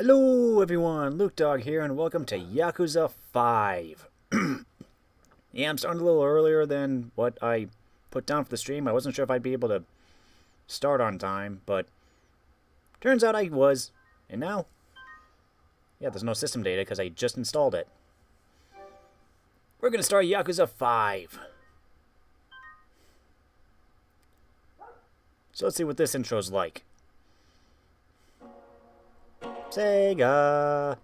Hello everyone, Luke Dog here, and welcome to Yakuza 5. Yeah, I'm starting a little earlier than what I put down for the stream. I wasn't sure if I'd be able to start on time, but turns out I was. And now, yeah, there's no system data because I just installed it. We're going to start Yakuza 5. So let's see what this intro's like. Sega!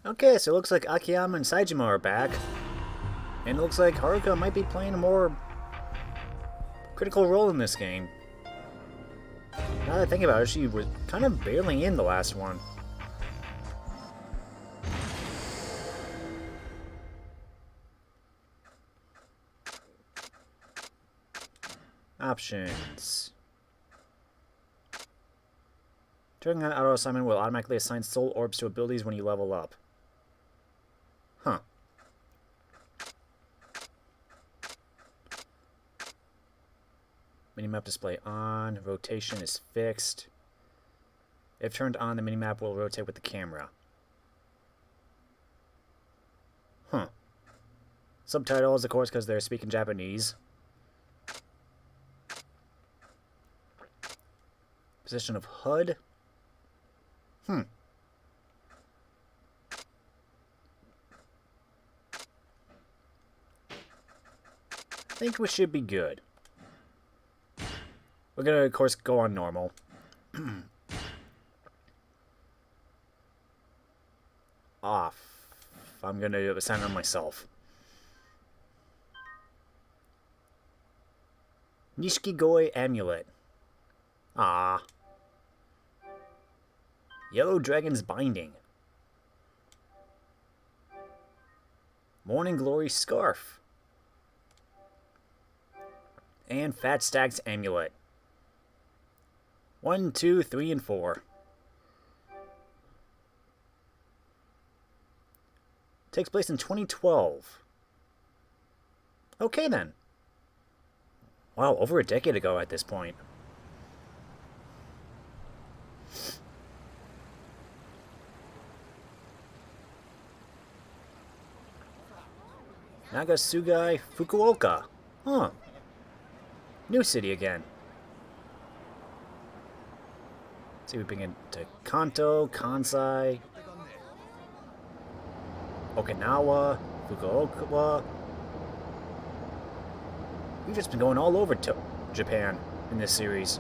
Okay, so it looks like Akiyama and Saejima are back. And it looks like Haruka might be playing a more critical role in this game. Now that I think about it, she was kind of barely in the last one. Options. Turning on auto assignment will automatically assign soul orbs to abilities when you level up. Huh. Minimap display on. Rotation is fixed. If turned on, the minimap will rotate with the camera. Huh. Subtitles, of course, because they're speaking Japanese. Position of HUD. I think we should be good. We're gonna, of course, go on normal. Off. I'm gonna assign on myself. Nishikigoi Amulet. Ah. Yellow Dragon's Binding. Morning Glory Scarf. And Fat Stag's Amulet. 1, 2, 3, and 4. Takes place in 2012. Okay then. Wow, over a decade ago at this point. Nagasugai Fukuoka. Huh. New city again. Let's see, we begin to Kanto, Kansai, Okinawa, Fukuoka. We've just been going all over to Japan in this series.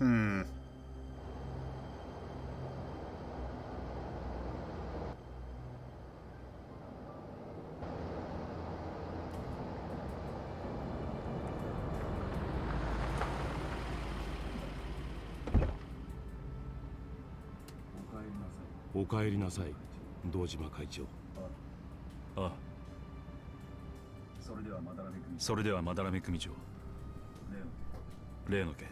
Hmm. お帰りなさい、堂島会長。ああ。それではまだらめ組長。例の件、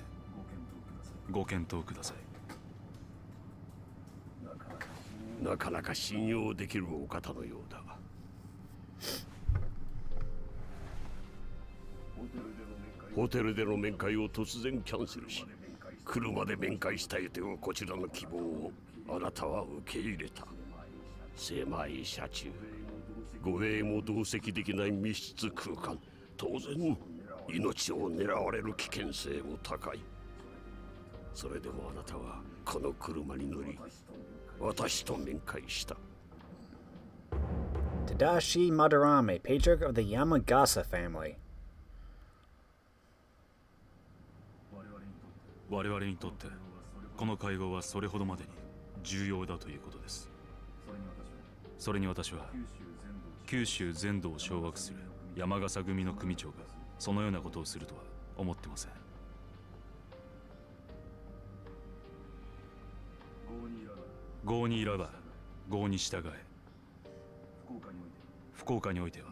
ご検討ください。なかなか信用できるお方のようだ。ホテルでの面会を突然キャンセルし、車で面会したいというこちらの希望をあなたは受け入れた。狭い車中、護衛も同席できない密室空間、当然命を狙われる危険性も高い。それでもあなたはこの車に乗り、私と面会した。 Tadashi Madarame, patriarch of the Yamagasa family. 我々にとってこの会合はそれほどまでに重要だということです。それに私は九州全土を掌握する山笠組の組長がそのようなことをするとは思ってません。郷にいらば郷に従え。福岡においては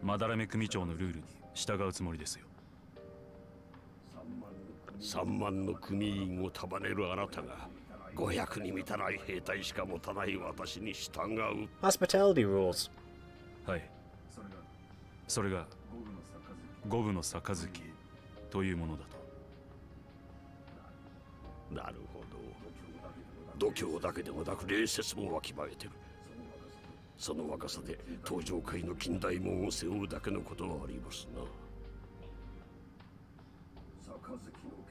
まだらめ組長のルールに従うつもりですよ。3万の組員を束ねるあなたが500に満たない兵隊しか持たない私に従う。 Hospitality rules. はい。それが五分の杯というものだと。なるほど。度胸だけでもなく礼節もわきまえてる。その若さで登場界の近代門を背負うだけのことはありますな。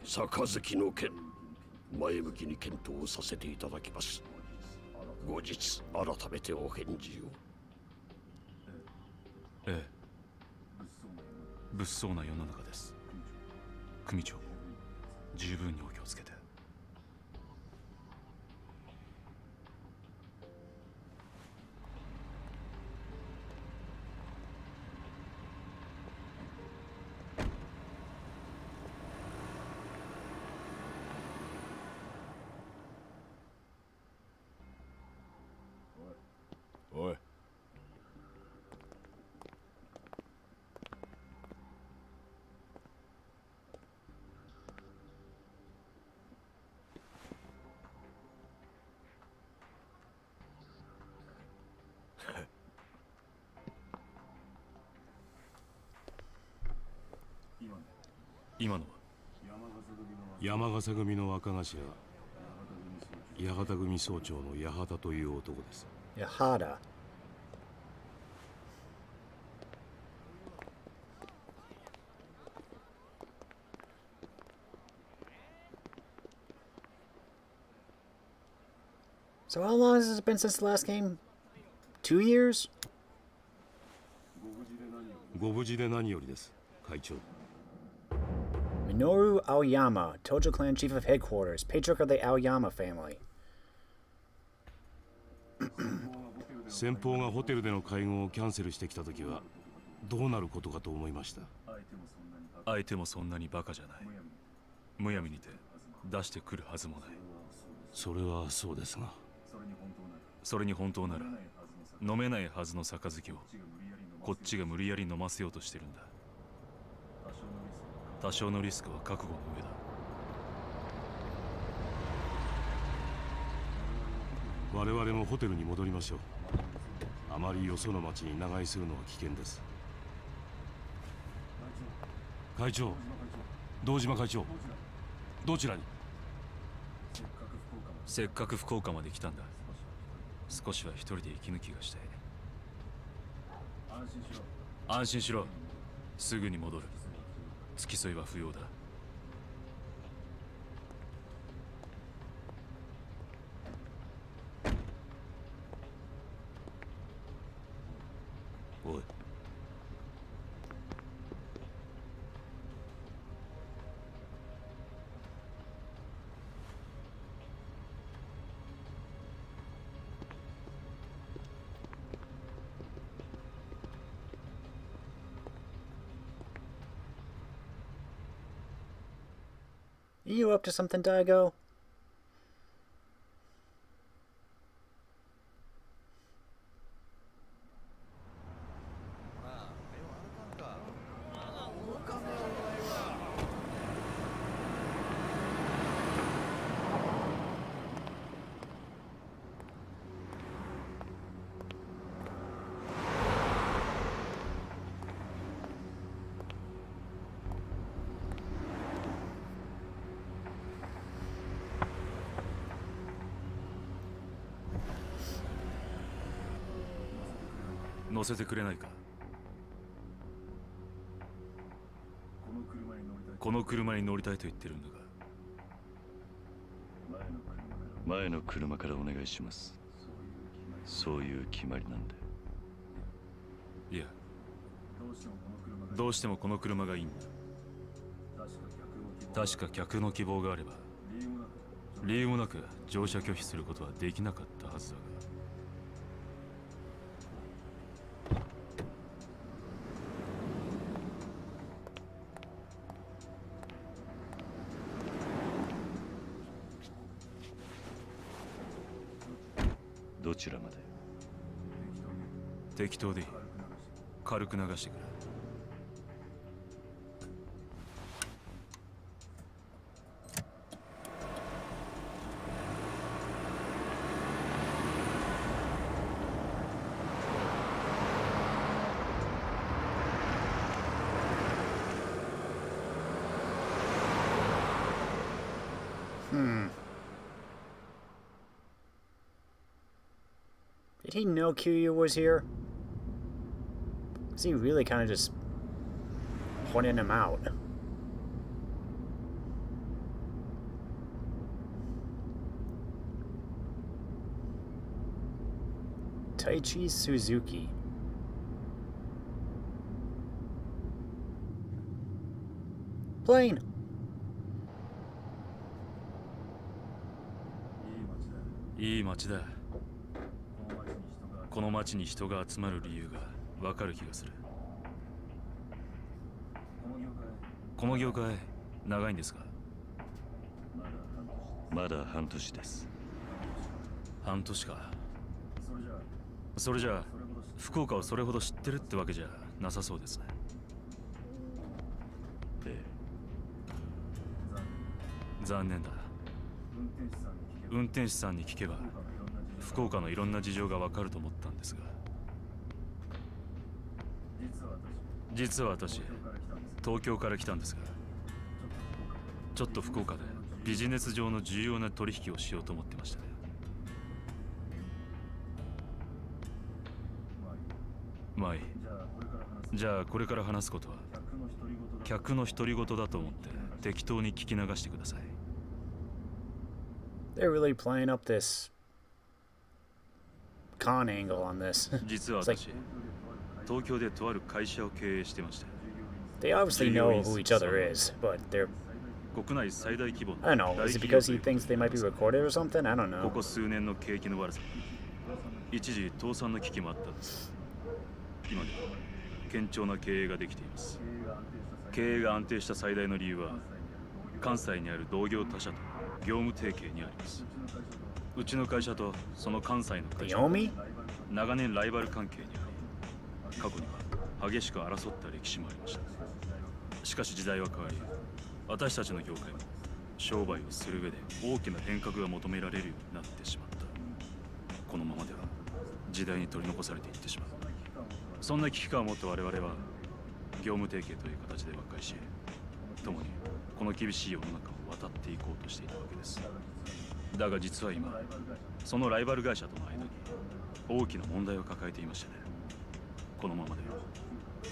杯の件、前向きに検討させていただきます。後日改めてお返事を。ええ、物騒な世の中です。組長、十分にお気をつけて。おい。今のは山笠組の若頭、八幡組総長の八幡という男です。Yahada. So how long has it been since the last game? 2 years? ご無事で何よりです、会長。 Minoru Aoyama, Tojo Clan Chief of Headquarters, patriarch of the Aoyama family. 先方がホテルでの会合をキャンセルしてきたときはどうなることかと思いました。相手もそんなにバカじゃない。むやみにて出してくるはずもない。それはそうですが、それに本当なら飲めないはずの杯をこっちが無理やり飲ませようとしてるんだ。多少のリスクは覚悟の上だ。我々もホテルに戻りましょう。あまりよその町に長居するのは危険です。会長、堂島会長、どちらに？せっかく福岡まで来たんだ。少しは一人で息抜きがしたい。安心しろ。すぐに戻る。付き添いは不要だ。おい。You up to something, Daigo?乗せてくれないか。この車に乗りたいと言ってるんだが。前の車からお願いします。そういう決まりなんで。いや、どうしてもこの車がいいんだ。確か客の希望があれば理由もなく乗車拒否することはできなかったはずだが。どちらまで？適当でいい。軽く流してくれ。Did he know Kiryu was here? Was he really kind of just pointing him out? Taichi Suzuki. Plane!いい街だ。この街に人が集まる理由がわかる気がする。この業界長いんですか？まだ半年です。半年か。それじゃあ福岡をそれほど知ってるってわけじゃなさそうですね。ええ。残念だ。運転手さんに聞けば福岡のいろんな事情がわかると思ったんですが。実は私東京から来たんですが、ちょっと福岡でビジネス上の重要な取引をしようと思ってましたね。まあいい。じゃあこれから話すことは客の独り言だと思って適当に聞き流してください。They're really playing up this con angle on this. 実は私、東京でとある会社を経営してました。They obviously know who each other is, but they're... 国内最大規模の I don't know, is it because he thinks they might be recorded or something? I don't こ know. こ数年の景気の悪さ、一時倒産の危機もあったんです。今では堅調な経営ができています。経営が安定した最大の理由は関西にある同業他社と業務提携にあります。うちの会社とその関西の会社は Naomi? 長年ライバル関係にあり、過去には激しく争った歴史もありました。しかし時代は変わり、私たちの業界も商売をする上で大きな変革が求められるようになってしまった。このままでは時代に取り残されていってしまう。そんな危機感を持った我々は業務提携という形で和解し、共にこの厳しい世の中を渡っていこうとしていたわけです。だが実は今、そのライバル会社との間に大きな問題を抱えていましてね。このままでは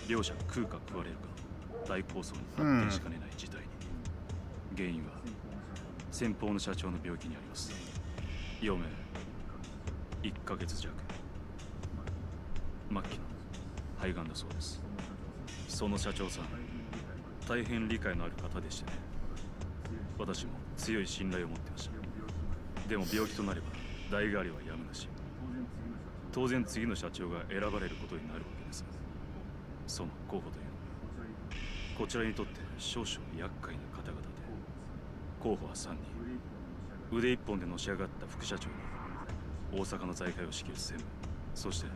両者食うか食われるかの大抗争に発展しかねない事態に。原因は先方の社長の病気にあります。余命1ヶ月弱、末期の肺がんだそうです。その社長さん、大変理解のある方でしてね。私も強い信頼を持ってました。でも病気となれば代替わりはやむなし。当然次の社長が選ばれることになるわけです。その候補というのがこちらにとって少々厄介な方々で、候補は3人。腕一本でのし上がった副社長に大阪の財界を仕切る専務、そして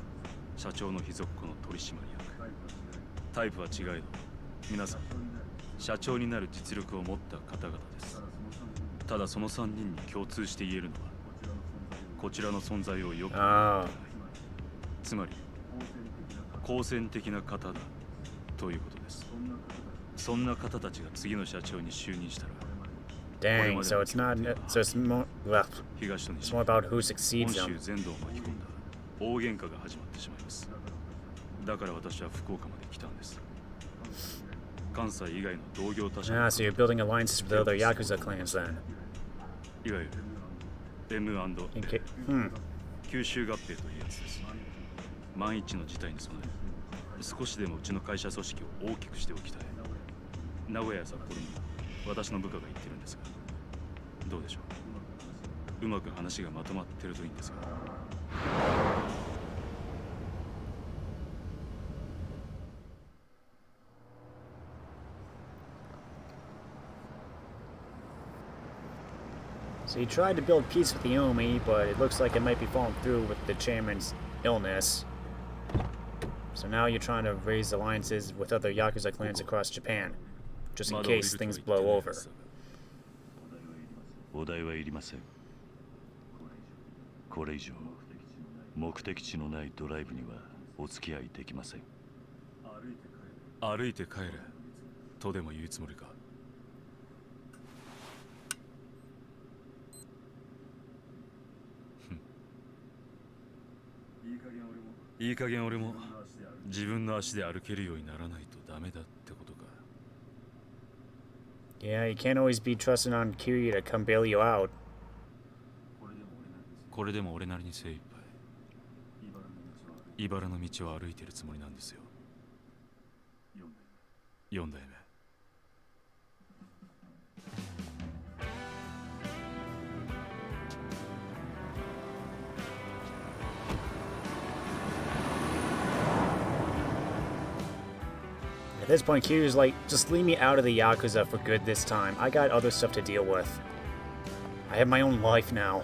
社長の秘蔵っ子の取締役。タイプは違えど皆さん社長になる実力を持った方々です。ただその3人に共通して言えるのはこちらの存在をよく見ない。つまり好戦的な方だということです。そんな方たちが次の社長に就任したら Dang, so it's not. So it's more. Well, 東と it's 西 more about who 本 succeeds 州 them. 全土を巻き込んだ大喧嘩が始まってしまいます。だから私は福岡まで来たんです。関西以外の同業他社 Ah, so you're building alliances with other Yakuza clans then. いわゆる M&A In ca- 吸収合併というやつです。万一の事態に備え少しでもうちの会社組織を大きくしておきたい。名古屋や札幌に私の部下が言ってるんですが、どうでしょう。うまく話がまとまってるといいんですが。So you tried to build peace with Yomi, but it looks like it might be falling through with the chairman's illness. So now you're trying to raise alliances with other Yakuza clans across Japan, just in case things blow over. お題はいりません。これ以上目的地のないドライブにはお付き合いできません。歩いて帰れとでも言うつもりか。いい加減俺も自分の足で歩けるようにならないとダメだってことか。 Yeah, you can't always be trusting on Kiryu to come bail you out. これでも俺なりに精一杯茨の道を歩いてるつもりなんですよ。4代目。At this point, Kiryu's like, just leave me out of the Yakuza for good this time. I got other stuff to deal with. I have my own life now.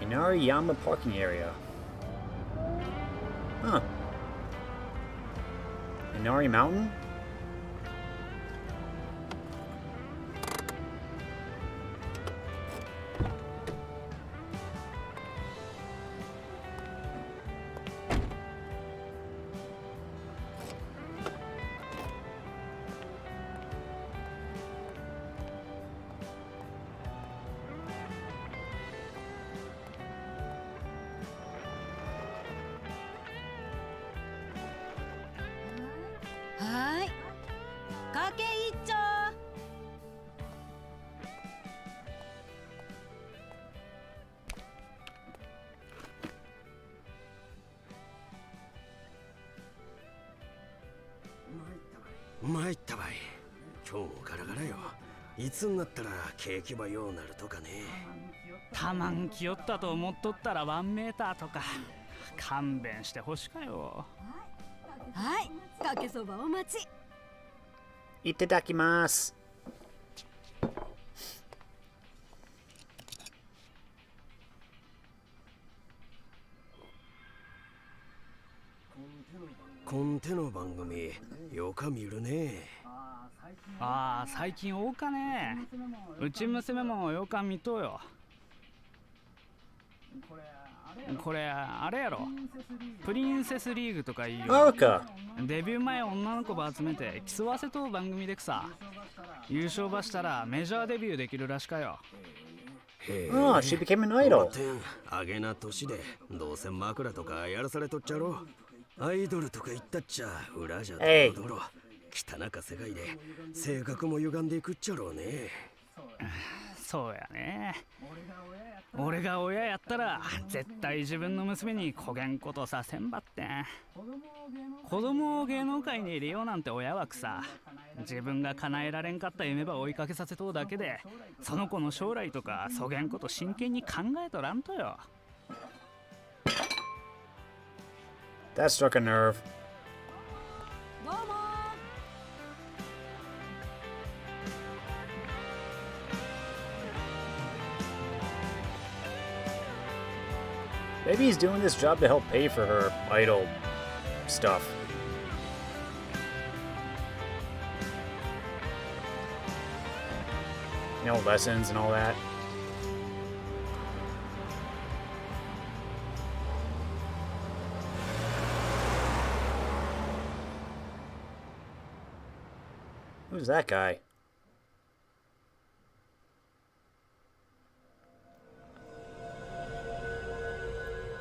Inariyama parking area. Huh. Inari Mountain?参ったばい。今日もガラガラよ。いつになったら景気ばようなるとかね。たまんきよったと思っとったら1メーターとか勘弁してほしかよ。はい、かけそばお待ち。Itadakimasu. コンテの番組よか見るね。ああ、最近多かね。うち娘もよか見とうよ。これあれやろ。プリンセスリーグとかいいよ。Aka. デビュー前女の子ば集めて競わせとう番組でくさ。優勝ばしたらメジャーデビューできるらしかよ。Oh, she became an idol. あげな年でどうせ枕とかやらされとっちゃろ。アイドルとか言ったっちゃ裏じゃドロドロ。汚か世界で性格も歪んでいくっちゃろうね。そうやね。俺が親やったら絶対自分の娘にこげんことさせんばってん。子供を芸能界に入れようなんて親は草。自分が叶えられんかった夢ば追いかけさせとうだけで、その子の将来とかそげんこと真剣に考えとらんとよ。That struck a nerve. どうも Maybe he's doing this job to help pay for her idol stuff. You know, lessons and all that. Who's that guy?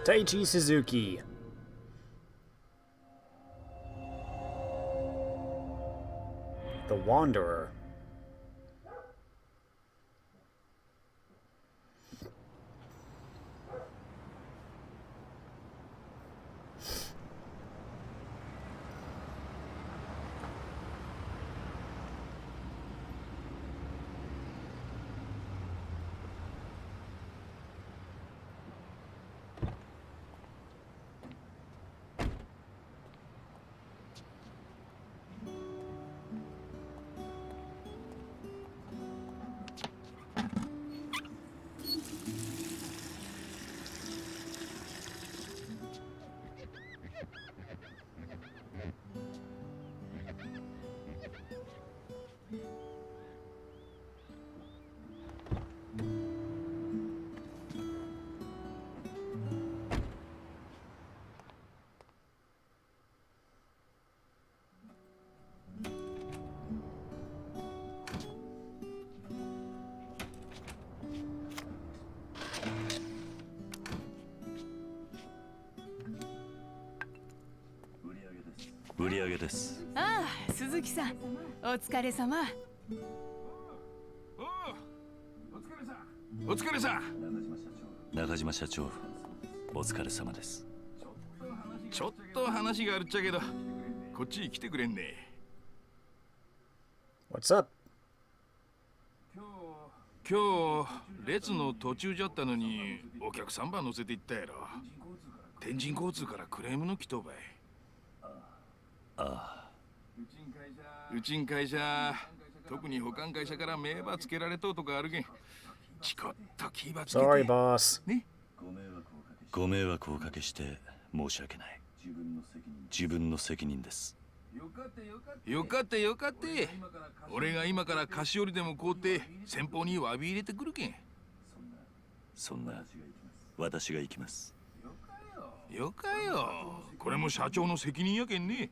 Taichi Suzuki. The Wanderer. Ah, Suzuki-san. お疲れ様。お疲れさん。中島社長、お疲れ様です。ちょっと話があるっちゃけど、こっちに来てくれんね。What's up? 今日列の途中じゃったのにお客さんば乗せて行ったやろ。天神交通からクレームの来とうばい。うちん会社、特に保管会社から名ばつけられとうとかあるけん。チコッと気ばつけて。Sorry, boss. ね。ご迷惑をおかけして申し訳ない。自分の責任です。よかったよかった。俺が今から菓子折りでも買うて先方に詫び入れてくるけん。そんな私が行きます。よかよ。これも社長の責任やけんね。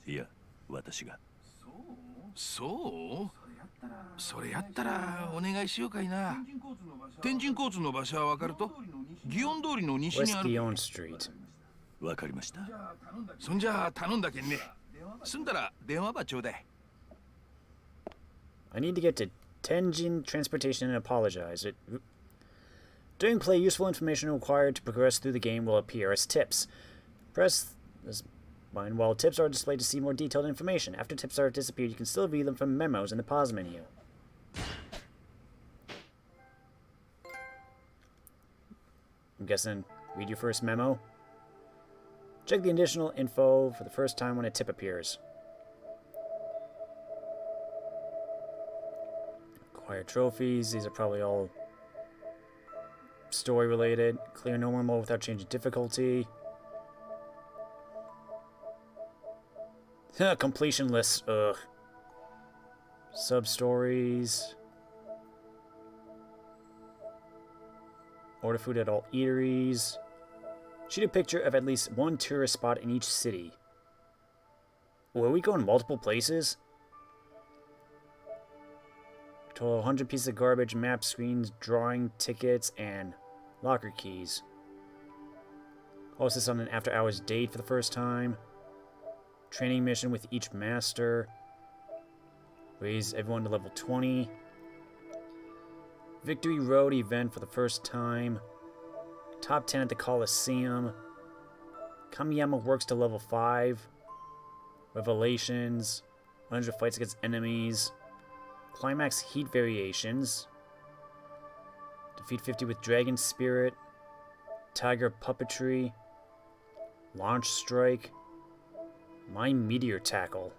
いや、私が。そう？それやったらお願いしようかいな。天神交通の場所はわかると？祇園通りの西にあ West る。 Gion Street. わかりました。そんじゃ頼んだけんね。済んだら電話ばちょうだい。I need to get to Tenjin Transportation and apologize. During play, useful information required to progress through the game will appear as tips. Press this button while tips are displayed to see more detailed information. After tips are disappeared, you can still view them from memos in the pause menu. I'm guessing read your first memo. Check the additional info for the first time when a tip appears. Acquire trophies. These are probably all story related. Clear normal mode without changing difficulty. Completion lists. Ugh. Sub-stories. Order food at all eateries. Shoot a picture of at least one tourist spot in each city. Will we go in multiple places? Total 100 pieces of garbage, map screens, drawing tickets, and locker keys. Host this on an after-hours date for the first time. Training mission with each master. Raise everyone to level 20. Victory Road event for the first time. Top 10 at the Coliseum. Kamiyama works to level 5. Revelations. 100 fights against enemies. Climax heat variations. Defeat 50 with Dragon Spirit. Tiger Puppetry. Launch Strike. My Meteor Tackle.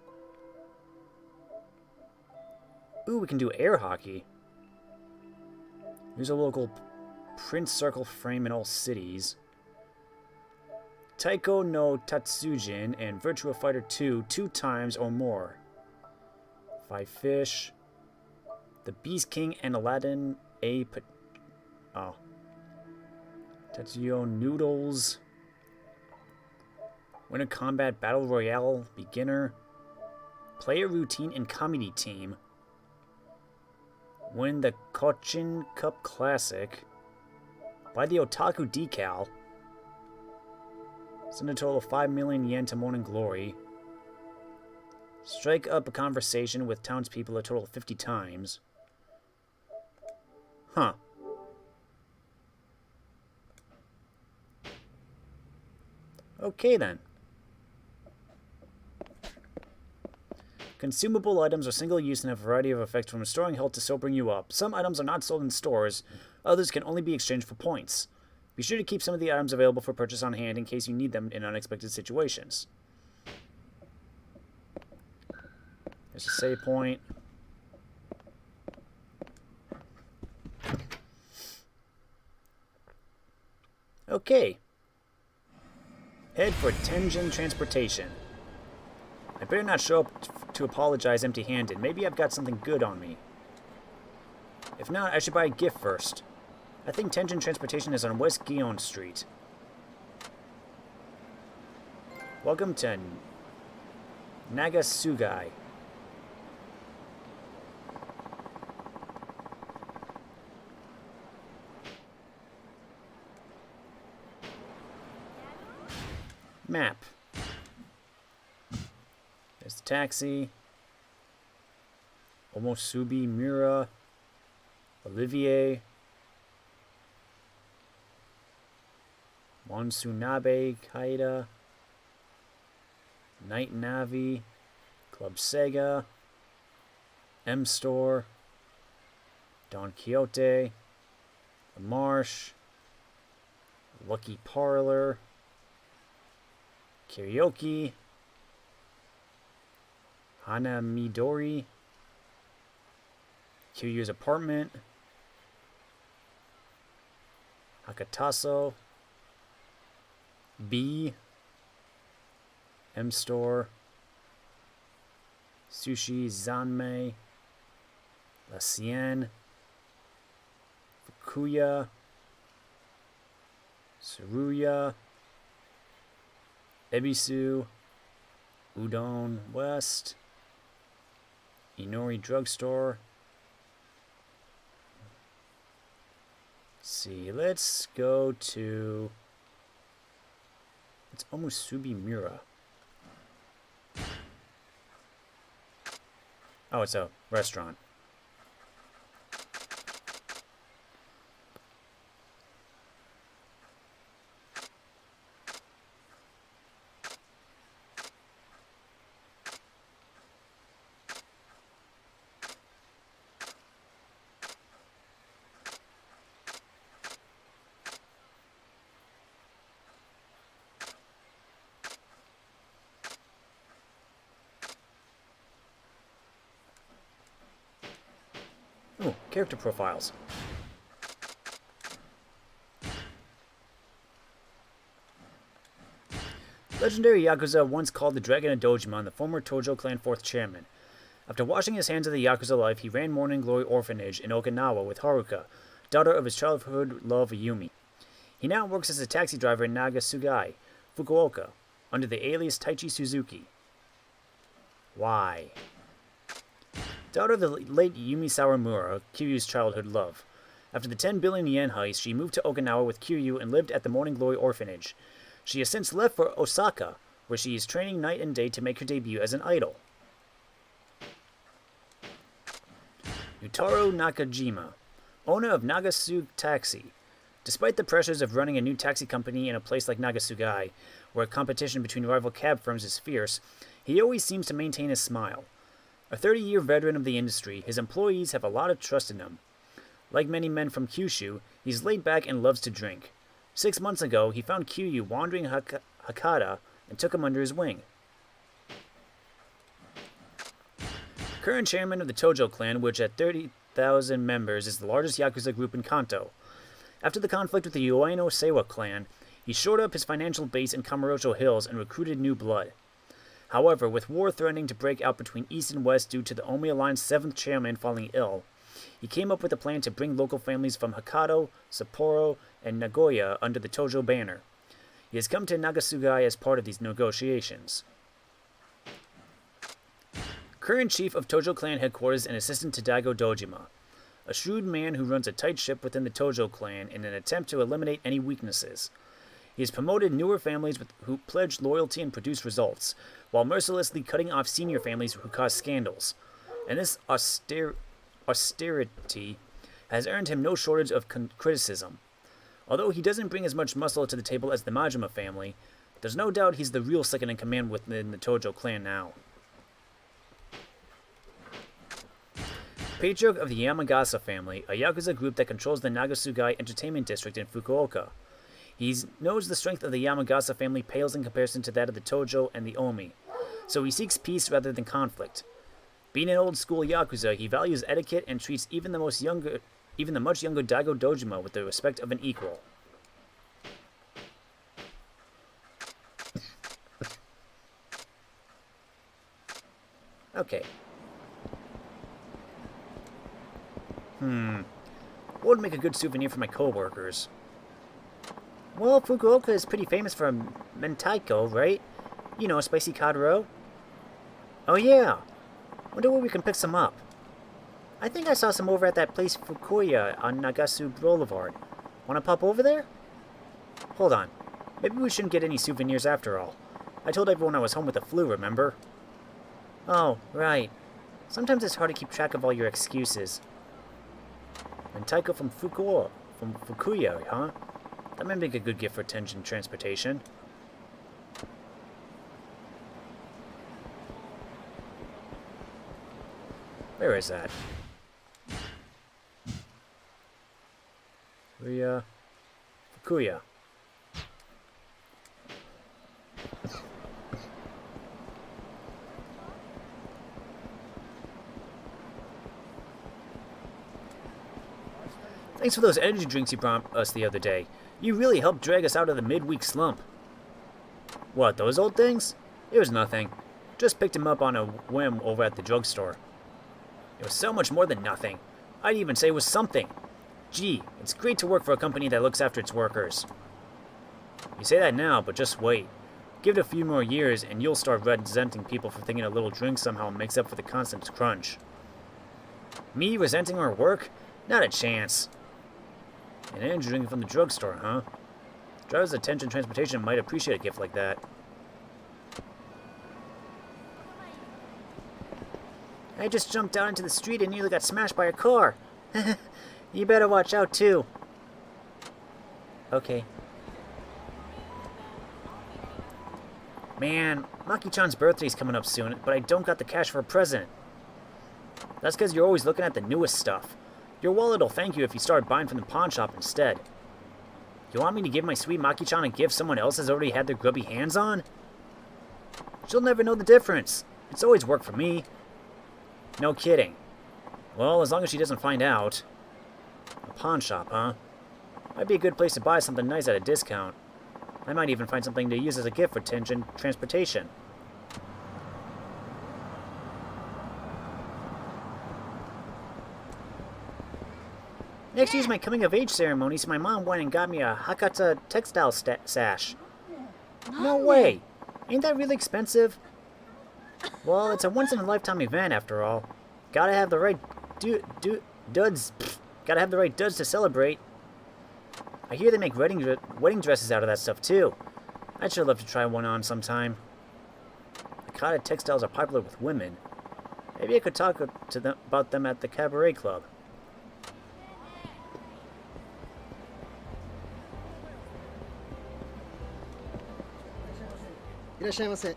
Ooh, we can do air hockey. Here's a local Prince Circle frame in all cities. Taiko no Tatsujin and Virtua Fighter 2 2 times or more. 5 fish. The Beast King and Aladdin Tetsuyo Noodles. Winter Combat Battle Royale Beginner. Player Routine and Comedy Team. Win the Cochin Cup Classic. Buy the Otaku Decal. Send a total of 5 million yen to Morning Glory. Strike up a conversation with townspeople a total of 50 times. Huh. Okay then. Consumable items are single use and have a variety of effects from restoring health to sobering you up. Some items are not sold in stores, others can only be exchanged for points. Be sure to keep some of the items available for purchase on hand in case you need them in unexpected situations. There's a save point. Okay. Head for Tenjin Transportation. I better not show up to apologize empty-handed. Maybe I've got something good on me. If not, I should buy a gift first. I think Tenjin Transportation is on West Gion Street. Welcome to Nagasugai. Map. There's the taxi. Omosubi Mura. Olivier. Monsunabe Kaida. Night Navi. Club Sega. M Store. Don Quixote. The Marsh. Lucky Parlor. Karaoke. Hana Midori. Kiryu's apartment. Hakataso. B. M Store. Sushi Zanmei. La Sienne. Fukuya. Tsuruya. Ebisu. Udon West. Inori Drugstore. Let's see, let's go to... It's Omusubi Mura. Oh, it's a restaurant. Oh, character profiles. Legendary Yakuza once called the Dragon of Dojima, the former Tojo Clan 4th chairman. After washing his hands of the Yakuza life, he ran Morning Glory Orphanage in Okinawa with Haruka, daughter of his childhood love Yumi. He now works as a taxi driver in Nagasugai, Fukuoka, under the alias Taichi Suzuki. Why? Daughter of the late Yumi Sawamura, Kiryu's childhood love. After the 10 billion yen heist, she moved to Okinawa with Kiryu and lived at the Morning Glory Orphanage. She has since left for Osaka, where she is training night and day to make her debut as an idol. Yutaro Nakajima, owner of Nagasuga Taxi. Despite the pressures of running a new taxi company in a place like Nagasugai, where competition between rival cab firms is fierce, he always seems to maintain a smile. A 30-year veteran of the industry, his employees have a lot of trust in him. Like many men from Kyushu, he's laid back and loves to drink. 6 months ago, he found Kiryu wandering Hakata and took him under his wing. Current chairman of the Tojo clan, which at 30,000 members is the largest Yakuza group in Kanto. After the conflict with the Ueno Seiwa clan, he shored up his financial base in Kamurocho Hills and recruited new blood. However, with war threatening to break out between East and West due to the Omi Alliance's 7th chairman falling ill, he came up with a plan to bring local families from Hokkaido, Sapporo, and Nagoya under the Tojo banner. He has come to Nagasugai as part of these negotiations. Current chief of Tojo clan headquarters and assistant to Daigo Dojima. A shrewd man who runs a tight ship within the Tojo clan in an attempt to eliminate any weaknesses. He has promoted newer families who pledge loyalty and produce results, while mercilessly cutting off senior families who cause scandals. And this austerity has earned him no shortage of criticism. Although he doesn't bring as much muscle to the table as the Majima family, there's no doubt he's the real second-in-command within the Tojo clan now. Patriarch of the Yamagasa family, a Yakuza group that controls the Nagasugai Entertainment District in Fukuoka. He knows the strength of the Yamagasa family pales in comparison to that of the Tojo and the Omi, so he seeks peace rather than conflict. Being an old-school Yakuza, he values etiquette and treats even the much younger Daigo Dojima with the respect of an equal. Okay. What would make a good souvenir for my co-workers? Well, Fukuoka is pretty famous for mentaiko, right? You know, spicy kadaro. Oh yeah. Wonder where we can pick some up. I think I saw some over at that place Fukuya on Nagasu Boulevard. Wanna pop over there? Hold on. Maybe we shouldn't get any souvenirs after all. I told everyone I was home with the flu, remember? Oh, right. Sometimes it's hard to keep track of all your excuses. Mentaiko from Fukuya, huh? That might make a good gift for Tenjin Transportation. Where is that? Fukuya. Thanks for those energy drinks you brought us the other day. You really helped drag us out of the midweek slump. What, those old things? It was nothing. Just picked them up on a whim over at the drugstore. It was so much more than nothing. I'd even say it was something. Gee, it's great to work for a company that looks after its workers. You say that now, but just wait. Give it a few more years and you'll start resenting people for thinking a little drink somehow makes up for the constant crunch. Me resenting our work? Not a chance. An energy drink from the drugstore, huh? Drivers of Tenjin Transportation might appreciate a gift like that. I just jumped out into the street and nearly got smashed by a car. You better watch out, too. Okay. Man, Maki-chan's birthday's coming up soon, but I don't got the cash for a present. That's because you're always looking at the newest stuff. Your wallet will thank you if you start buying from the pawn shop instead. You want me to give my sweet Maki-chan a gift someone else has already had their grubby hands on? She'll never know the difference. It's always worked for me. No kidding. Well, as long as she doesn't find out. A pawn shop, huh? Might be a good place to buy something nice at a discount. I might even find something to use as a gift for Tenjin Transportation. Next year's my coming-of-age ceremony, so my mom went and got me a Hakata textile sash. No way! Ain't that really expensive? Well, it's a once-in-a-lifetime event, after all. Gotta have the right duds. Gotta have the right duds to celebrate. I hear they make wedding dresses out of that stuff, too. I'd sure love to try one on sometime. Hakata textiles are popular with women. Maybe I could talk to them about them at the cabaret club. いらっしゃいませ。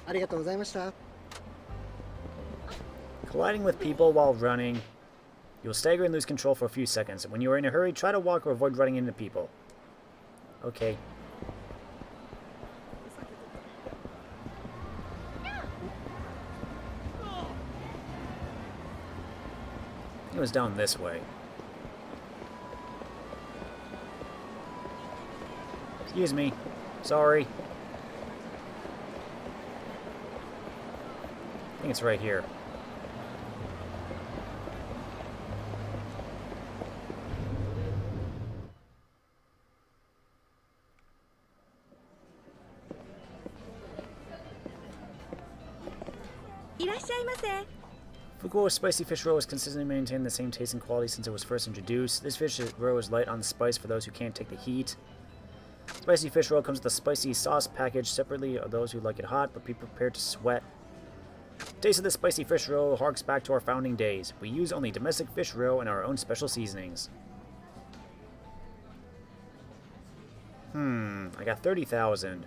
ありがとうございました。 Colliding with people while running. You'll stagger and lose control for a few seconds. When you are in a hurry, try to walk or avoid running into people. Okay. It was down this way. Excuse me. Sorry. I think it's right here. Fukuoka's spicy fish roll has consistently maintained the same taste and quality since it was first introduced. This fish roll is light on the spice for those who can't take the heat. Spicy fish roll comes with a spicy sauce package separately of those who like it hot, but be prepared to sweat. Taste of the spicy fish roll harks back to our founding days. We use only domestic fish roll and our own special seasonings. I got 30,000.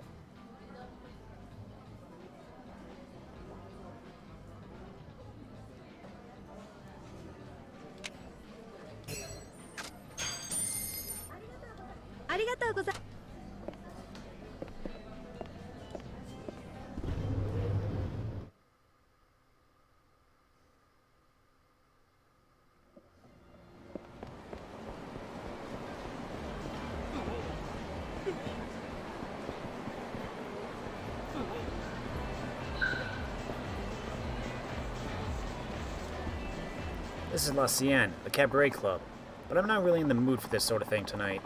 This is La Sienne, the cabaret club, but I'm not really in the mood for this sort of thing tonight.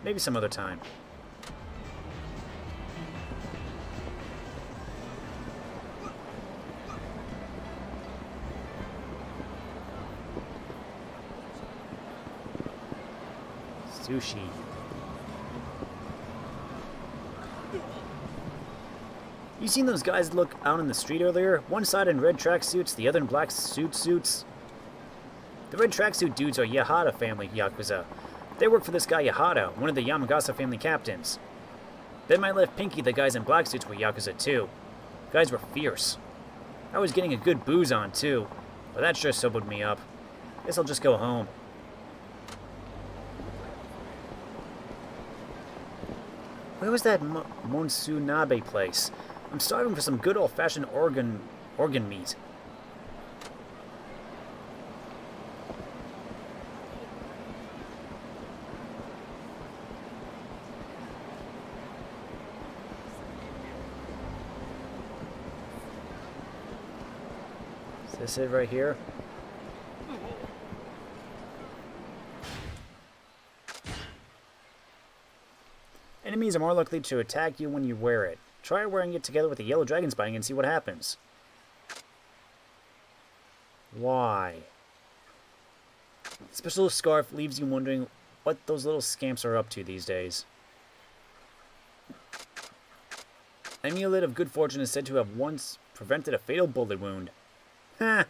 Maybe some other time. Sushi. You seen those guys look out in the street earlier? One side in red tracksuits, the other in black suits. The red tracksuit dudes are Yahata family Yakuza. They work for this guy Yahata, one of the Yamagasa family captains. Then my left Pinky, the guys in black suits were Yakuza too. Guys were fierce. I was getting a good booze on too, but that sure sobered me up. Guess I'll just go home. Where was that Monsunabe place? I'm starving for some good old-fashioned organ meat. Is this it right here? Enemies are more likely to attack you when you wear it. Try wearing it together with the yellow dragon spine and see what happens. Why? Special scarf leaves you wondering what those little scamps are up to these days. Amulet of Good Fortune is said to have once prevented a fatal bullet wound. Ha!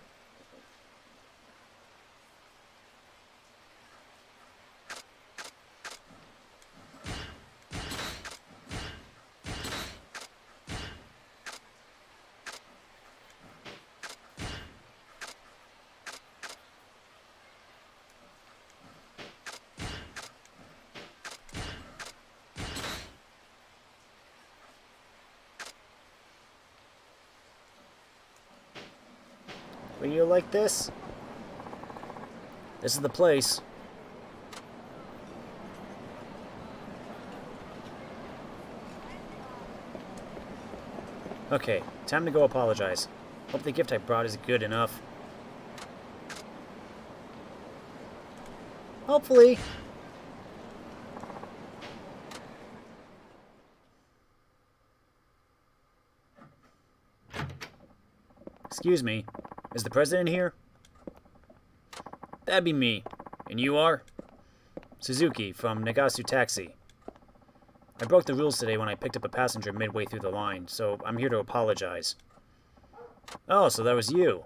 Will you like this? This is the place. Okay, time to go apologize. Hope the gift I brought is good enough. Hopefully. Excuse me. Is the president here? That'd be me. And you are? Suzuki from Nagasu Taxi. I broke the rules today when I picked up a passenger midway through the line, so I'm here to apologize. Oh, so that was you.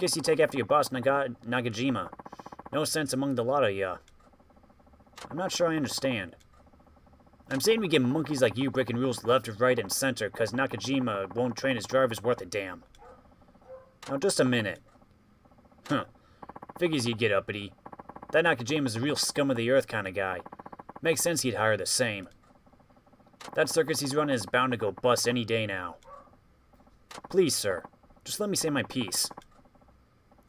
Guess you take after your boss, Nagajima. No sense among the lot of ya. I'm not sure I understand. I'm saying we get monkeys like you breaking rules left, right, and center because Nakajima won't train his drivers worth a damn. Now, just a minute. Huh. Figures you'd get uppity. That Nakajima's a real scum of the earth kind of guy. Makes sense he'd hire the same. That circus he's running is bound to go bust any day now. Please, sir. Just let me say my piece.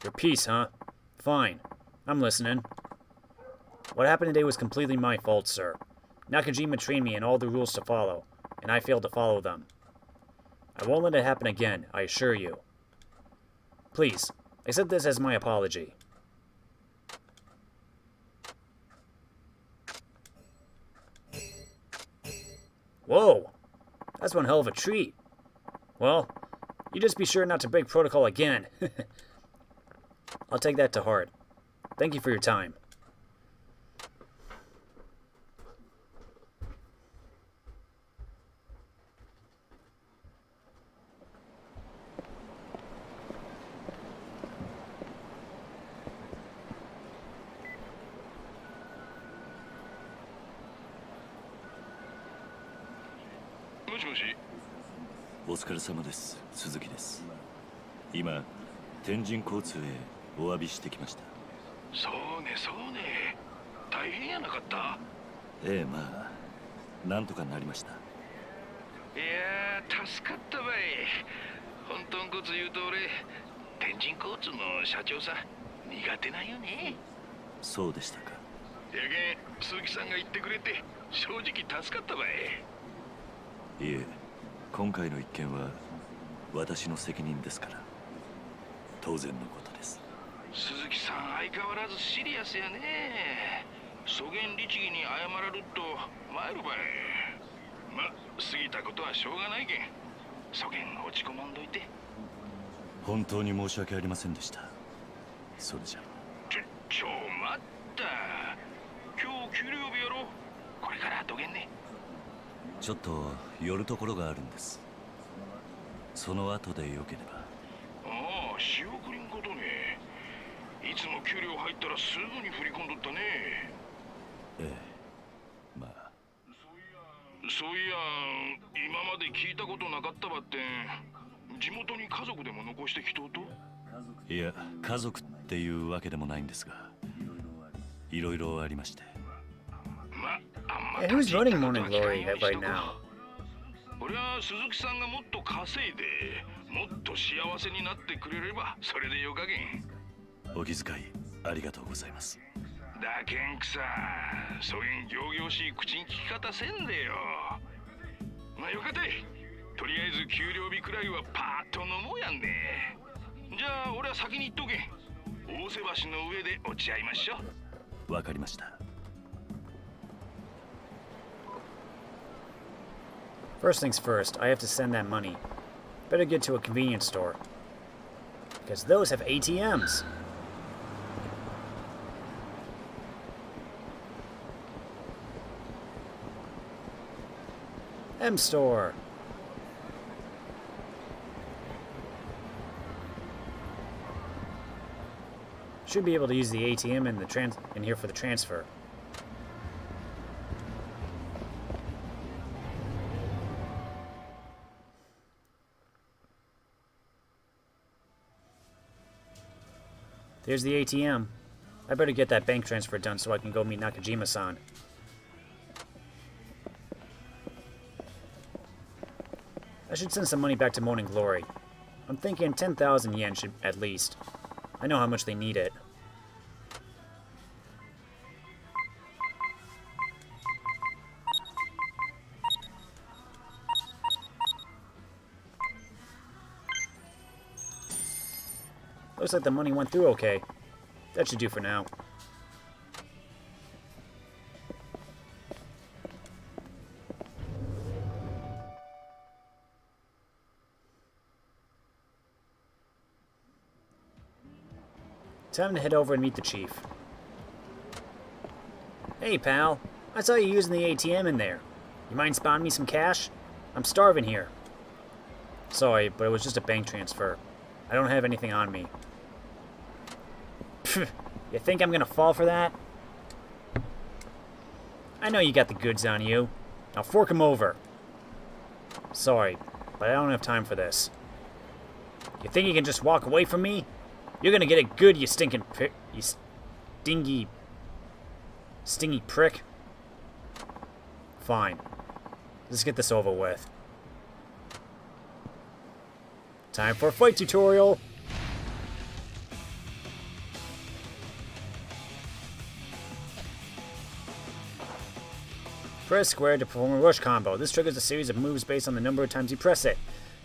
Your piece, huh? Fine. I'm listening. What happened today was completely my fault, sir. Nakajima trained me in all the rules to follow, and I failed to follow them. I won't let it happen again, I assure you. Please, accept this as my apology. Whoa! That's one hell of a treat. Well, you just be sure not to break protocol again. I'll take that to heart. Thank you for your time.「お疲れ様です。鈴木です。今、天神交通へお詫びしてきました。そうねそうね。大変やなかった。ええ、まあなんとかなりました。いやー助かったばい。本当のこと言うと俺天神交通の社長さ苦手なんよね。そうでしたか。やけん鈴木さんが言ってくれて正直助かったばい。いえ、今回の一件は私の責任ですから、当然のことです。鈴木さん相変わらずシリアスやね。そげん律儀に謝らると参るばい。ま、過ぎたことはしょうがないけん、そげん落ち込まんどいて。本当に申し訳ありませんでした。それじゃ。ちょ待った。今日給料日やろ。これからどげんね。ちょっと寄るところがあるんです。その後でよければ。ああ、仕送りんことね。いつも給料入ったらすぐに振り込んどったね。ええ、まあ。そういや、今まで聞いたことなかったばってん、地元に家族でも残してきとうと？いや、家族っていうわけでもないんですが、いろいろありまして。Hey, who's running Morning Glory right now? 俺は鈴木さんがもっと稼いでもっと幸せになってくれればそれでよかげん。お気遣いありがとうございます。だけんくさ、そういう仰々しい口に聞き方せんでよ。まあよかて、とりあえず給料日くらいはパーッと飲もうやんね。じゃあ俺は先に行っとけん。大瀬橋の上で落ち合いましょう。わかりました。First things first, I have to send that money. Better get to a convenience store. Because those have ATMs. M-Store. Should be able to use the ATM in here for the transfer. There's the ATM. I better get that bank transfer done so I can go meet Nakajima-san. I should send some money back to Morning Glory. I'm thinking 10,000 yen should at least. I know how much they need it. Looks like the money went through okay. That should do for now. Time to head over and meet the chief. Hey, pal. I saw you using the ATM in there. You mind spawning me some cash? I'm starving here. Sorry, but it was just a bank transfer. I don't have anything on me. You think I'm gonna fall for that? I know you got the goods on you. Now fork 'em over. Sorry, but I don't have time for this. You think you can just walk away from me? You're gonna get it good, you stinking you stingy prick. Fine. Let's get this over with. Time for a fight tutorial. Press square to perform a rush combo. This triggers a series of moves based on the number of times you press it.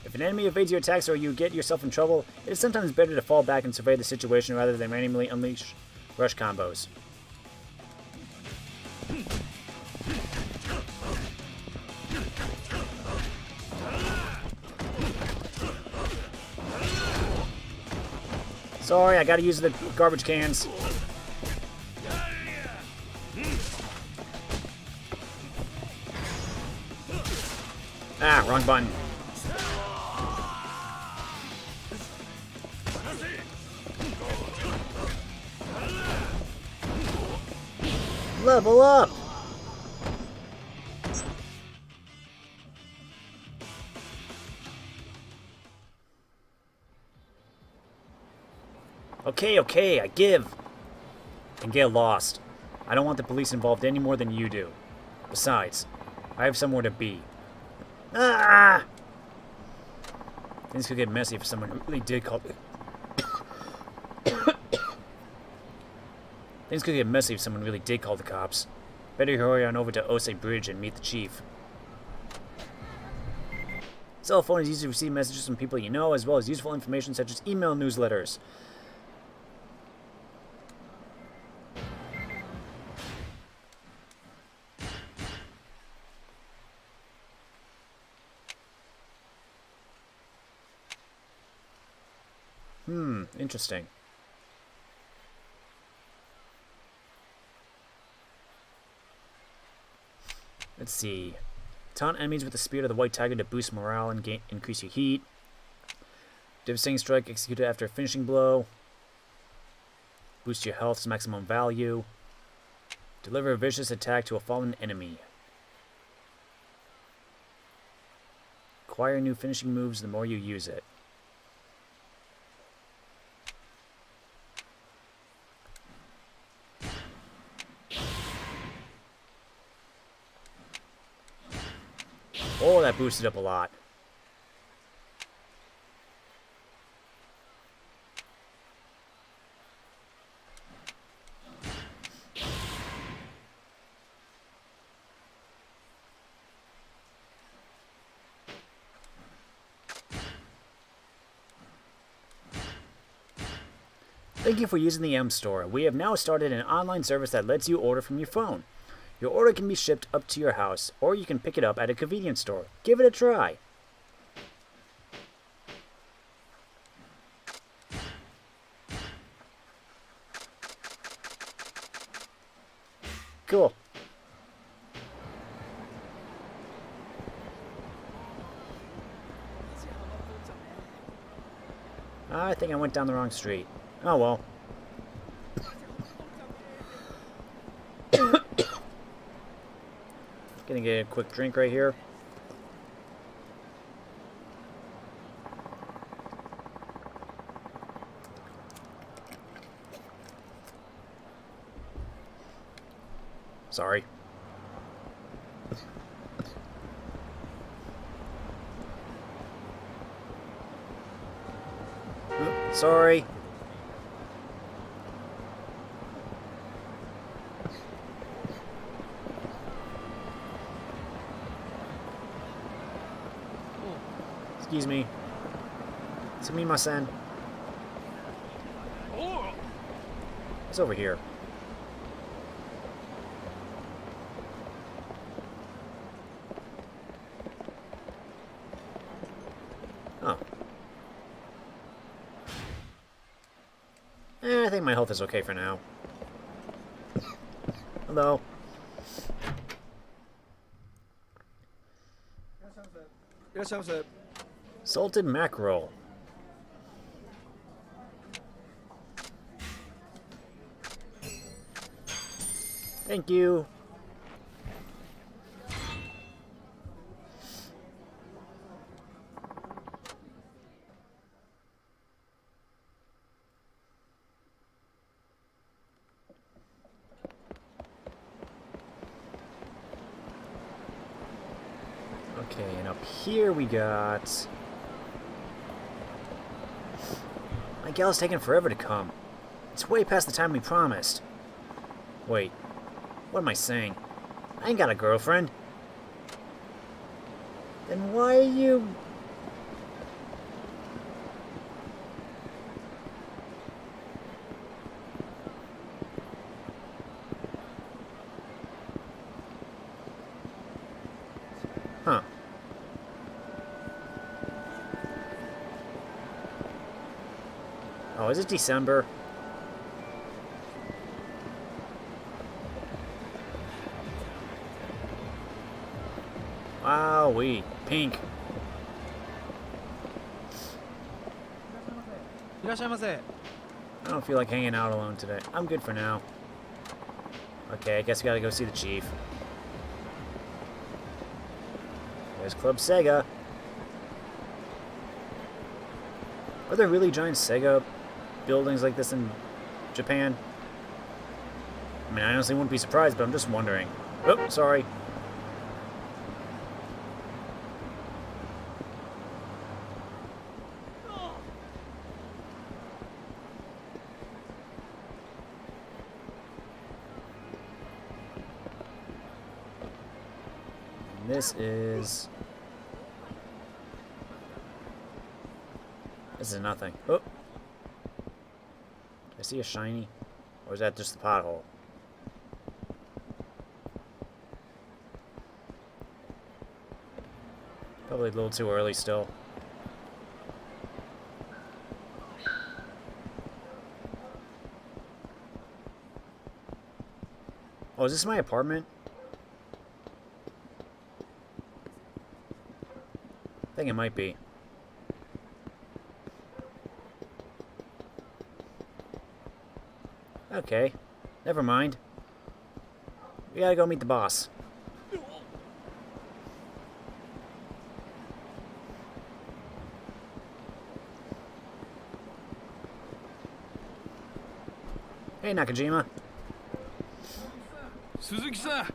If an enemy evades your attacks or you get yourself in trouble, it is sometimes better to fall back and survey the situation rather than randomly unleash rush combos. Sorry, I gotta use the garbage cans. Ah, wrong button. Level up! Okay, I give. And get lost. I don't want the police involved any more than you do. Besides, I have somewhere to be. Ah! Things could get messy if someone really did call... Things could get messy if someone really did call the cops. Better hurry on over to Osei Bridge and meet the chief. Cell phone is easy to receive messages from people you know, as well as useful information such as email newsletters. Interesting. Let's see. Taunt enemies with the Spirit of the White Tiger to boost morale and increase your heat. Devastating Strike executed after a finishing blow. Boost your health's maximum value. Deliver a vicious attack to a fallen enemy. Acquire new finishing moves the more you use it. Oh, that boosted up a lot. Thank you for using the M Store. We have now started an online service that lets you order from your phone. Your order can be shipped up to your house, or you can pick it up at a convenience store. Give it a try. Cool. I think I went down the wrong street. Oh well. Gonna get a quick drink right here. Sorry. Sorry. Excuse me. Sumimasen. It's over here. Oh. I think my health is okay for now. Hello. Salted mackerel. Thank you. Okay, and up here we got... My gal's taking forever to come. It's way past the time we promised. Wait, what am I saying? I ain't got a girlfriend. Then why are you... Huh. Oh, is it December? Wowee, pink. I don't feel like hanging out alone today. I'm good for now. Okay, I guess we gotta go see the chief. There's Club Sega. Are there really giant Sega buildings like this in Japan? I mean, I honestly wouldn't be surprised, but I'm just wondering. Oh, sorry. This is nothing. Oh! Did I see a shiny? Or is that just the pothole? Probably a little too early still. Oh, is this my apartment? I think it might be. Okay, never mind. We gotta go meet the boss. Hey, Nakajima. 鈴木さん、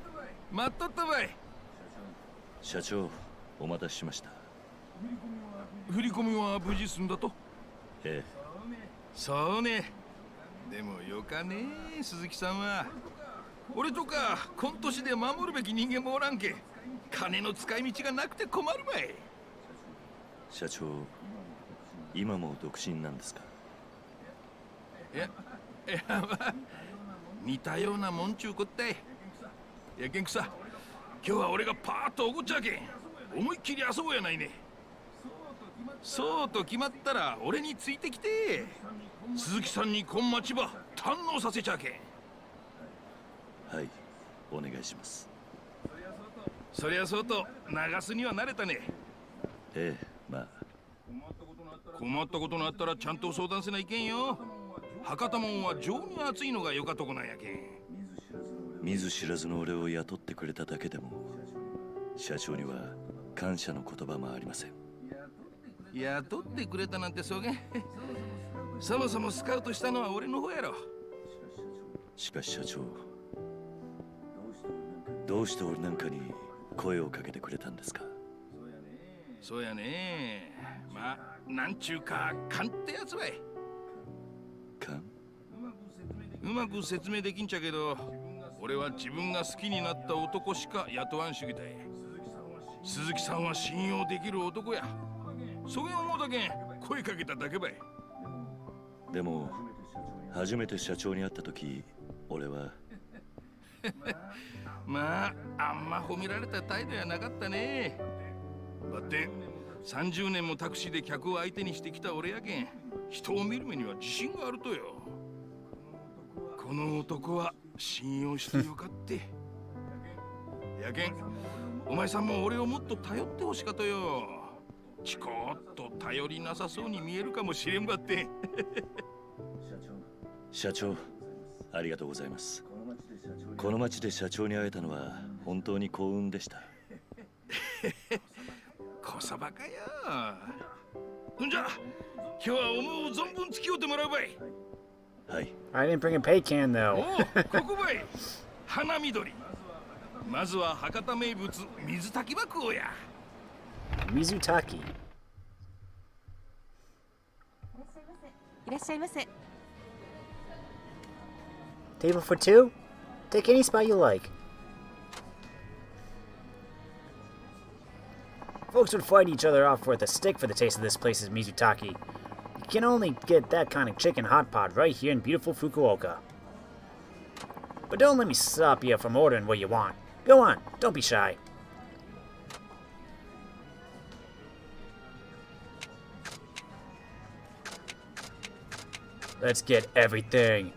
待っとったばい。社長、お待たせしました。振り込みは無事済んだと？ええ。そうね。でもよかねえ、鈴木さんは。俺とか今年で守るべき人間もおらんけ。金の使い道がなくて困るばい。社長、今も独身なんですか？いやまあ、似たようなもんちゅうこったい。やけんくさ、今日は俺がパーッとおごっちゃうけん。思いっきり遊ぼうやないね。そうと決まったら俺についてきて。鈴木さんに今町場堪能させちゃうけん。はい、お願いします。そりゃそうと流すには慣れたね。ええ、まあ。困ったことのあったらちゃんと相談せないけんよ。博多門は情に熱いのがよかとこなんやけん。見ず知らずの俺を雇ってくれただけでも社長には感謝の言葉もありません。雇ってくれたなんてそげんそもそもスカウトしたのは俺の方やろ。しかし社長、どうして俺なんかに声をかけてくれたんですか？そうやね。まあなんちゅうか勘ってやつばい。勘？うまく説明できんちゃけど、俺は自分が好きになった男しか雇わん主義だい。鈴木さんは信用できる男や。そげん思うだけん声かけただけばい。でも初めて社長に会った時、俺はまああんま褒められた態度やなかったね。だって30年もタクシーで客を相手にしてきた俺やけん、人を見る目には自信があるとよ。この男は信用してよかってやけん、お前さんも俺をもっと頼ってほしかとよ。ちこっと頼りなさそうに見えるかもしれんばって。社長、ありがとうございます。この町で社長に会えたのは本当に幸運でした。こそばかよ。んじゃ、今日は思う存分付き合ってもらうばい。はい。I didn't bring a pay can though. ここばい。花緑。まずは博多名物水炊きば食おうや。Mizutaki. いらっしゃいませ。 Table for two? Take any spot you like. Folks would fight each other off with a stick for the taste of this place's Mizutaki. You can only get that kind of chicken hot pot right here in beautiful Fukuoka. But don't let me stop you from ordering what you want. Go on, don't be shy. Let's get everything.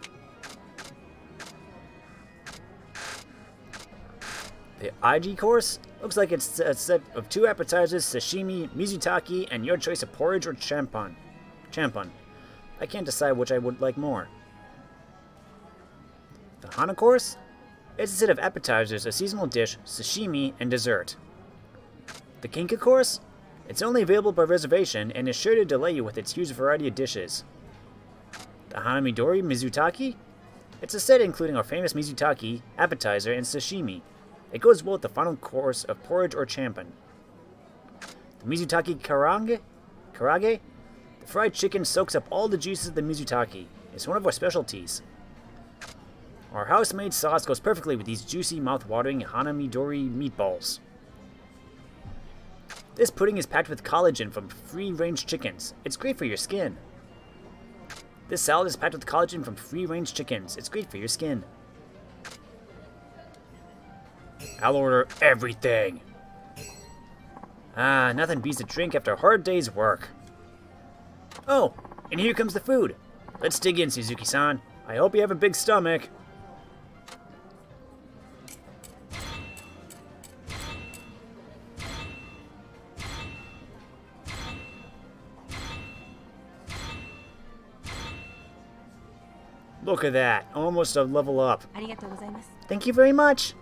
The IG course? Looks like it's a set of 2 appetizers, sashimi, mizutaki, and your choice of porridge or champon. I can't decide which I would like more. The Hana course? It's a set of appetizers, a seasonal dish, sashimi, and dessert. The Kinka course? It's only available by reservation and is sure to delight you with its huge variety of dishes. The Hanamidori Mizutaki? It's a set including our famous Mizutaki, appetizer, and sashimi. It goes well with the final course of porridge or champon. The Mizutaki Karage? The fried chicken soaks up all the juices of the Mizutaki. It's one of our specialties. Our house-made sauce goes perfectly with these juicy, mouth-watering Hanamidori meatballs. This pudding is packed with collagen from free-range chickens. It's great for your skin. This salad is packed with collagen from free-range chickens. It's great for your skin. I'll order everything. Ah, nothing beats a drink after a hard day's work. Oh, and here comes the food. Let's dig in, Suzuki-san. I hope you have a big stomach. Look at that. Almost a level up. ありがとうございます。 Thank you very much.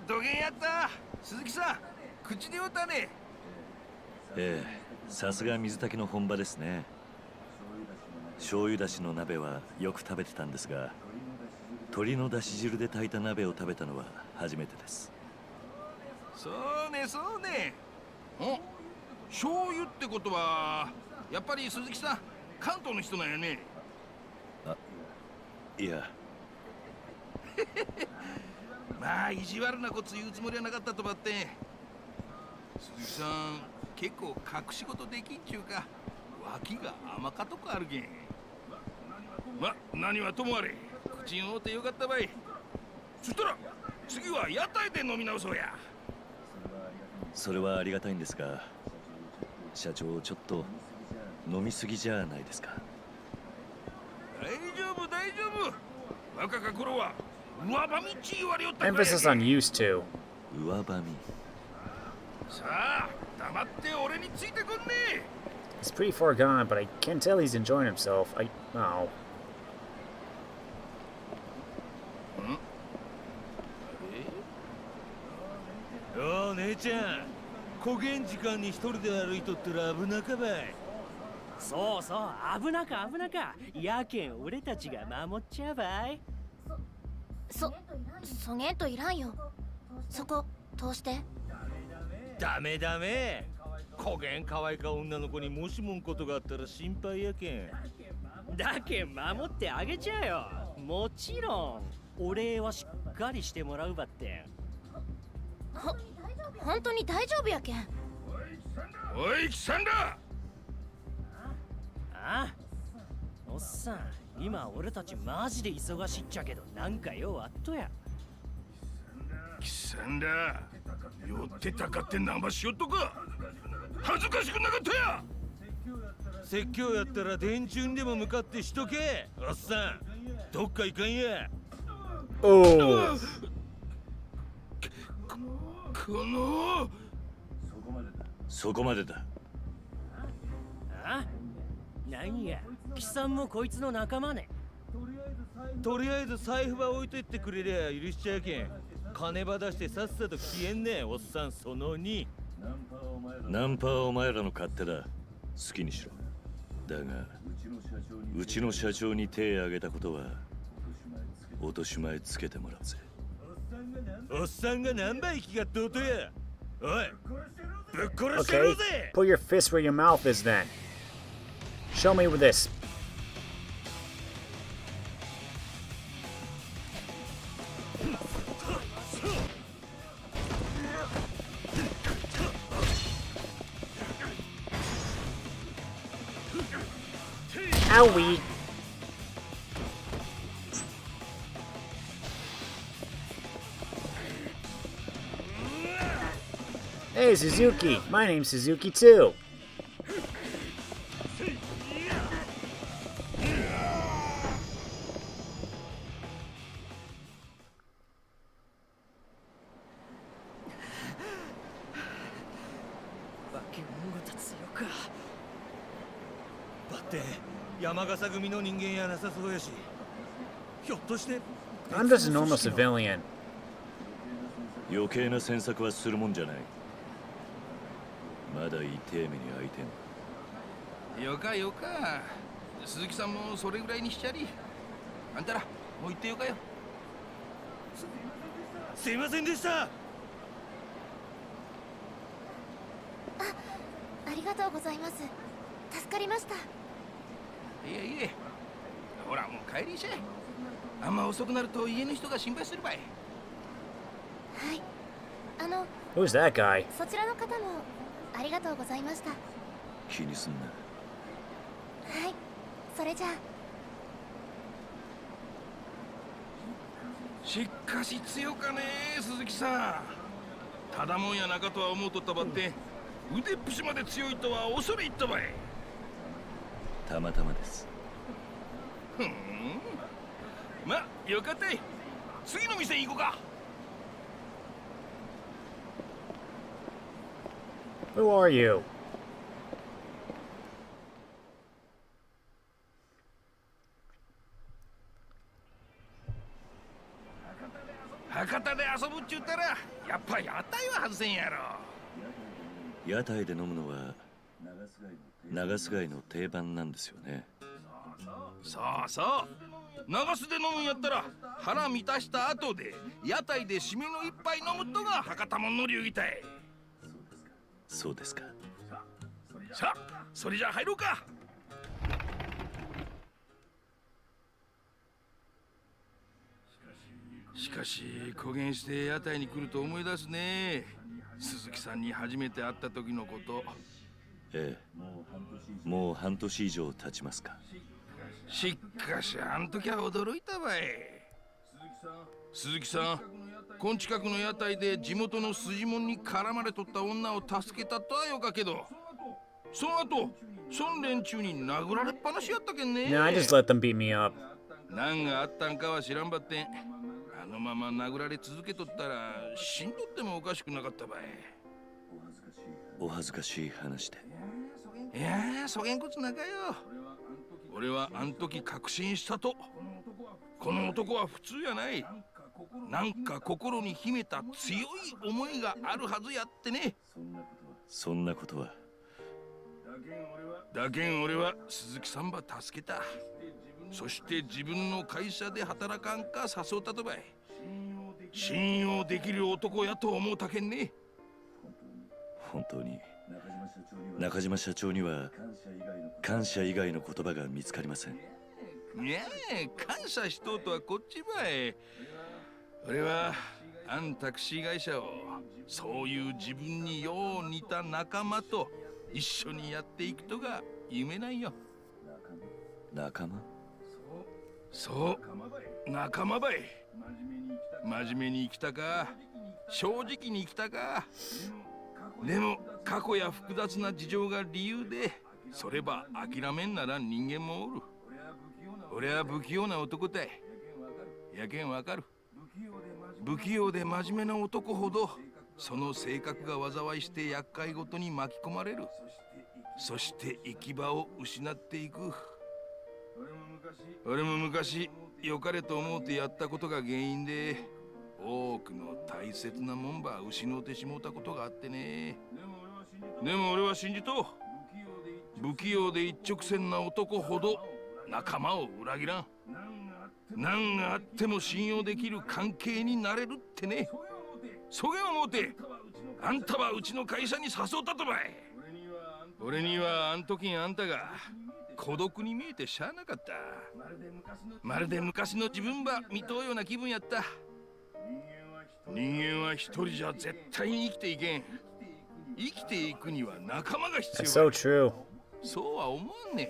Doげんやった。鈴木さん、口でよったね。ええ、さすが水炊きの本場ですね。醤油だしの鍋はよく食べてたんですが、鶏のだし汁で炊いた鍋を食べたのは初めてです。そうね、そうね。お、醤油ってことはやっぱり鈴木さん、関東の人なんやね。あ、いや。まあ意地悪なこと言うつもりはなかったとばって。鈴木さん結構隠し事できんちゅうか、脇が甘かとこあるけん。ま、何はともあれ口に合うてよかったばい。そしたら次は屋台で飲み直そうや。それはありがたいんですが、社長ちょっと飲みすぎじゃないですか。大丈夫大丈夫。若か頃は上ばみっち言われよったからや。 Emphasis on used to. 上ばみ。さあ黙って俺についてこんね。 It's pretty far gone, but I can tell he's enjoying himself. Oh. よう姉ちゃん、古元時間に一人で歩いとったら危なかばい。そうそう、危なか危なか。やけん俺たちが守っちゃうばい。そげんといらんよ。そこ通して。ダメダメ。古元可愛いか女の子にもしもんことがあったら心配やけん。だけん守ってあげちゃうよ。もちろんお礼はしっかりしてもらうばって。本当に大丈夫やけん。おい、キサンダー。ああ、おっさん、今俺たちマジで忙しいっちゃけど、なんかようあっとや。キサンダー、酔ってたかって生しよっとか。恥ずかしくなかったや。説教やったら電柱にでも向かってしとけ。おっさん、どっか行かんや。Oh. このそこまでだ。あ、なんや、貴さんもこいつの仲間ね。とりあえず財布は置いといてくれりゃ許しちゃうけん。金ば出してさっさと消えんね。おっさんその2。ナンパはお前らの勝手だ。好きにしろ。だがうちの社長に手を挙げたことは落とし前つけてもらうぜ。おっさんが何倍息がとうとや。おい、ぶっ殺してやろ Okay, うぜ。 put your fist where your mouth is then. Show me with this. Owie. Hey, Suzuki. My name's Suzuki, too. I'm just a normal civilian. 余計な詮索はするもんじゃない。まだ痛え目に遭いてん。よかよか。鈴木さんもそれぐらいにしちゃり。あんたらもう行ってよかよ。すいませんでした。ありがとうございます。助かりました。いえいえ。ほらもう帰りしゃい。あんま遅くなると家の人が心配するばい。はい。Who's that guy? そちらの方もありがとうございました。気にすんな。はい。それじゃあ。しかし強かね鈴木さん。ただもんやなかとは思うとったばって、腕っぷしまで強いとは恐れ入ったばい。たまたまです。ふん。まあよかったい。次の店行こうか。Who are you? 博多で遊ぶっちゅったらやっぱ屋台は外せんやろ。屋台で飲むのは長須貝の定番なんですよね。そうそう。長洲で飲むんやったら腹満たした後で屋台で締めの一杯飲むとが博多もんの流儀たい。そうですか。さあそれじゃ入ろうか。しかし公言して屋台に来ると思い出すね。鈴木さんに初めて会った時のこと。ええ、もう半年以上経ちますか。しかしあん時は驚いたわい。鈴木さん、こん近くの屋台で地元の筋もんに絡まれとった女を助けたとはよかけど、その後そん連中に殴られっぱなしやったけんね。No, I just let them beat me up. 何があったんかは知らんばってん。あのまま殴られ続けとったら死んどってもおかしくなかったばい。お恥ずかしい話で。いやー、そげんこつなかよ。俺はあん時確信したと。この男は普通やない。なんか心に秘めた強い思いがあるはずやってね。そんなことは。だけん俺は鈴木さんば助けた。そして自分の会社で働かんか誘ったとばい。信用できる男やと思うたけんね。本当に中島社長には感謝以外の言葉が見つかりません。いや感謝しとうとはこっちばい。俺はあんタクシー会社をそういう自分によう似た仲間と一緒にやっていくとが夢なんよ。仲間？そう仲間ばい。真面目に生きたか正直に生きたか。でも過去や複雑な事情が理由でそれば諦めんなら人間もおる。俺は不器用な男だい。やけんわかる。不器用で真面目な男ほどその性格が災いして厄介ごとに巻き込まれる。そして行き場を失っていく。俺も昔良かれと思うてやったことが原因で多くの大切なもんば失うてしもうたことがあってね。でも俺は信じとう。不器用で一直線な男ほど仲間を裏切らん。何があっても信用できる関係になれるってね。そげん思うてあんたはうちの会社に誘ったとばい。俺にはあん時あんたが孤独に見えてしゃあなかった。まるで昔の自分ば見とうような気分やった。人間は一人じゃ絶対に生きていけん。生きていくには仲間が必要。 That's so true. そうは思わんね。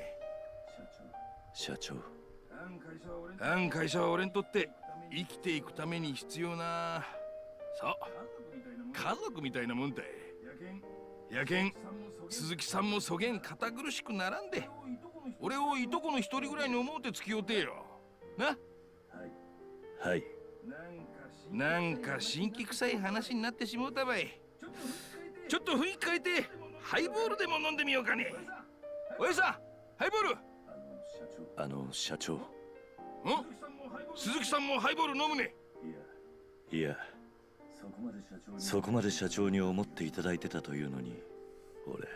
社長。あん会社は俺にとって生きていくために必要な、そう家族みたいなもんだい。やけん鈴木さんもそげん堅苦しくならんで俺をいとこの一人ぐらいに思うて付き合うてよな。はい。なんか新規臭い話になってしもうたばい。ちょっと雰囲気変えてハイボールでも飲んでみようかね。おやさんハイボール。社長。鈴木さんもハイボール飲むね。いや、そこまで社長に思っていただいてたというのに、俺。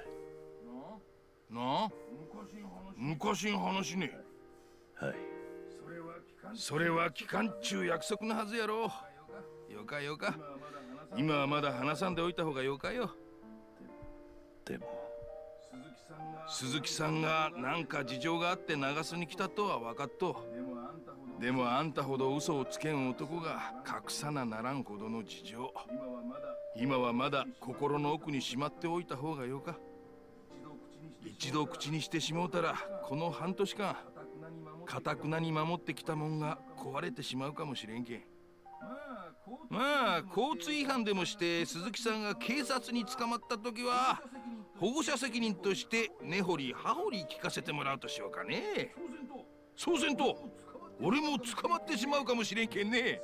なあ、昔の話ね。はい。それは期間中約束のはずやろ。よかよか。今はまだ話さんでおいた方がよかよ。でも鈴木さんがなんか事情があって流すに来たとは分かっと。でもあんたほど嘘をつけん男が隠さなならんほどの事情、今はまだ心の奥にしまっておいた方がよか。一度口にしてしもうたらこの半年間堅くなに守ってきたもんが壊れてしまうかもしれんけん。まあ交通違反でもして鈴木さんが警察に捕まった時は保護者責任として根掘り葉掘り聞かせてもらうとしようかね。そうせんと俺も捕まってしまうかもしれんけんね。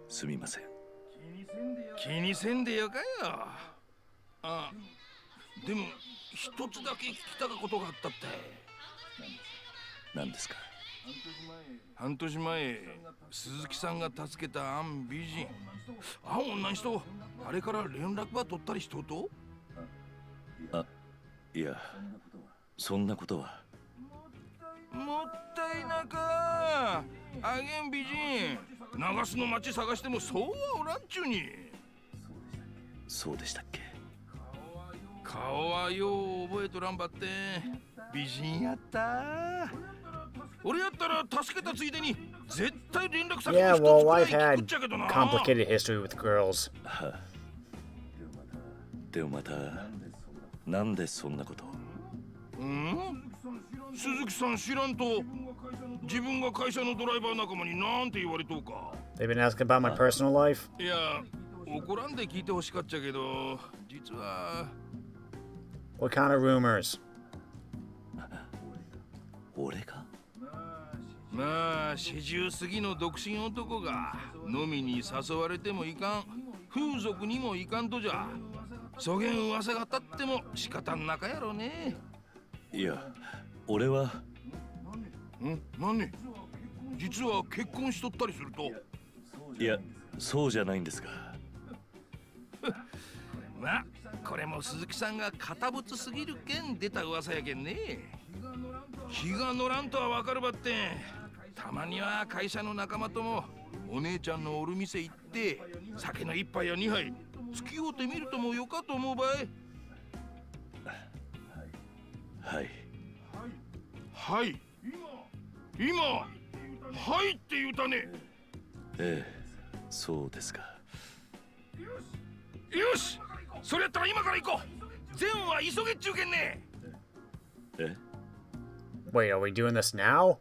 すみません。気にせんでよかよ。あ、でも一つだけ聞きたかことがあったって。何ですか？半年前鈴木さんが助けたあん美人、あん女の人、あれから連絡ば取ったりしとうと？いや、そんなことは。もったいなか。あげん美人長洲の町探してもそうはおらんちゅうに。そうでしたっけ？顔はよう覚えとらんばって美人やった。俺やったら助けたついでに絶対連絡先に Yeah, 一つ well, くらい I've 聞 had くっちゃけどな。 complicated history with girls. でもまた、なんでそんなこと？鈴木さん知らんと自分が会社のドライバー仲間になんて言われとうか。 They've been asking about my personal life. いや、怒らんで聞いてほしかっちゃけど、実は。 What kind of rumors? 俺が？まあ40過ぎの独身男が飲みに誘われてもいかん、風俗にもいかんとじゃ。そげん噂が立っても仕方んなかやろね。いや、俺は。何？実は結婚しとったりすると。いや、そうじゃないんですが。まあこれも鈴木さんが堅物すぎるけん出た噂やけんね。気が乗らんとはわかるばって、たまには会社の仲間ともお姉ちゃんのおる店行って酒の一杯や二杯付き合うてみるともよかと思うばい。はいはい、今はいって言うたね。ええ、そうですか。よし、それやったら今から行こう。善は急げっちゅうけんね。え？ Wait, are we doing this now?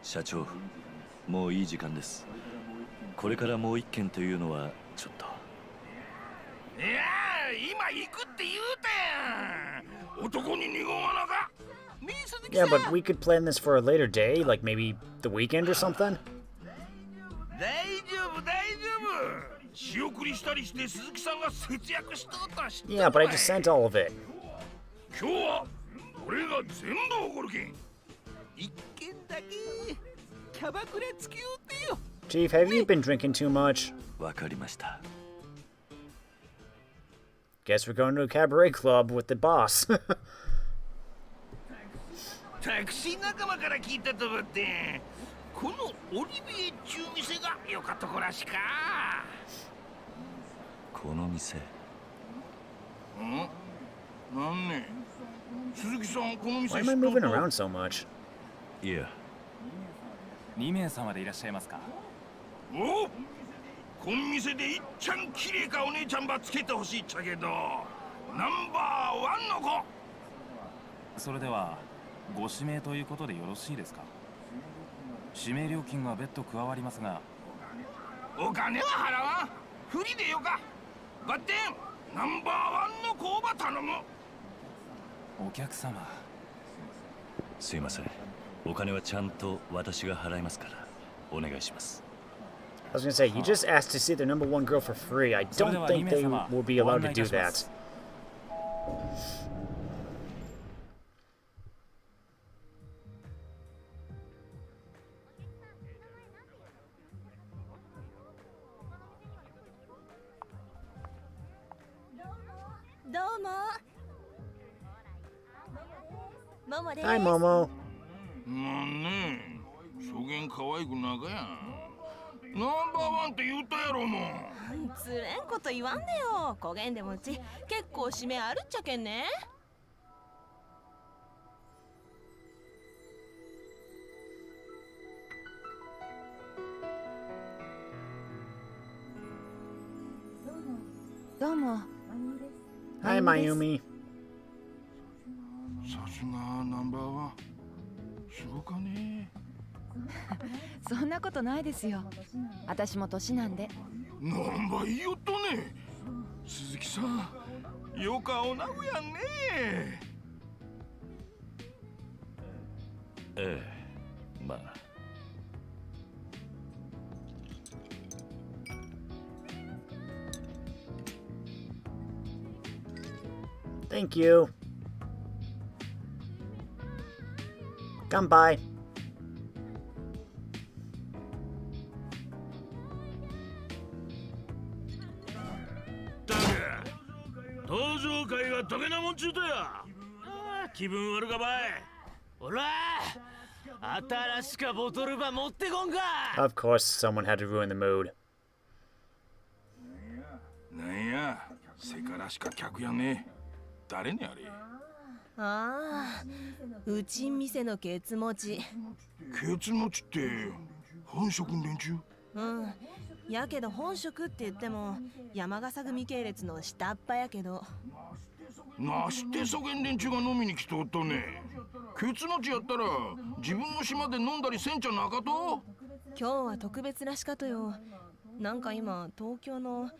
社長、もういい時間です。これからもう一件というのはちょっと。いや行くって言うたやん。男に二言はなか。 Yeah, but we could plan this for a later day, like maybe the weekend or something. 大丈夫大丈夫。仕送りしたりして鈴木さんが節約しとったし。 Yeah, but I just sent all of it. 今日は俺が全部おごるけん。一軒だけキャバクラ付き合うてよ。 Chief, have you been drinking too much? わかりました。 Guess we're going to a cabaret club with the boss. タクシー仲間から聞いたとばって、このオリビエっちゅう店が良かったこらしか。この店。なんね。鈴木さんこの店 Why 知 am っ I と moving った？ around so much? いや。2名様でいらっしゃいますか？お、この店でいっちゃん綺麗かお姉ちゃんばつけてほしいっちゃけど、ナンバーワンの子。それではご指名ということでよろしいですか？指名料金は別途加わりますが。お金は払わん。フリでよか。バッテンナンバーワンの子ば頼む。お客様。すいません。お金はちゃんと私が払いますからお願いします。I was gonna say, you just asked to see their number one girl for free. I don't think they will be allowed to do that. Hi, Momo. なんねえ、そげん可愛くなかやん。ナンバーワンって言ったやろもん。つれんこと言わんでよ。こげんでもうち結構指名あるっちゃけんね。どうも。 Hi, Mayumi. さすがナンバーワン。すごかね。そんなことないですよ。私も年なんで。なんば言いよっとね。鈴木さん、よかおなうやんね。ええ、まあ。Thank you. Come by. 登場会がどげなもんちゅうとや。気分悪かばい。おら新しかボトルば持ってこんか。 Of course, someone had to ruin the mood. なんや、せからしか客やね。誰ねあれ。ああ、うちん店のケツ持ち。ケツ持ちって本職の連中？うん。やけど本職って言っても山笠組系列の下っ端やけど。なしてそげん連中が飲みに来とったね。ケツ持ちやったら自分の島で飲んだりせんちゃなかと？今日は特別らしかとよ。なんか今東京の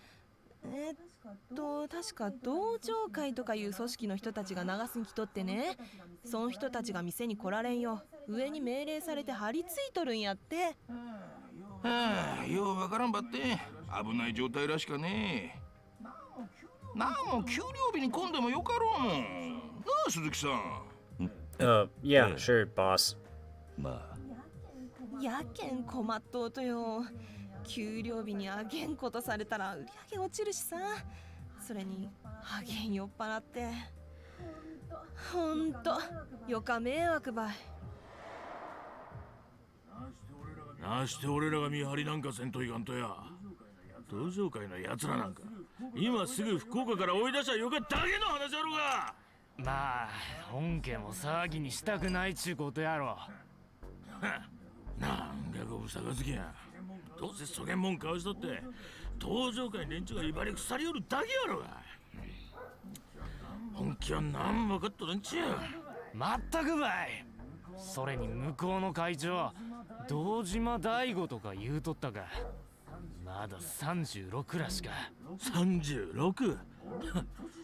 確か同情会とかいう組織の人たちが流すに来とってね。その人たちが店に来られんよ。上に命令されて張り付いとるんやって。はあ、ようわからんばって危ない状態らしかね。なあもう給料日に来んでもよかろうもん。なあ鈴木さん。Yeah, sure, boss. まあ。やけん困っとうとよ。給料日にあげんことされたら売り上げ落ちるしさ。それにあげん酔っ払って。ほんとよか迷惑ばい。なして俺らが見張りなんかせんといかんとや。登場会のやつらなんか今すぐ福岡から追い出したよかだけの話やろが。まあ本家も騒ぎにしたくないちゅうことやろ。なんかごぶさかつきや。どうせそげんもんかわしとって登場会連中が威張り腐りよるだけやろが。本気は何分かっとるんちや。まったくばい。それに向こうの会長堂島大吾とか言うとったか。まだ36らしか。36？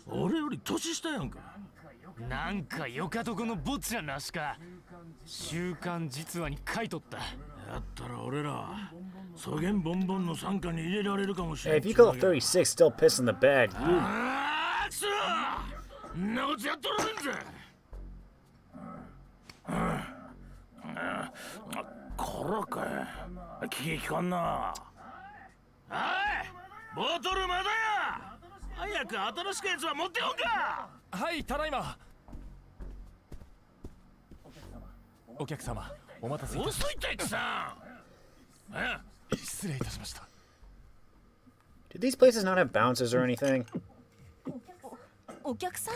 俺より年下やんか。なんかよかとこのぼっちゃなしか。週刊実話に書いとった。やったら俺らそげんボンボンの傘下に入れられるかもしれ Hey, ん。 if you call 36 still pissing the bed, you... ああ、くそー！んなことやっとられんぜ。こらかい。気利かんな。おい、ボトルまだや。早く新しくやつは持ってこんか。はい、ただいま。お客様、お待たせいたしました。遅いってくさん。失礼いたしました。 Do these places not have bouncers or anything? お客さん？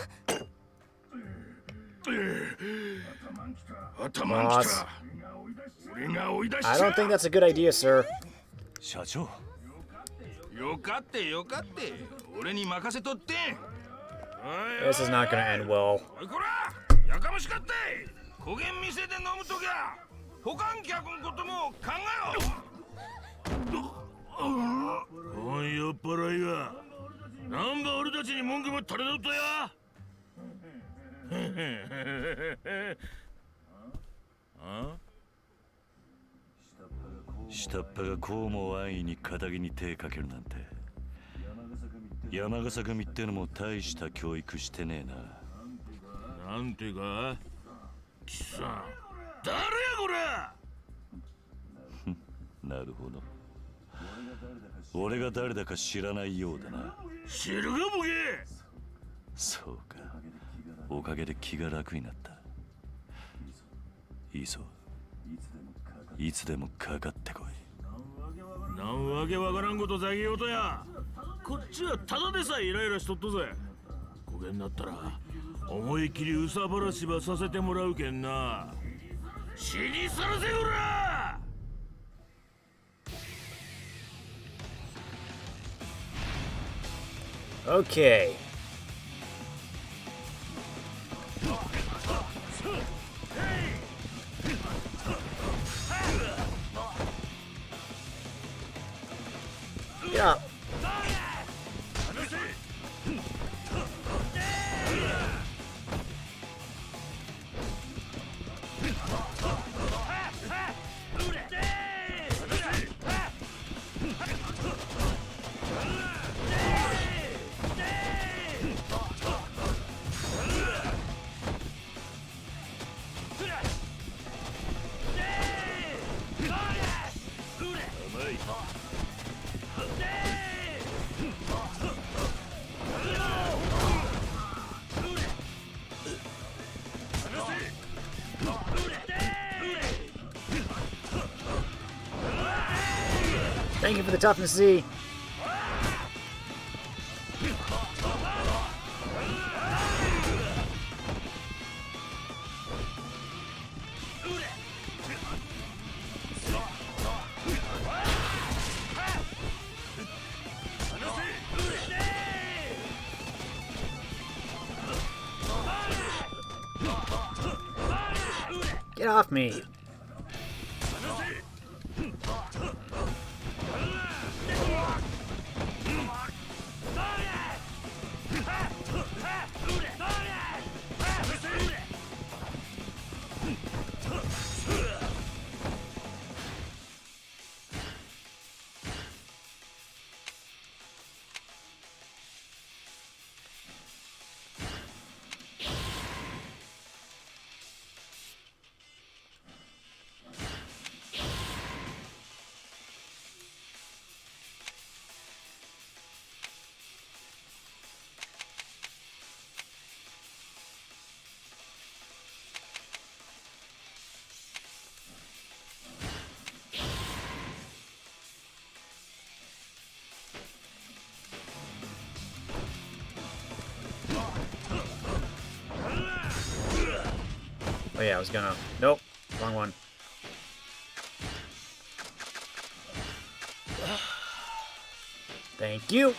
Boss. I don't think that's a good idea, sir. 社長。よかってよかって。俺に任せとって。 This is not gonna end well. おいこら、やかましかって。焦げん店で飲むときゃ他ん客のことも考えろ。おい、酔っ払いがなんば俺たちに文句ば垂れとったや。下っ端がこうも安易に肩に手かけるなんて。山笠組ってのも大した教育してねえな。なんてか貴さん、誰やこれ。なるほど。俺が誰だか知らないようだな。知るかボケ。そうか。おかげで気が楽になった。いいぞ。いつでもかかってこい。なんわけわからんことざげようとや。こっちはただでさえイライラしとっとぜ。こげんなったら思いっきりうさばらしばさせてもらうけんな。死にさらせよら。Okay. Yeah. Thank you for the toughness, Z. Get off me. Oh yeah, I was gonna... Nope, wrong one. Thank you.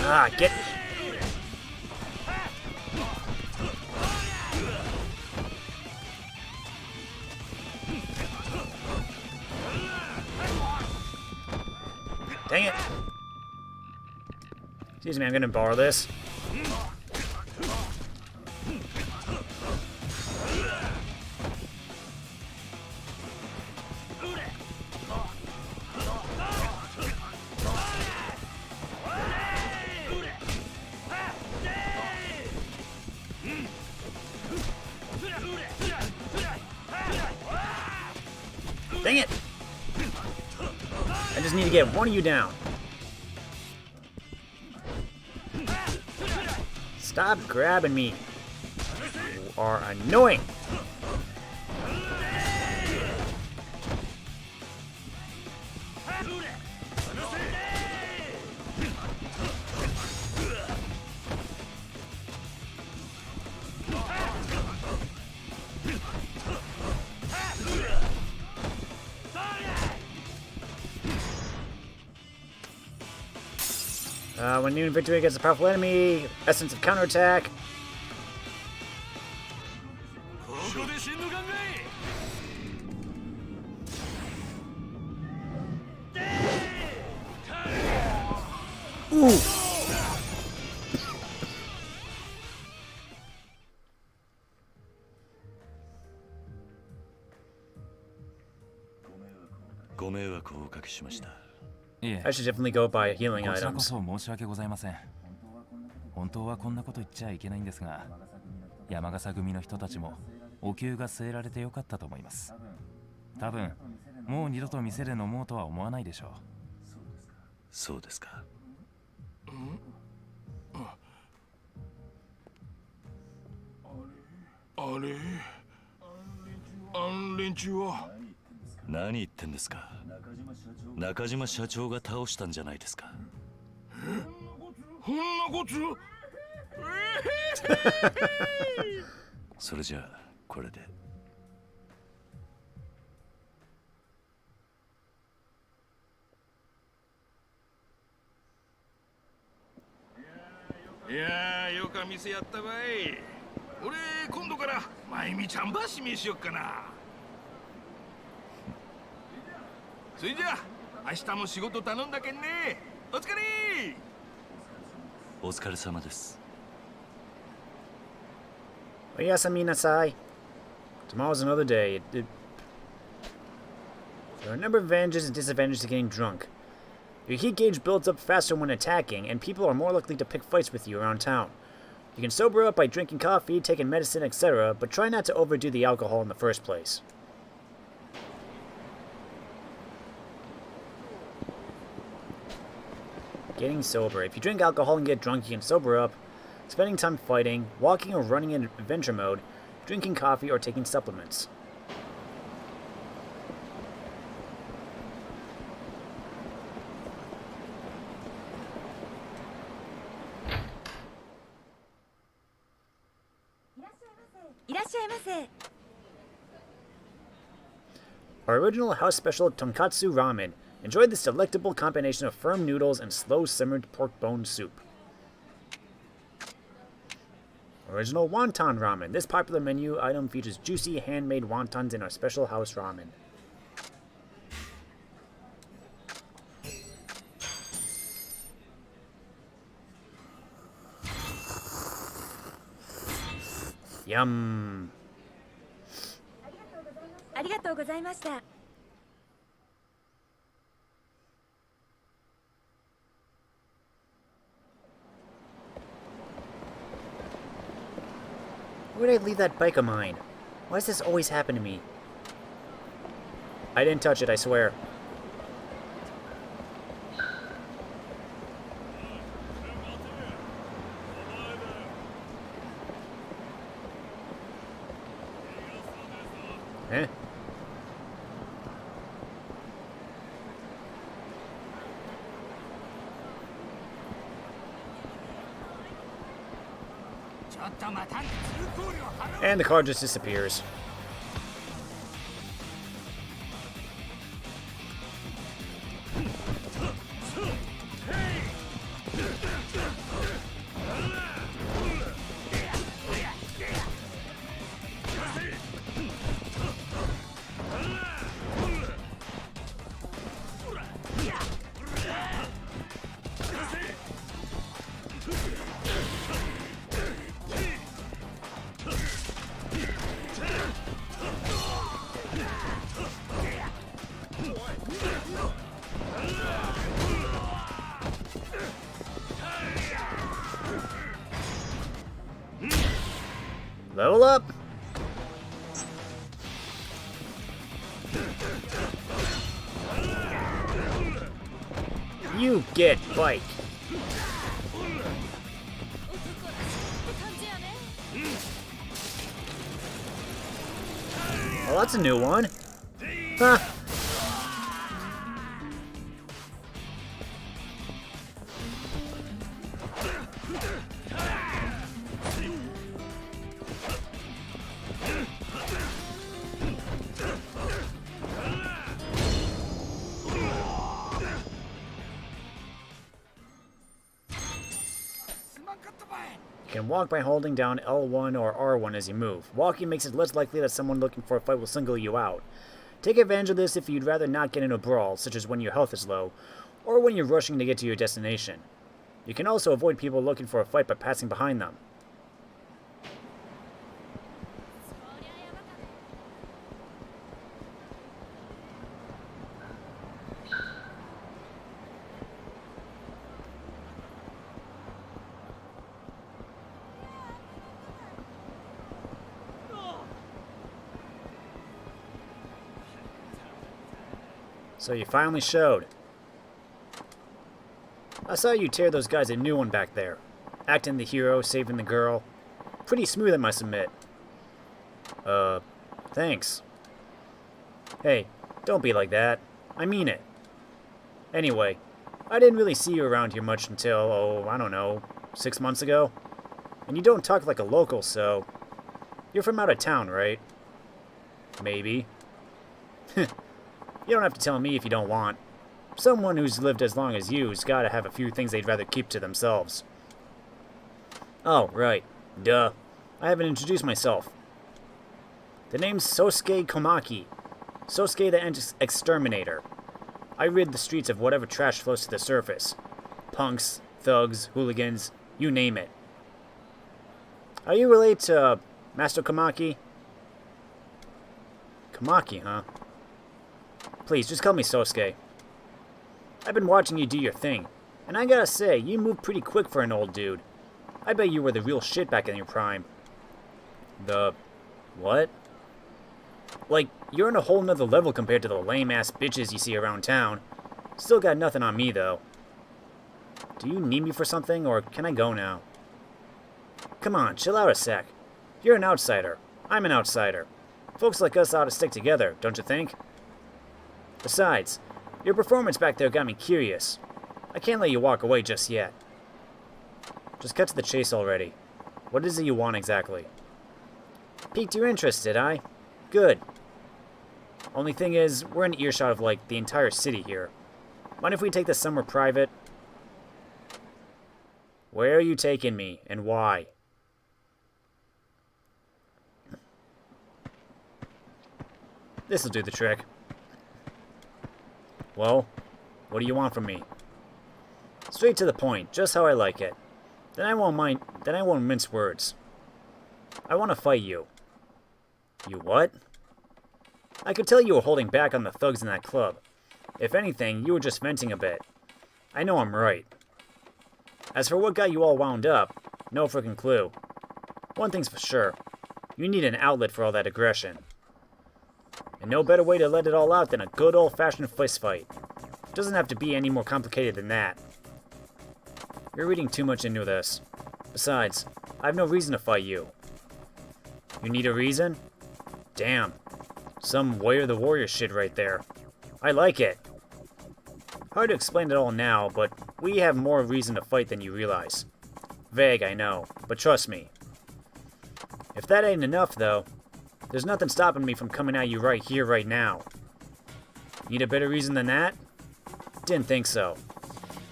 Ah, get... Dang it. Excuse me, I'm gonna borrow this. Dang it! I just need to get one of you down. Stop grabbing me. You are annoying. When new victory against a powerful enemy, essence of counterattack. Ooh. I should definitely go buy healing こちらこ items. そ申し訳ございません。本当はこんなこと言っちゃいけないんですが、山笠組の人たちもお灸が据えられてよかったと思います。多分もう二度と店で飲もうとは思わないでしょう。そうですか。あれ連中は何言ってんですか。中島社長が倒したんじゃないですか。こんなこと。それじゃあこれで。いやーよか店やったばい。俺今度からまゆみちゃんば指名しよっかな。それじゃあ明日も仕事頼んだけんね。お疲れ。お疲れ様です。Oyasumi nasai. Tomorrow's another day. There are a number of advantages and disadvantages to getting drunk. Your heat gauge builds up faster when attacking, and people are more likely to pick fights with you around town. You can sober up by drinking coffee, taking medicine, etc., but try not to overdo the alcohol in the first place. Getting sober. If you drink alcohol and get drunk, you can sober up. Spending time fighting, walking or running in adventure mode, drinking coffee, or taking supplements. Our original house special tonkatsu ramen. Enjoy this delectable combination of firm noodles and slow-simmered pork bone soup. Original wonton ramen. This popular menu item features juicy handmade wontons in our special house ramen. Yum. ありがとうございました。Where did I leave that bike of mine? Why does this always happen to me? I didn't touch it, I swear. Eh? And the car just disappears. Level up! You get bike. Well, that's a new one. Huh. You can walk by holding down L1 or R1 as you move. Walking makes it less likely that someone looking for a fight will single you out. Take advantage of this if you'd rather not get in a brawl, such as when your health is low, or when you're rushing to get to your destination. You can also avoid people looking for a fight by passing behind them. So you finally showed. I saw you tear those guys a new one back there. Acting the hero, saving the girl. Pretty smooth, I must admit. Thanks. Hey, don't be like that. I mean it. Anyway, I didn't really see you around here much until, oh, I don't know, 6 months ago. And you don't talk like a local, so... You're from out of town, right? Maybe. You don't have to tell me if you don't want. Someone who's lived as long as you's gotta have a few things they'd rather keep to themselves. Oh, right. Duh. I haven't introduced myself. The name's Sosuke Komaki. Sosuke the Exterminator. I rid the streets of whatever trash floats to the surface. Punks, thugs, hooligans, you name it. Are you related to Master Komaki? Komaki, huh? Please, just call me Sosuke. I've been watching you do your thing, and I gotta say, you move pretty quick for an old dude. I bet you were the real shit back in your prime. The... what? Like, you're on a whole nother level compared to the lame-ass bitches you see around town. Still got nothing on me, though. Do you need me for something, or can I go now? Come on, chill out a sec. You're an outsider. I'm an outsider. Folks like us ought to stick together, don't you think? Besides, your performance back there got me curious. I can't let you walk away just yet. Just cut to the chase already. What is it you want exactly? Piqued your interest, did I? Good. Only thing is, we're in earshot of, like, the entire city here. Mind if we take this somewhere private? Where are you taking me, and why? This'll do the trick. Well, what do you want from me? Straight to the point, just how I like it. Then I won't mince words. I want to fight you. You what? I could tell you were holding back on the thugs in that club. If anything, you were just venting a bit. I know I'm right. As for what got you all wound up, no frickin' clue. One thing's for sure. You need an outlet for all that aggression. And no better way to let it all out than a good old-fashioned fistfight. Doesn't have to be any more complicated than that. You're reading too much into this. Besides, I have no reason to fight you. You need a reason? Damn. Some Warrior the Warrior shit right there. I like it. Hard to explain it all now, but we have more reason to fight than you realize. Vague, I know, but trust me. If that ain't enough, though, there's nothing stopping me from coming at you right here, right now. Need a better reason than that? Didn't think so.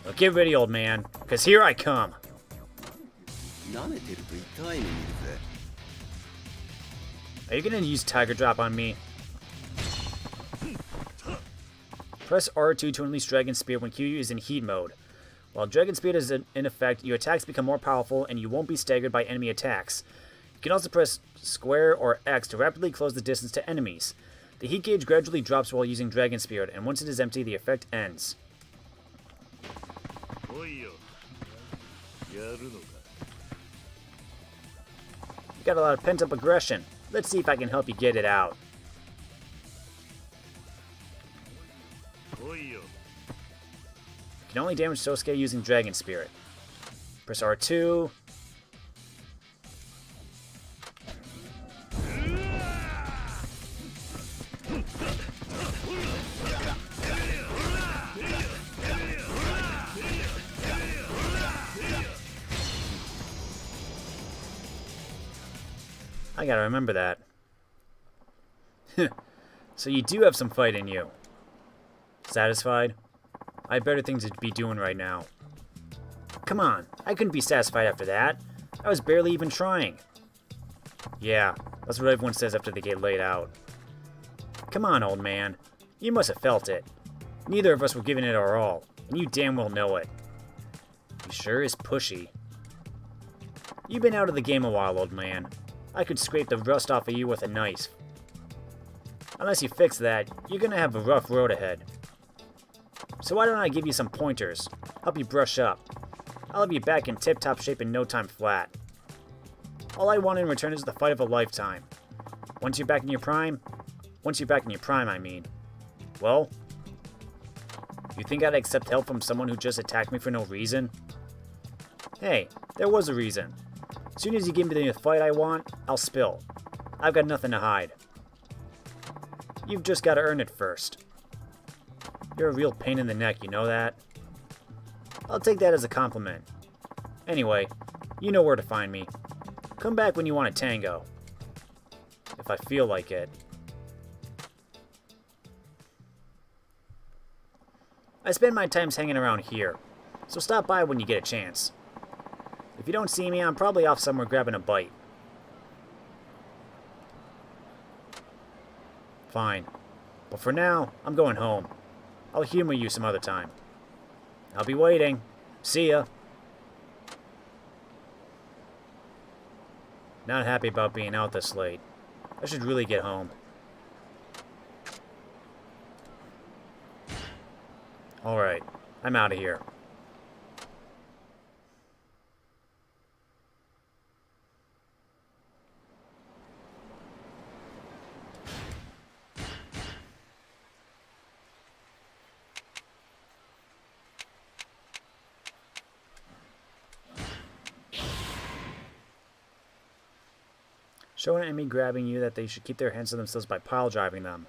Well, get ready, old man, because here I come. Are you gonna use Tiger Drop on me? Press R2 to unleash Dragon Spear when Kiryu is in heat mode. While Dragon Spear is in effect, your attacks become more powerful and you won't be staggered by enemy attacks. You can also press square or X to rapidly close the distance to enemies. The heat gauge gradually drops while using Dragon Spear, and once it is empty, the effect ends. You got a lot of pent-up aggression. Let's see if I can help you get it out. Can only damage Sosuke using Dragon Spirit. Press R2. I gotta remember that. So you do have some fight in you. Satisfied? I have better things to be doing right now. Come on, I couldn't be satisfied after that. I was barely even trying. Yeah, that's what everyone says after they get laid out. Come on, old man. You must have felt it. Neither of us were giving it our all, and you damn well know it. You sure is pushy. You've been out of the game a while, old man. I could scrape the rust off of you with a knife. Unless you fix that, you're gonna have a rough road ahead. So why don't I give you some pointers, help you brush up. I'll have you back in tip-top shape in no time flat. All I want in return is the fight of a lifetime. Once you're back in your prime, I mean. Well, you think I'd accept help from someone who just attacked me for no reason? Hey, there was a reason. As soon as you give me the fight I want, I'll spill. I've got nothing to hide. You've just got to earn it first. You're a real pain in the neck, you know that? I'll take that as a compliment. Anyway, you know where to find me. Come back when you want a tango. If I feel like it. I spend my times hanging around here, so stop by when you get a chance. If you don't see me, I'm probably off somewhere grabbing a bite. Fine. But for now, I'm going home. I'll humor you some other time. I'll be waiting. See ya. Not happy about being out this late. I should really get home. Alright, I'm out of here. Show an enemy grabbing you that they should keep their hands to themselves by pile driving them.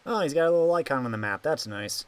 Oh, he's got a little icon on the map. That's nice.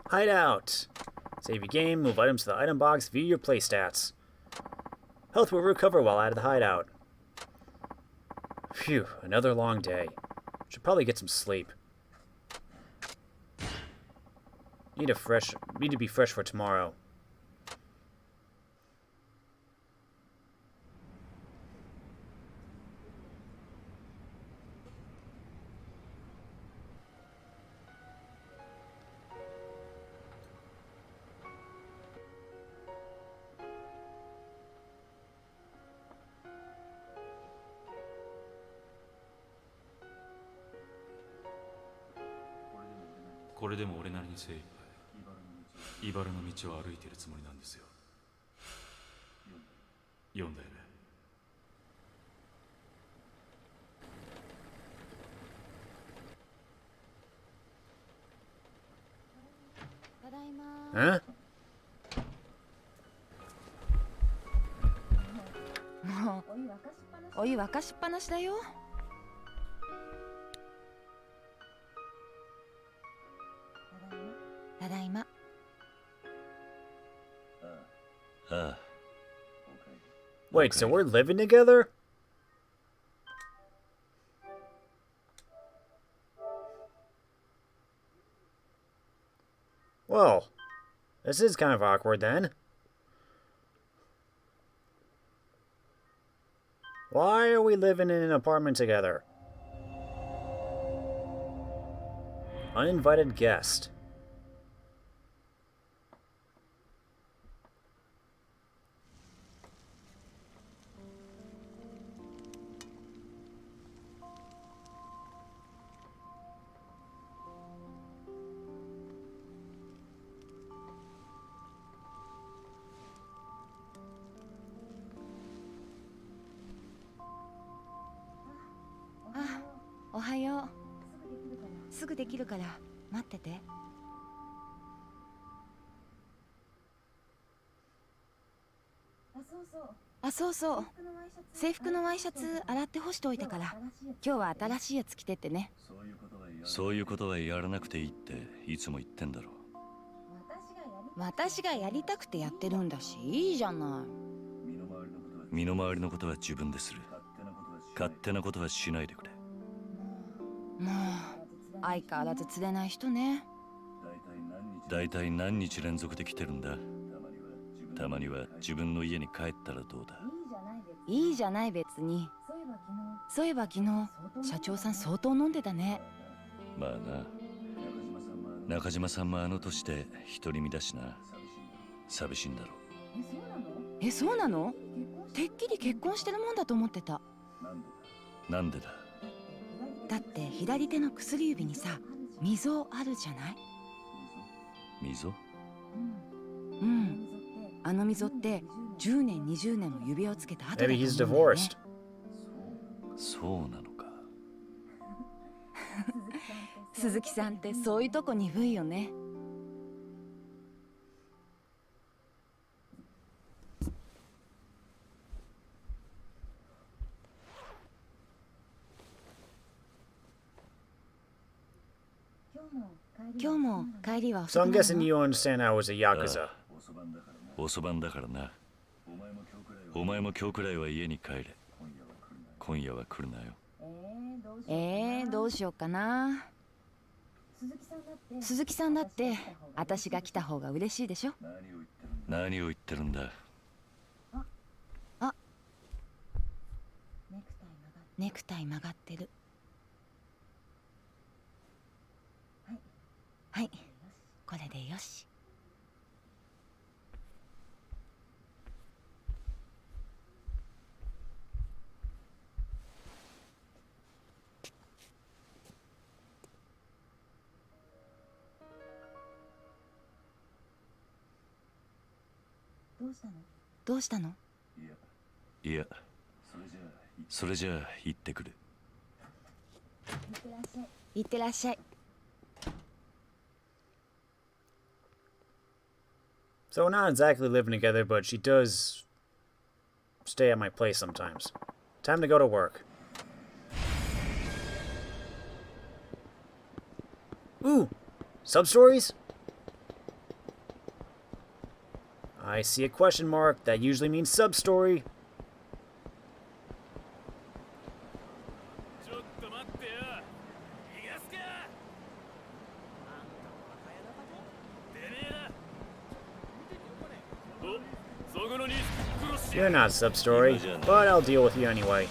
Hideout. Save your game, move items to the item box, view your play stats. Health will recover while out of the hideout. Phew, another long day. Should probably get some sleep. Need to be fresh for tomorrow.これでも俺なりに精一杯茨の道を歩いているつもりなんですよ。読んだよね。ただいま。え？もうお湯沸かしっぱなしだよ。ただいま。Wait, so we're living together? Well, this is kind of awkward then. Why are we living in an apartment together? Uninvited guest. Ah, おはよう。すぐできるから待ってて。あ、そうそう。制服のワイシャツ洗って干しておいたから、今日は新しいやつ着てってね。そういうことはやらなくていいっていつも言ってんだろ。私がやりたくてやってるんだし、いいじゃない。身の回りのことは自分でする。勝手なことはしないでくれ。もう相変わらず釣れない人ね。だいたい何日連続で来てるんだ。たまには自分の家に帰ったらどうだ。いいじゃない別に。そういえば昨日社長さん相当飲んでたね。まあな。中島さんもあの年で独り身だしな。寂しいんだろう。え、そうなの？てっきり結婚してるもんだと思ってた。なんでだ。だって左手の薬指にさ、溝あるじゃない？溝？うん。あの溝って10年20年も指輪をつけた後だと思うんだよね。Maybe he's divorced. そうなのか。鈴木さんってそういうとこ鈍いよね。今日も帰りは So I'm guessing you understand I was a Yakuza. 遅番だからな。お前も今日くらいは家に帰れ。今夜は来るなよ。どうしようかな。鈴木さんだって私が来た方が嬉しいでしょ。何を言ってるんだ。あ、ネクタイ曲がってる。はい、これでよし。どうしたの？いや、それじゃあ行ってくる。いってらっしゃい。So we're not exactly living together, but she does stay at my place sometimes. Time to go to work. Ooh! Sub-stories? I see a question mark. That usually means sub-story. You're not sub-story, but I'll deal with you anyway.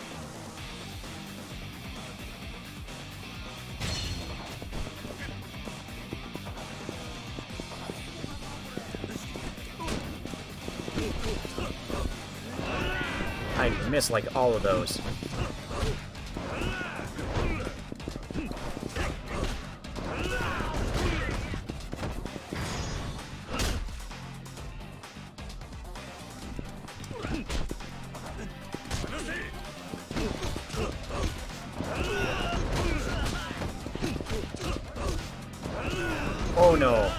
I missed like all of those. Oh no.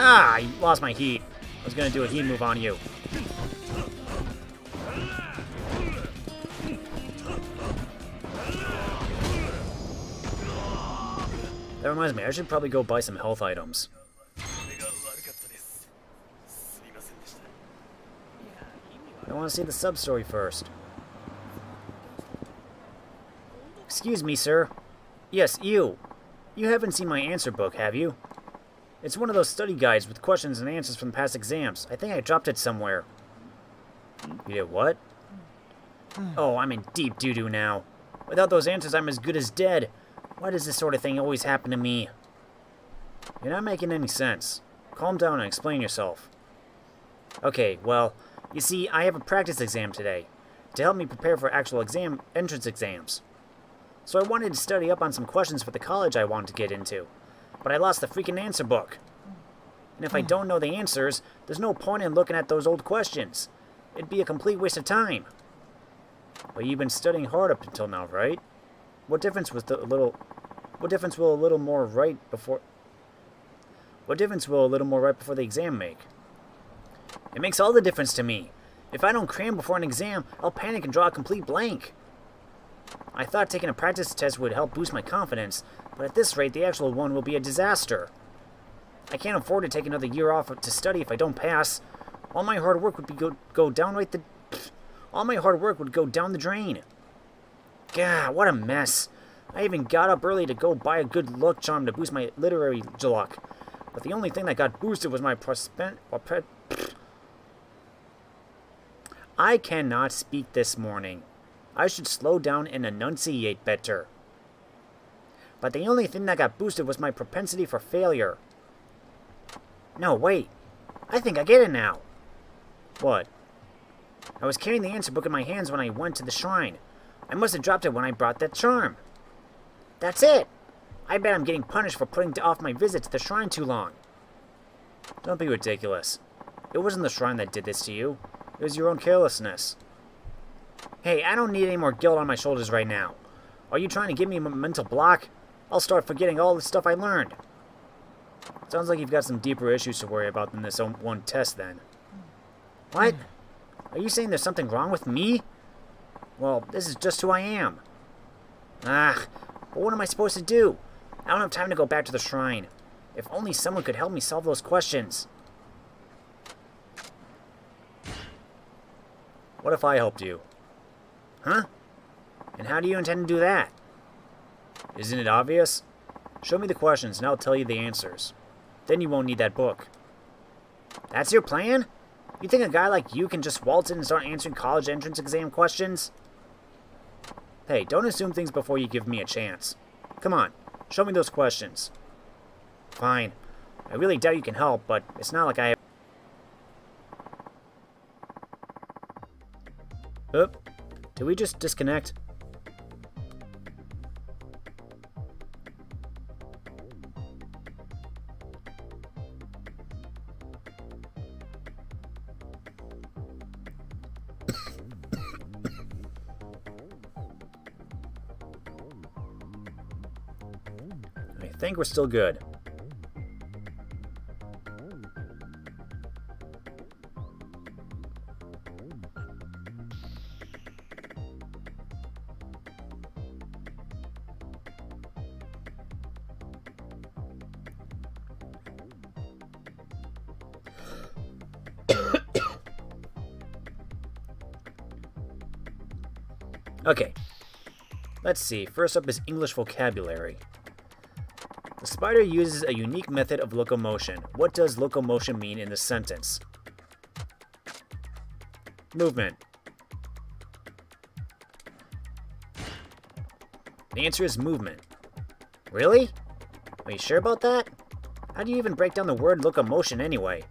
Ah, I lost my heat. I was gonna do a heat move on you. That reminds me, I should probably go buy some health items. I want to see the sub-story first. Excuse me, sir. Yes, you. You haven't seen my answer book, have you? It's one of those study guides with questions and answers from past exams. I think I dropped it somewhere. You did what? Oh, I'm in deep doo-doo now. Without those answers, I'm as good as dead. Why does this sort of thing always happen to me? You're not making any sense. Calm down and explain yourself. Okay, well, you see, I have a practice exam today to help me prepare for actual entrance exams. So I wanted to study up on some questions for the college I wanted to get into, but I lost the freaking answer book. And if I don't know the answers, there's no point in looking at those old questions. It'd be a complete waste of time. But you've been studying hard up until now, right? What difference will a little more right before the exam make? It makes all the difference to me. If I don't cram before an exam, I'll panic and draw a complete blank. I thought taking a practice test would help boost my confidence, but at this rate, the actual one will be a disaster. I can't afford to take another year off to study if I don't pass. All my hard work would go down the drain. God, what a mess. I even got up early to go buy a good luck charm to boost my literary luck. But the only thing that got boosted was my I cannot speak this morning. I should slow down and enunciate better. But the only thing that got boosted was my propensity for failure. No, wait. I think I get it now. What? I was carrying the answer book in my hands when I went to the shrine. I must have dropped it when I brought that charm. That's it. I bet I'm getting punished for putting off my visit to the shrine too long. Don't be ridiculous. It wasn't the shrine that did this to you. It was your own carelessness. Hey, I don't need any more guilt on my shoulders right now. Are you trying to give me a mental block? I'll start forgetting all the stuff I learned. Sounds like you've got some deeper issues to worry about than this one test, then. What? Are you saying there's something wrong with me? Well, this is just who I am. But what am I supposed to do? I don't have time to go back to the shrine. If only someone could help me solve those questions. What if I helped you? Huh? And how do you intend to do that? Isn't it obvious? Show me the questions and I'll tell you the answers. Then you won't need that book. That's your plan? You think a guy like you can just waltz in and start answering college entrance exam questions? Hey, don't assume things before you give me a chance. Come on, show me those questions. Fine. I really doubt you can help, but it's not like I have... Oop. Did we just disconnect? I think we're still good. Okay, let's see. First up is English vocabulary. The spider uses a unique method of locomotion. What does locomotion mean in this sentence? Movement. The answer is movement. Really? Are you sure about that? How do you even break down the word locomotion anyway?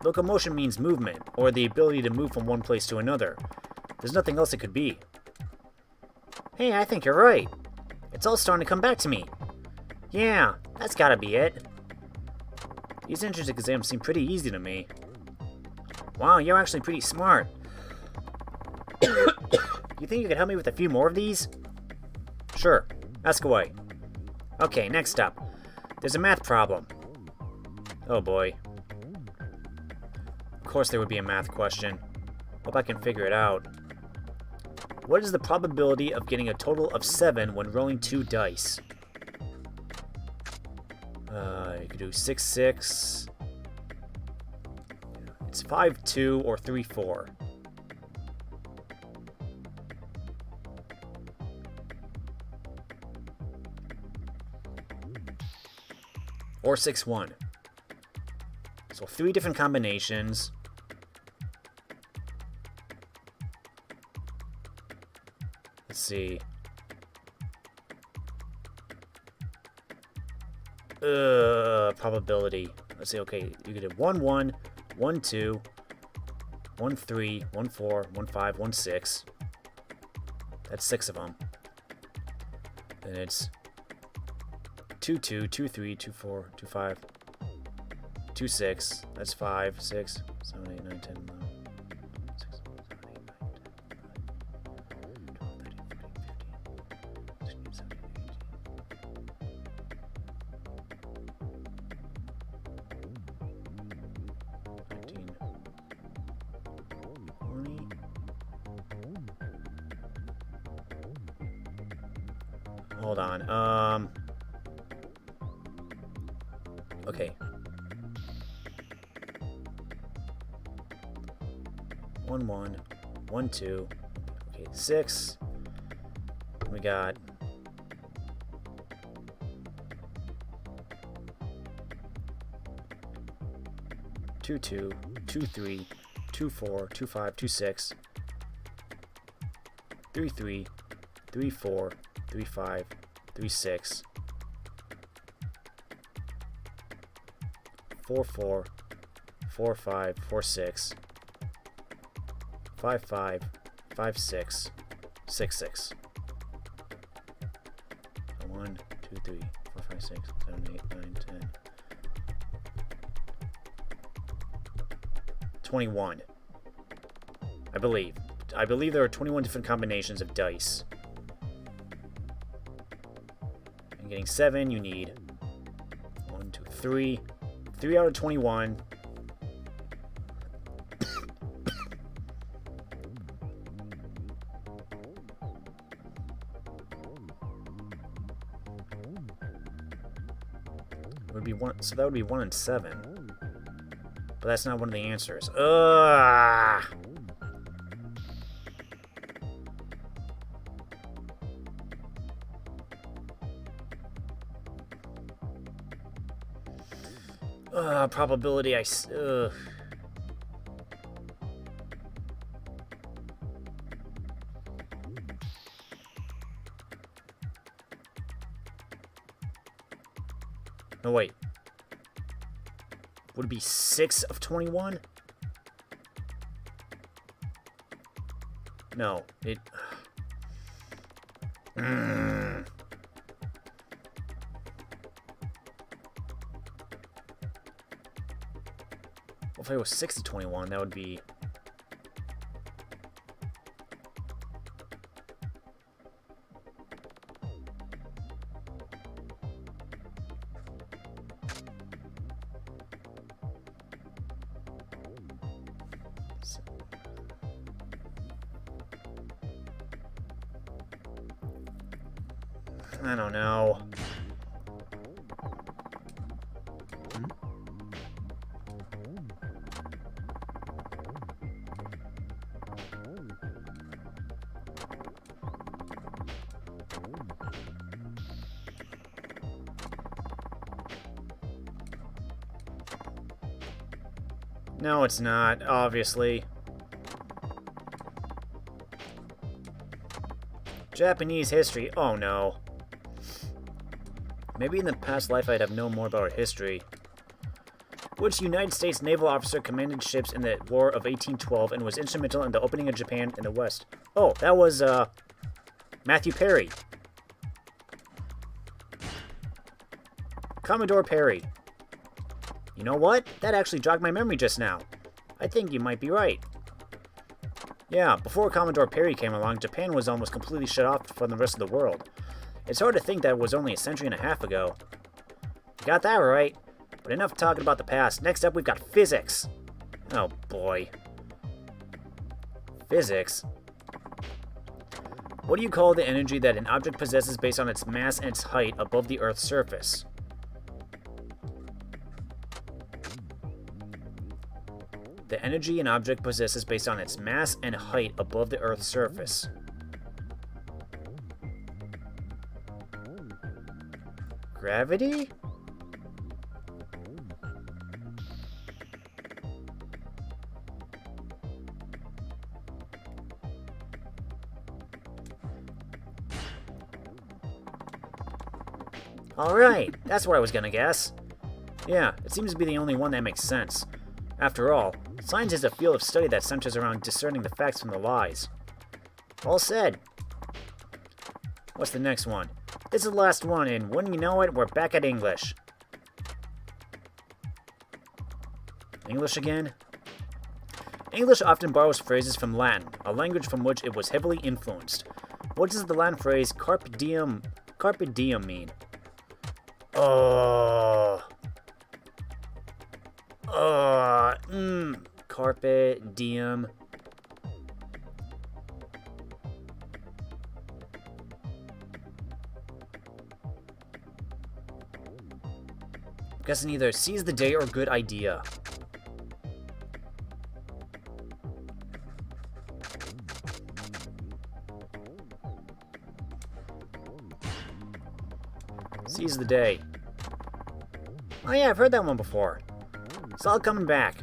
Locomotion means movement, or the ability to move from one place to another. There's nothing else it could be. Hey, I think you're right. It's all starting to come back to me. Yeah, that's gotta be it. These entrance exams seem pretty easy to me. Wow, you're actually pretty smart. You think you could help me with a few more of these? Sure, ask away. Okay, next up. There's a math problem. Oh boy. Of course there would be a math question. Hope I can figure it out. What is the probability of getting a total of 7 when rolling 2 dice? You could do 6, 6. It's 5, 2, or 3, 4. Or 6, 1. So 3 different combinations. Let's see. Probability. Let's see, okay, you could have 1, 1, 1, 2, 1, 3, 1, 4, 1, 5, 1, 6. That's 6 of them. Then it's 2, 2, 2, 3, 2, 4, 2, 5, 2, 6. That's 5, 6, 7, 8, 9, 10, 11. 6, 7, 8, 9, 10, 12, 13, 14, 15, 16, 17, 18, 19, 20. Hold on. Okay. 1, 1, 1, 2. Okay, 6. We got 2, 2, 2, 3, 2, 4, 2, 5, 2, 6, 3, 3, 3, 4, 3, 5, 3, 6, 4, 4, 4, 5, 4, 6, 5, 5, 5, 6, 6, 6. 1, 2, 3, 4, 5, 6, 7, 8, 9, 10. 21. I believe. I believe there are 21 different combinations of dice. And getting 7, you need 1, 2, 3. 3 out of 21. Would be 1, so that would be 1 and 7. But that's not one of the answers. Ugh! Probability, No, wait. Would it be 6 of 21? No, it... Well, if it was 6 of 21, that would be... I don't know. No, it's not, obviously. Japanese history. Oh no. Maybe in the past life I'd have known more about our history. Which United States naval officer commanded ships in the War of 1812 and was instrumental in the opening of Japan in the West? Oh, that was, Matthew Perry. Commodore Perry. You know what? That actually jogged my memory just now. I think you might be right. Yeah, before Commodore Perry came along, Japan was almost completely shut off from the rest of the world. It's hard to think that was only a century and a half ago. You got that right. But enough talking about the past. Next up, we've got physics. Oh, boy. Physics? What do you call the energy that an object possesses based on its mass and its height above the Earth's surface? The energy an object possesses based on its mass and height above the Earth's surface. Gravity? Alright, that's what I was gonna guess. Yeah, it seems to be the only one that makes sense. After all, science is a field of study that centers around discerning the facts from the lies. All said. What's the next one? This is the last one, and when you know it, we're back at English. English again? English often borrows phrases from Latin, a language from which it was heavily influenced. What does the Latin phrase carpe diem mean? Carpe diem. I'm guessing either seize the day or good idea. Seize the day. Oh yeah, I've heard that one before. It's all coming back.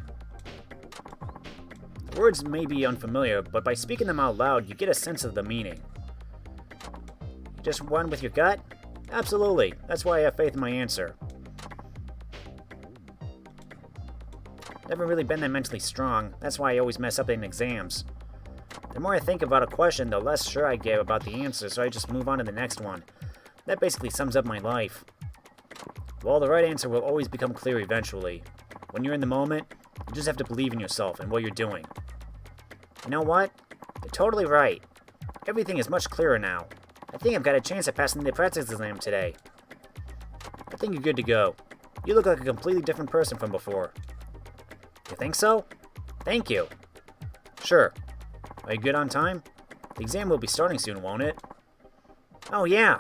The words may be unfamiliar, but by speaking them out loud, you get a sense of the meaning. You just run with your gut? Absolutely. That's why I have faith in my answer. Never really been that mentally strong. That's why I always mess up in exams. The more I think about a question, the less sure I get about the answer, so I just move on to the next one. That basically sums up my life. Well, the right answer will always become clear eventually. When you're in the moment, you just have to believe in yourself and what you're doing. You know what? You're totally right. Everything is much clearer now. I think I've got a chance at passing the practice exam today. I think you're good to go. You look like a completely different person from before. You think so? Thank you. Sure. Are you good on time? The exam will be starting soon, won't it? Oh yeah!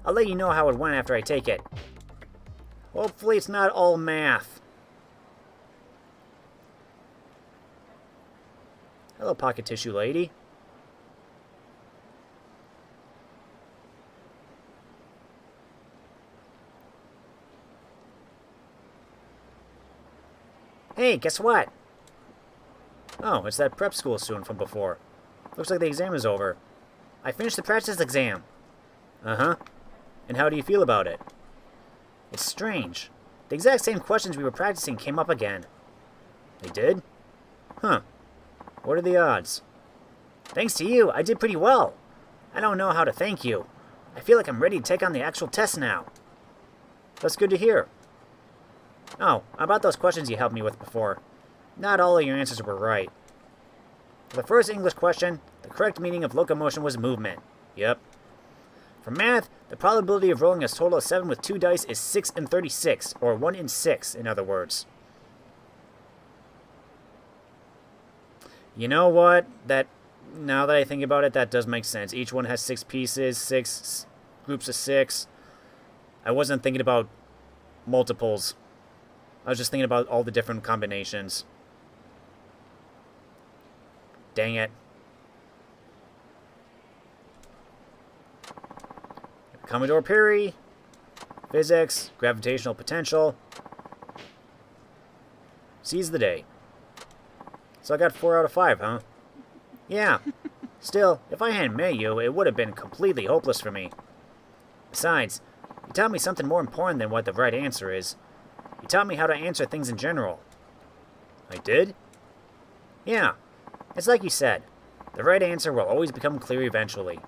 I'll let you know how it went after I take it. Hopefully it's not all math. Hello, pocket tissue lady. Hey, guess what? Oh, it's that prep school student from before. Looks like the exam is over. I finished the practice exam. Uh-huh. And how do you feel about it? It's strange. The exact same questions we were practicing came up again. They did? Huh. What are the odds? Thanks to you, I did pretty well. I don't know how to thank you. I feel like I'm ready to take on the actual test now. That's good to hear. Oh, about those questions you helped me with before. Not all of your answers were right. For the first English question, the correct meaning of locomotion was movement. Yep. For math, the probability of rolling a total of 7 with 2 dice is 6 in 36, or 1 in 6, in other words. You know what? Now that I think about it, that does make sense. Each one has 6 pieces, 6 groups of 6. I wasn't thinking about multiples. I was just thinking about all the different combinations. Dang it. Commodore Perry. Physics. Gravitational potential. Seize the day. So I got 4 out of 5, huh? Yeah. Still, if I hadn't met you, it would have been completely hopeless for me. Besides, you taught me something more important than what the right answer is. You taught me how to answer things in general. I did? Yeah. It's like you said. The right answer will always become clear eventually.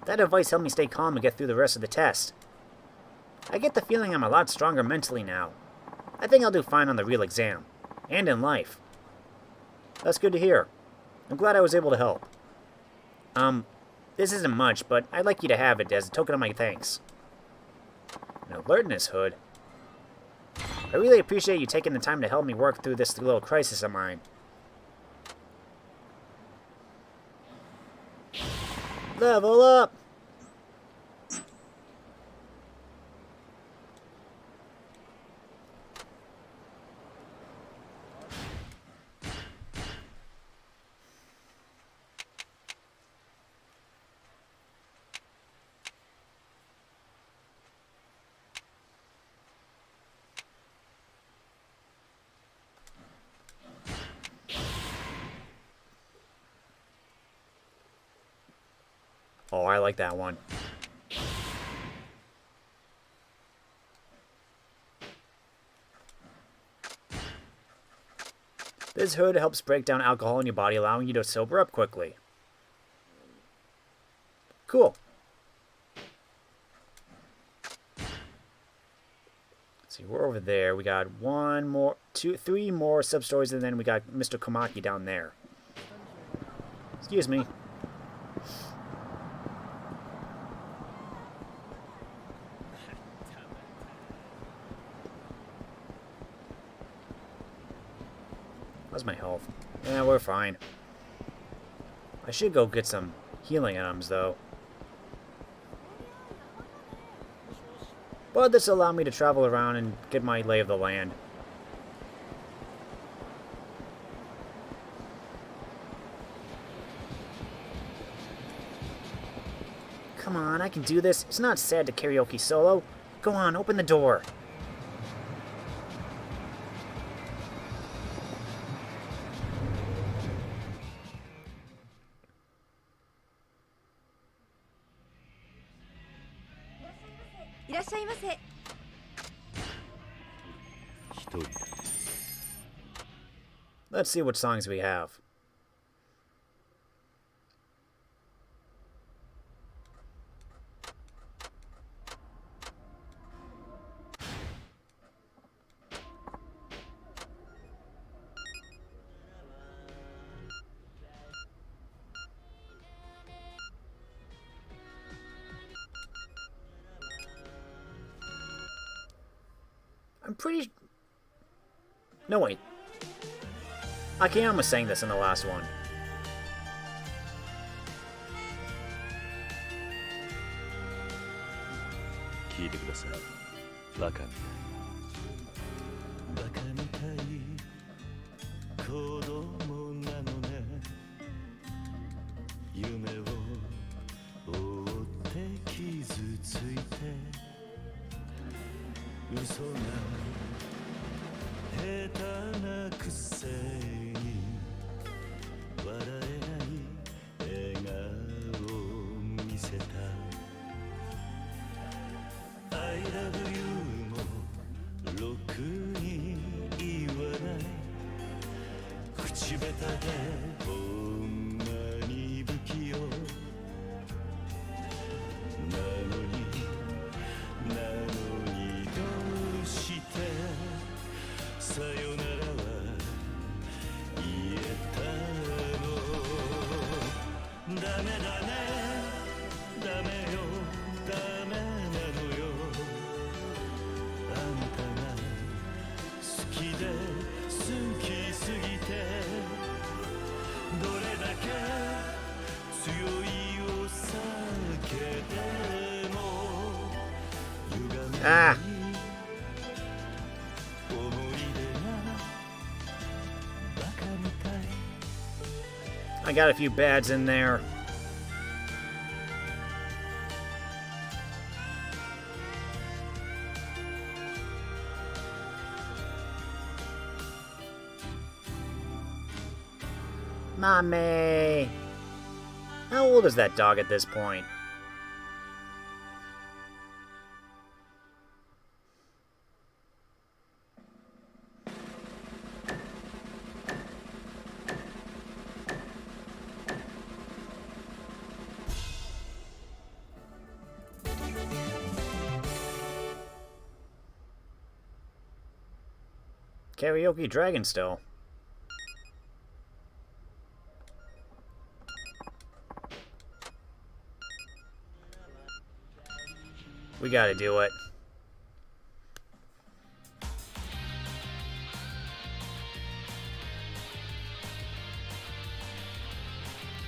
That advice helped me stay calm and get through the rest of the test. I get the feeling I'm a lot stronger mentally now. I think I'll do fine on the real exam. And in life. That's good to hear. I'm glad I was able to help. This isn't much, but I'd like you to have it as a token of my thanks. An alertness hood? I really appreciate you taking the time to help me work through this little crisis of mine. Level up! Oh, I like that one. This hood helps break down alcohol in your body, allowing you to sober up quickly. Cool. Let's see, we're over there. We got three more sub-stories, and then we got Mr. Komaki down there. Excuse me. How's my health? Yeah, we're fine. I should go get some healing items, though. But this will allow me to travel around and get my lay of the land. Come on, I can do this. It's not sad to karaoke solo. Go on, open the door. Let's see what songs we have. I'm pretty... No, wait. Akiyama sang this in the last one. Ah! I got a few bads in there. Mommy! How old is that dog at this point? Karaoke Dragon still. We gotta do it.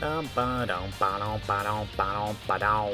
Ba-dum, ba-dum, ba-dum, ba-dum, ba-dum.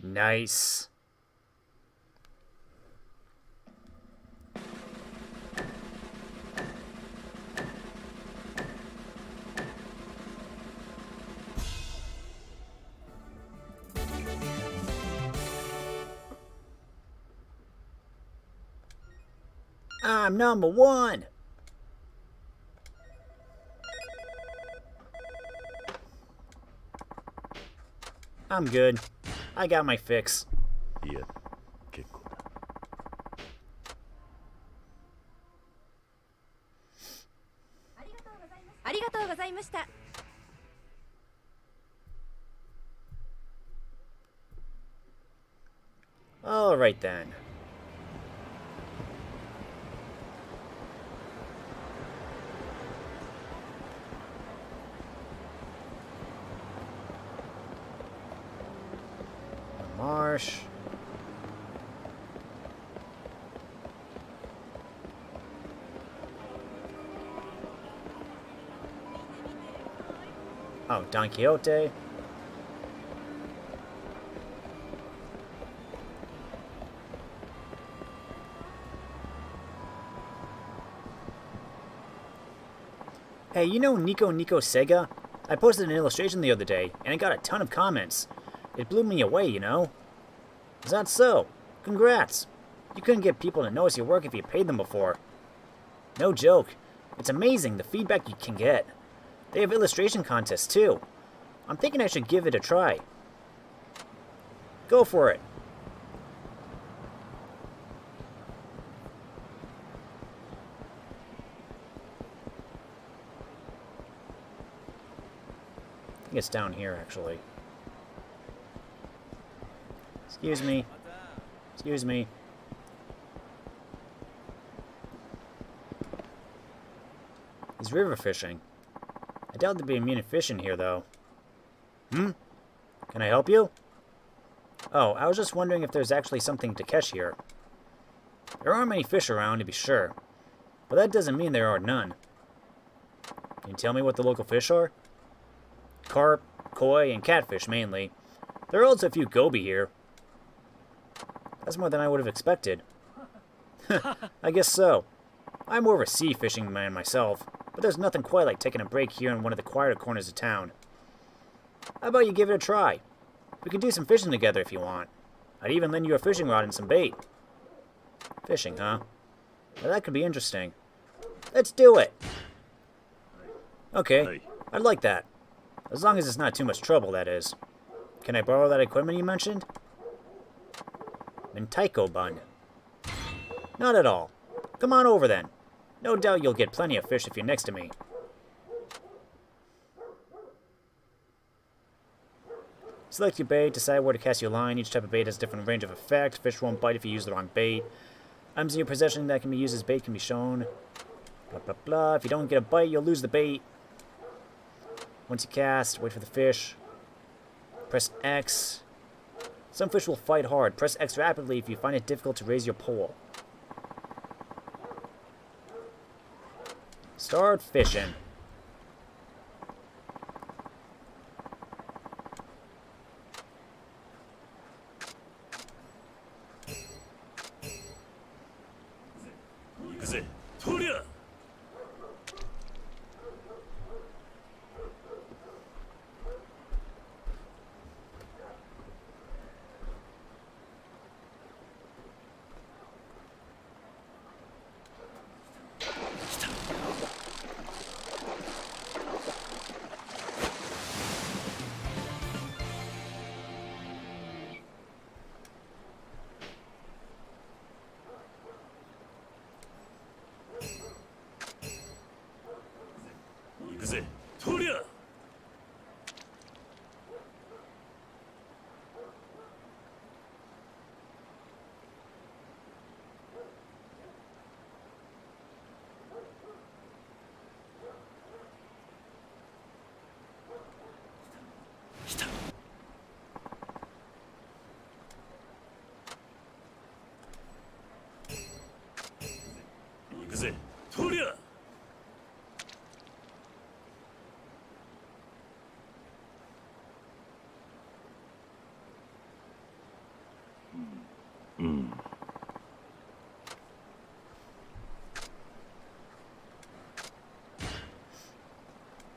Nice. I'm number one. I'm good. I got my fix. Yeah, 結構だ。ありがとうございました。All right then. Marsh. Oh, Don Quixote. Hey, you know Nico Sega? I posted an illustration the other day, and it got a ton of comments. It blew me away, you know? Is that so? Congrats! You couldn't get people to notice your work if you paid them before. No joke. It's amazing the feedback you can get. They have illustration contests, too. I'm thinking I should give it a try. Go for it. I think it's down here, actually. Excuse me. Excuse me. He's river fishing. I doubt there'd be many fish in here, though. Can I help you? Oh, I was just wondering if there's actually something to catch here. There aren't many fish around, to be sure. But that doesn't mean there are none. Can you tell me what the local fish are? Carp, koi, and catfish, mainly. There are also a few goby here. That's more than I would have expected. I guess so. I'm more of a sea fishing man myself, but there's nothing quite like taking a break here in one of the quieter corners of town. How about you give it a try? We could do some fishing together if you want. I'd even lend you a fishing rod and some bait. Fishing, huh? Well, that could be interesting. Let's do it! Okay, I'd like that. As long as it's not too much trouble, that is. Can I borrow that equipment you mentioned? Mentaiko bun. Not at all. Come on over then. No doubt you'll get plenty of fish if you're next to me. Select your bait, decide where to cast your line. Each type of bait has a different range of effect. Fish won't bite if you use the wrong bait. Items in your possession that can be used as bait can be shown. Blah, blah, blah. If you don't get a bite, you'll lose the bait. Once you cast, wait for the fish. Press X. Some fish will fight hard. Press X rapidly if you find it difficult to raise your pole. Start fishing.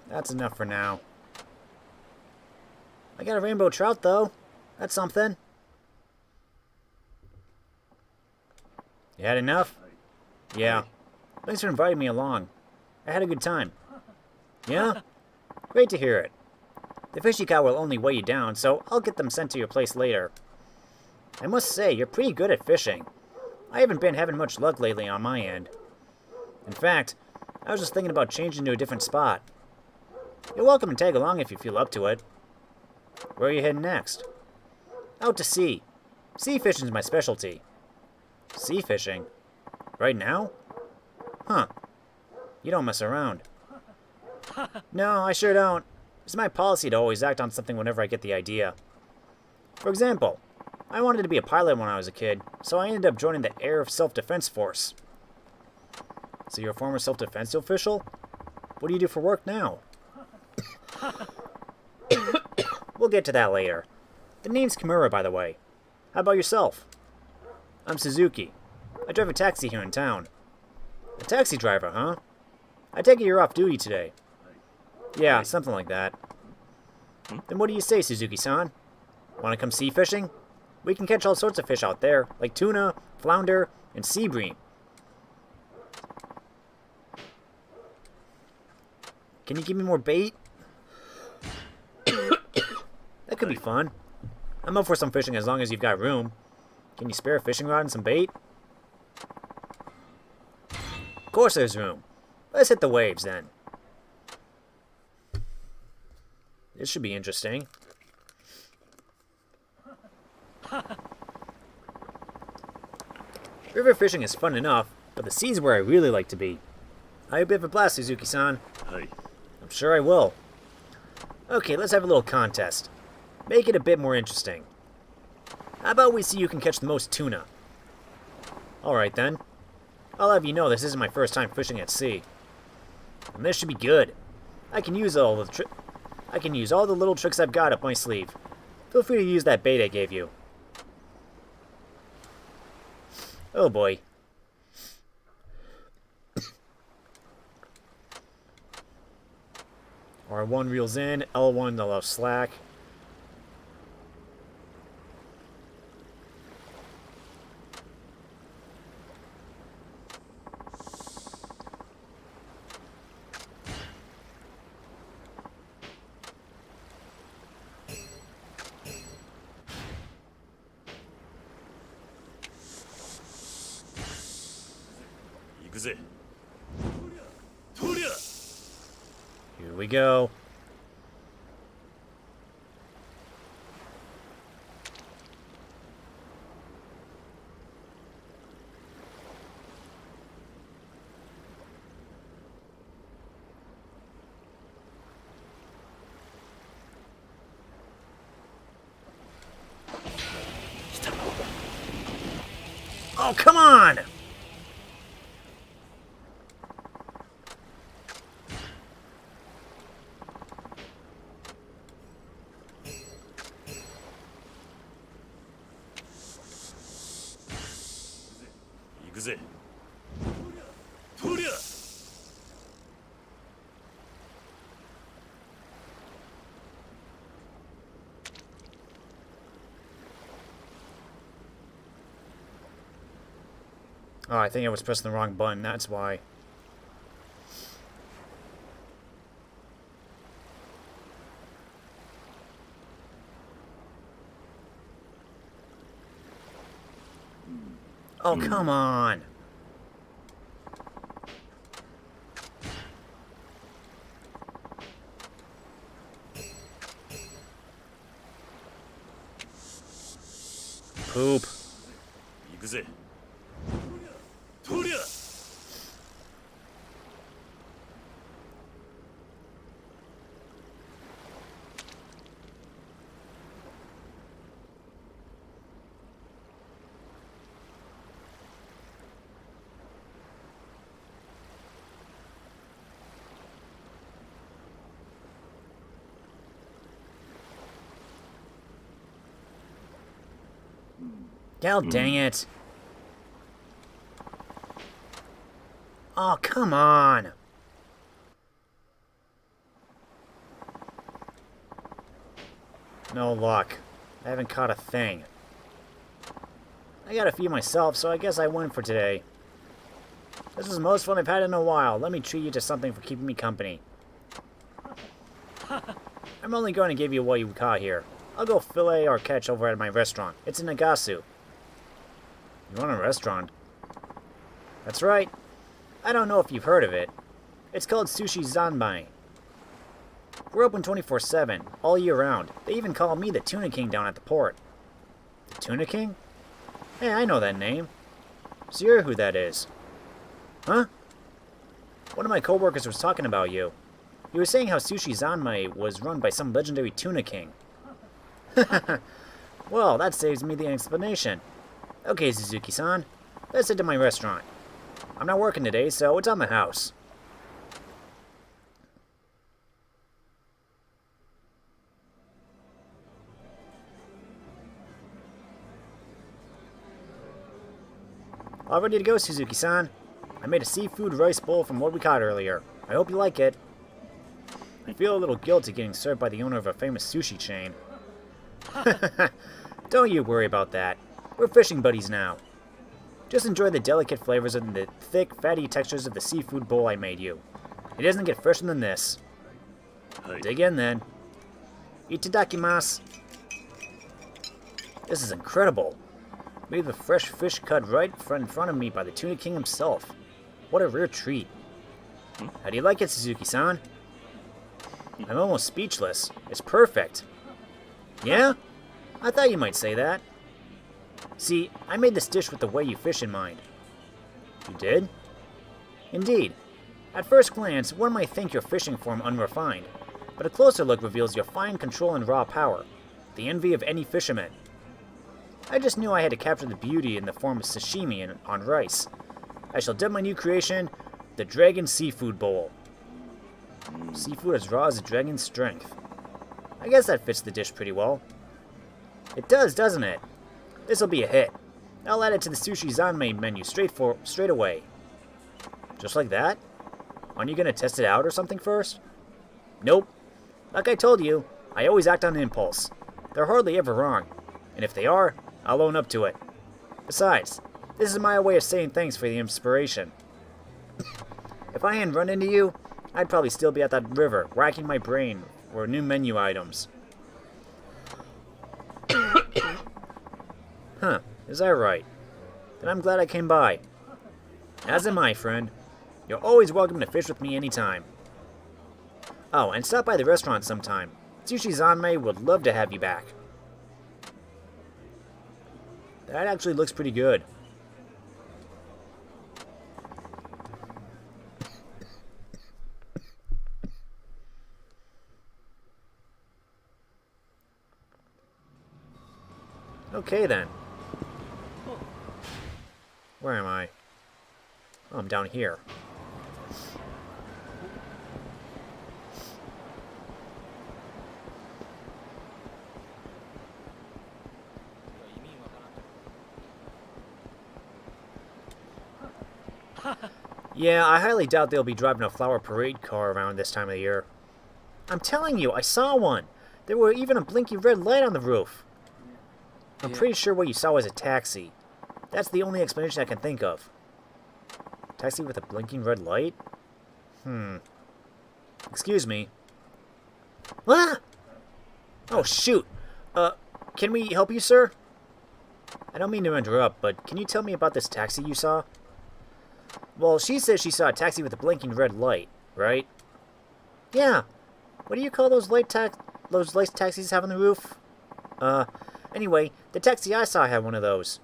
That's enough for now. I got a rainbow trout, though. That's something. You had enough? Yeah. Thanks for inviting me along. I had a good time. Yeah? Great to hear it. The fish you caught will only weigh you down, so I'll get them sent to your place later. I must say, you're pretty good at fishing. I haven't been having much luck lately on my end. In fact, I was just thinking about changing to a different spot. You're welcome to tag along if you feel up to it. Where are you heading next? Out to sea. Sea fishing's my specialty. Sea fishing? Right now? Huh. You don't mess around. No, I sure don't. It's my policy to always act on something whenever I get the idea. For example, I wanted to be a pilot when I was a kid, so I ended up joining the Air Self-Defense Force. So you're a former self-defense official? What do you do for work now? We'll get to that later. The name's Kimura, by the way. How about yourself? I'm Suzuki. I drive a taxi here in town. A taxi driver, huh? I take it you're off duty today. Yeah, something like that. Then what do you say, Suzuki-san? Want to come sea fishing? We can catch all sorts of fish out there, like tuna, flounder, and sea bream. Can you give me more bait? That could be fun. I'm up for some fishing as long as you've got room. Can you spare a fishing rod and some bait? Of course there's room. Let's hit the waves then. This should be interesting. River fishing is fun enough, but the sea's where I really like to be. I hope you have a blast, Suzuki-san. Hi. I'm sure I will. Okay, let's have a little contest. Make it a bit more interesting. How about we see who can catch the most tuna? Alright then. I'll have you know this isn't my first time fishing at sea. And this should be good. I can use all the little tricks I've got up my sleeve. Feel free to use that bait I gave you. Oh boy. R1 reels in, L1 allows slack. Here we go. Oh, come on! Oh, I think I was pressing the wrong button, that's why. Oh, come on! Poop. God dang it. Oh, come on. No luck. I haven't caught a thing. I got a few myself, so I guess I win for today. This is the most fun I've had in a while. Let me treat you to something for keeping me company. I'm only going to give you what you caught here. I'll go fillet or catch over at my restaurant. It's in Nagasu. You want a restaurant? That's right. I don't know if you've heard of it. It's called Sushi Zanmai. We're open 24/7, all year round. They even call me the Tuna King down at the port. The Tuna King? Hey, I know that name. So you're who that is. Huh? One of my coworkers was talking about you. He was saying how Sushi Zanmai was run by some legendary Tuna King. Well, that saves me the explanation. Okay, Suzuki-san, let's head to my restaurant. I'm not working today, so it's on the house. All ready to go, Suzuki-san. I made a seafood rice bowl from what we caught earlier. I hope you like it. I feel a little guilty getting served by the owner of a famous sushi chain. Don't you worry about that. We're fishing buddies now. Just enjoy the delicate flavors and the thick, fatty textures of the seafood bowl I made you. It doesn't get fresher than this. Dig in then. Itadakimasu. This is incredible. Made with fresh fish cut right in front of me by the Tuna King himself. What a rare treat. How do you like it, Suzuki-san? I'm almost speechless. It's perfect. Yeah? I thought you might say that. See, I made this dish with the way you fish in mind. You did? Indeed. At first glance, one might think your fishing form unrefined, but a closer look reveals your fine control and raw power, the envy of any fisherman. I just knew I had to capture the beauty in the form of sashimi on rice. I shall dub my new creation, the Dragon Seafood Bowl. Seafood as raw as a dragon's strength. I guess that fits the dish pretty well. It does, doesn't it? This'll be a hit. I'll add it to the Sushi Zanmai menu straight away. Just like that? Aren't you gonna test it out or something first? Nope. Like I told you, I always act on impulse. They're hardly ever wrong. And if they are, I'll own up to it. Besides, this is my way of saying thanks for the inspiration. If I hadn't run into you, I'd probably still be at that river, racking my brain for new menu items. Huh, is that right? Then I'm glad I came by. As am I, friend. You're always welcome to fish with me anytime. Oh, and stop by the restaurant sometime. Sushi Zanmai would love to have you back. That actually looks pretty good. Okay then. Where am I? Oh, I'm down here. Yeah, I highly doubt they'll be driving a flower parade car around this time of the year. I'm telling you, I saw one. There were even a blinking red light on the roof. I'm pretty sure what you saw was a taxi. That's the only explanation I can think of. Taxi with a blinking red light? Excuse me. Ah! Oh, shoot. Can we help you, sir? I don't mean to interrupt, but can you tell me about this taxi you saw? Well, she says she saw a taxi with a blinking red light, right? Yeah. What do you call those light taxis have on the roof? Anyway, the taxi I saw had one of those.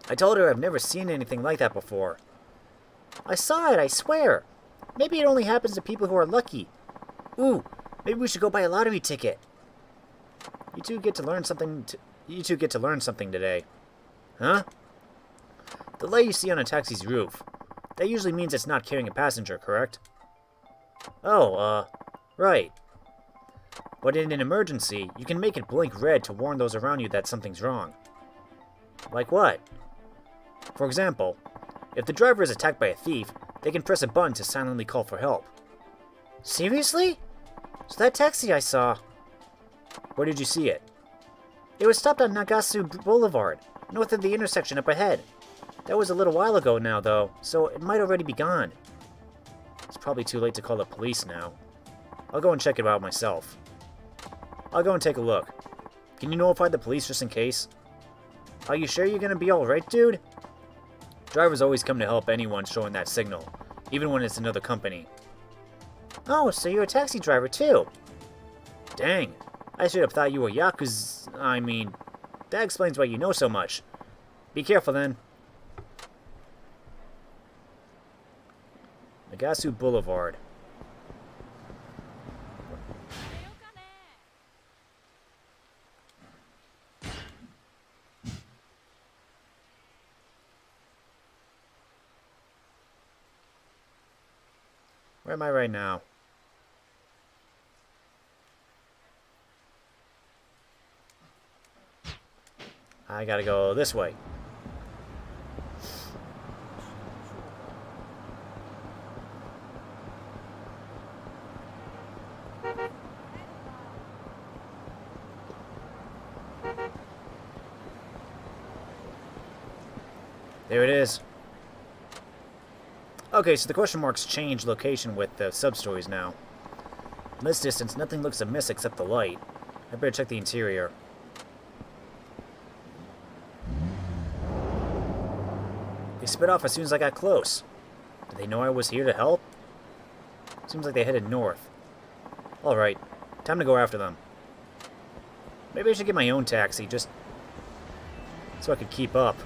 I told her I've never seen anything like that before. I saw it, I swear. Maybe it only happens to people who are lucky. Ooh, maybe we should go buy a lottery ticket. You two get to learn something today. Huh? The light you see on a taxi's roof. That usually means it's not carrying a passenger, correct? Oh, right. But in an emergency, you can make it blink red to warn those around you that something's wrong. Like what? For example, if the driver is attacked by a thief, they can press a button to silently call for help. Seriously? So that taxi I saw... Where did you see it? It was stopped on Nagasu Boulevard, north of the intersection up ahead. That was a little while ago now, though, so it might already be gone. It's probably too late to call the police now. I'll go and check it out myself. I'll go and take a look. Can you notify the police just in case? Are you sure you're gonna be alright, dude? Drivers always come to help anyone showing that signal, even when it's another company. Oh, so you're a taxi driver too? Dang, I should have thought you were Yakuza. I mean, that explains why you know so much. Be careful then. Nagasu Boulevard. Where am I right now? I gotta go this way. There it is. Okay, so the question marks change location with the sub-stories now. From this distance, nothing looks amiss except the light. I better check the interior. They sped off as soon as I got close. Did they know I was here to help? Seems like they headed north. Alright, time to go after them. Maybe I should get my own taxi, just so I could keep up.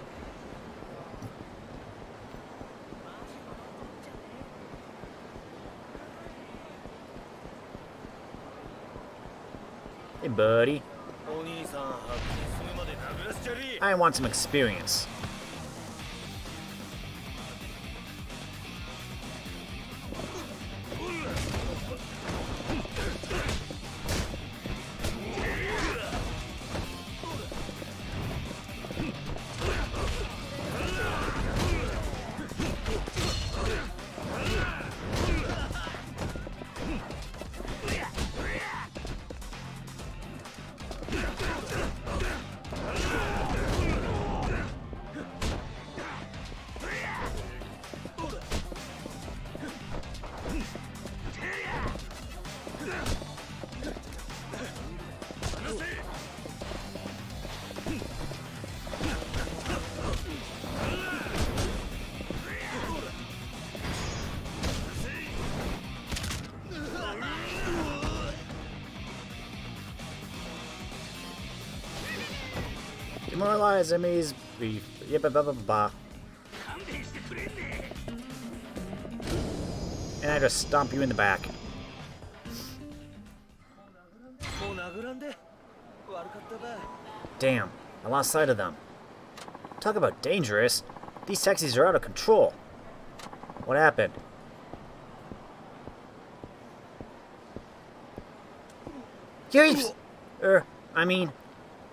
Hey, buddy. I want some experience. Demoralize enemies. Yep, blah, blah, blah, blah. And I just stomp you in the back. Damn, I lost sight of them. Talk about dangerous. These taxis are out of control. What happened? I mean,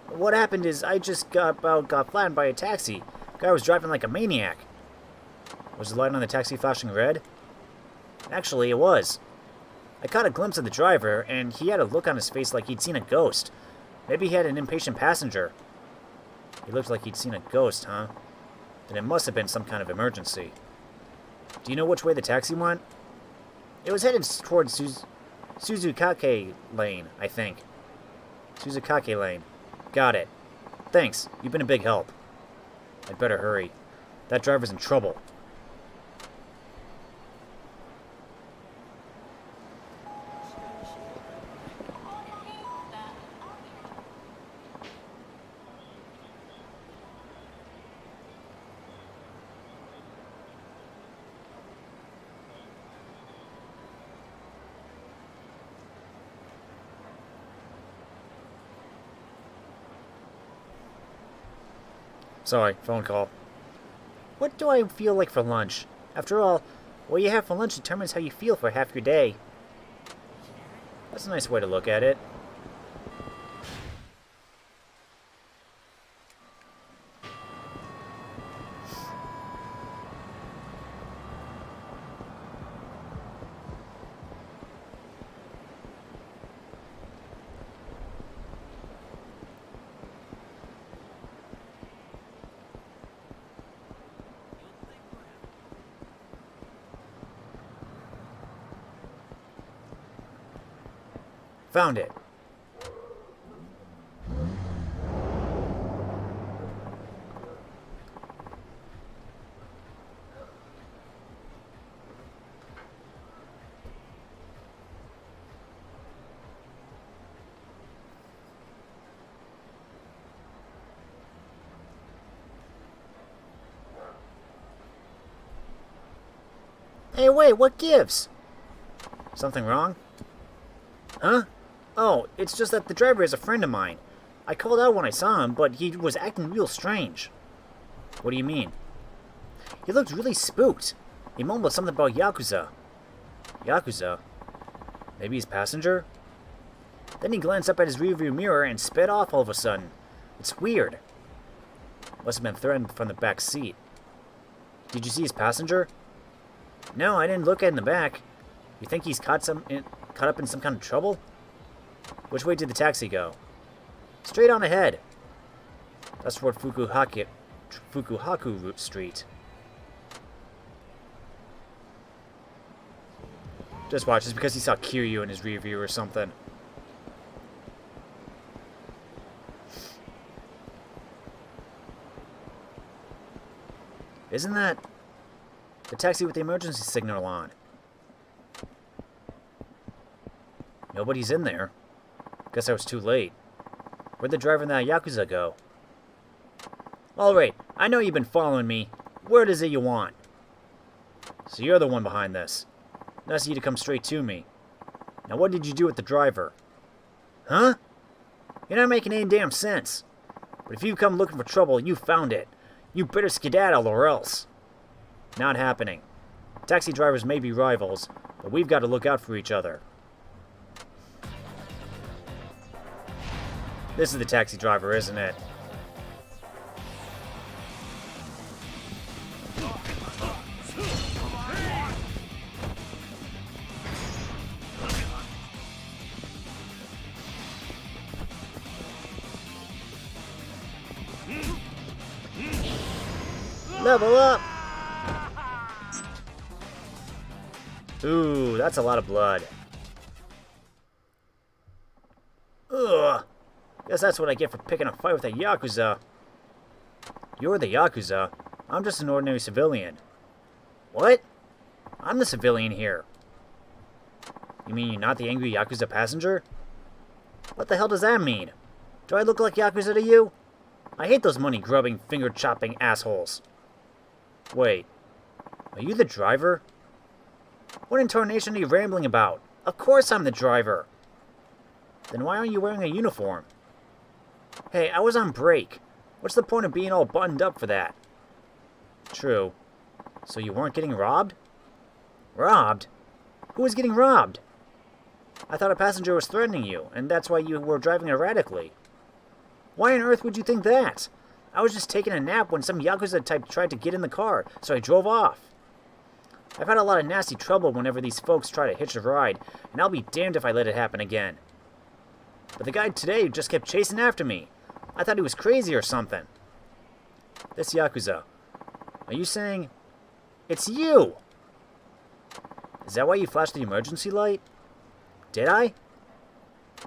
what happened is I just got flattened by a taxi. Guy was driving like a maniac. Was the light on the taxi flashing red? Actually, it was. I caught a glimpse of the driver, and he had a look on his face like he'd seen a ghost. Maybe he had an impatient passenger. He looked like he'd seen a ghost, huh? Then it must have been some kind of emergency. Do you know which way the taxi went? It was headed towards Suzukake Lane, I think. Suzukake Lane. Got it. Thanks. You've been a big help. I'd better hurry. That driver's in trouble. Sorry, phone call. What do I feel like for lunch? After all, what you have for lunch determines how you feel for half your day. That's a nice way to look at it. Found it. Hey, wait, what gives? Something wrong? Huh? Oh, it's just that the driver is a friend of mine. I called out when I saw him, but he was acting real strange. What do you mean? He looked really spooked. He mumbled something about Yakuza. Yakuza? Maybe his passenger? Then he glanced up at his rearview mirror and sped off all of a sudden. It's weird. Must have been threatened from the back seat. Did you see his passenger? No, I didn't look at in the back. You think he's caught up in some kind of trouble? Which way did the taxi go? Straight on ahead. That's toward Fukuhaku Street. Just watch, it's because he saw Kiryu in his rear view or something. Isn't that the taxi with the emergency signal on? Nobody's in there. Guess I was too late. Where'd the driver in that Yakuza go? Alright, I know you've been following me. Where is it you want? So you're the one behind this. Nice of you to come straight to me. Now what did you do with the driver? Huh? You're not making any damn sense. But if you've come looking for trouble, you found it. You better skedaddle or else. Not happening. Taxi drivers may be rivals, but we've got to look out for each other. This is the taxi driver, isn't it? Level up! Ooh, that's a lot of blood. Ugh. Guess that's what I get for picking a fight with a Yakuza. You're the Yakuza. I'm just an ordinary civilian. What? I'm the civilian here. You mean you're not the angry Yakuza passenger? What the hell does that mean? Do I look like Yakuza to you? I hate those money-grubbing, finger-chopping assholes. Wait. Are you the driver? What in tarnation are you rambling about? Of course I'm the driver. Then why aren't you wearing a uniform? Hey, I was on break. What's the point of being all buttoned up for that? True. So you weren't getting robbed? Robbed? Who was getting robbed? I thought a passenger was threatening you, and that's why you were driving erratically. Why on earth would you think that? I was just taking a nap when some Yakuza type tried to get in the car, so I drove off. I've had a lot of nasty trouble whenever these folks try to hitch a ride, and I'll be damned if I let it happen again. But the guy today just kept chasing after me. I thought he was crazy or something. This Yakuza. Are you saying... It's you! Is that why you flashed the emergency light? Did I?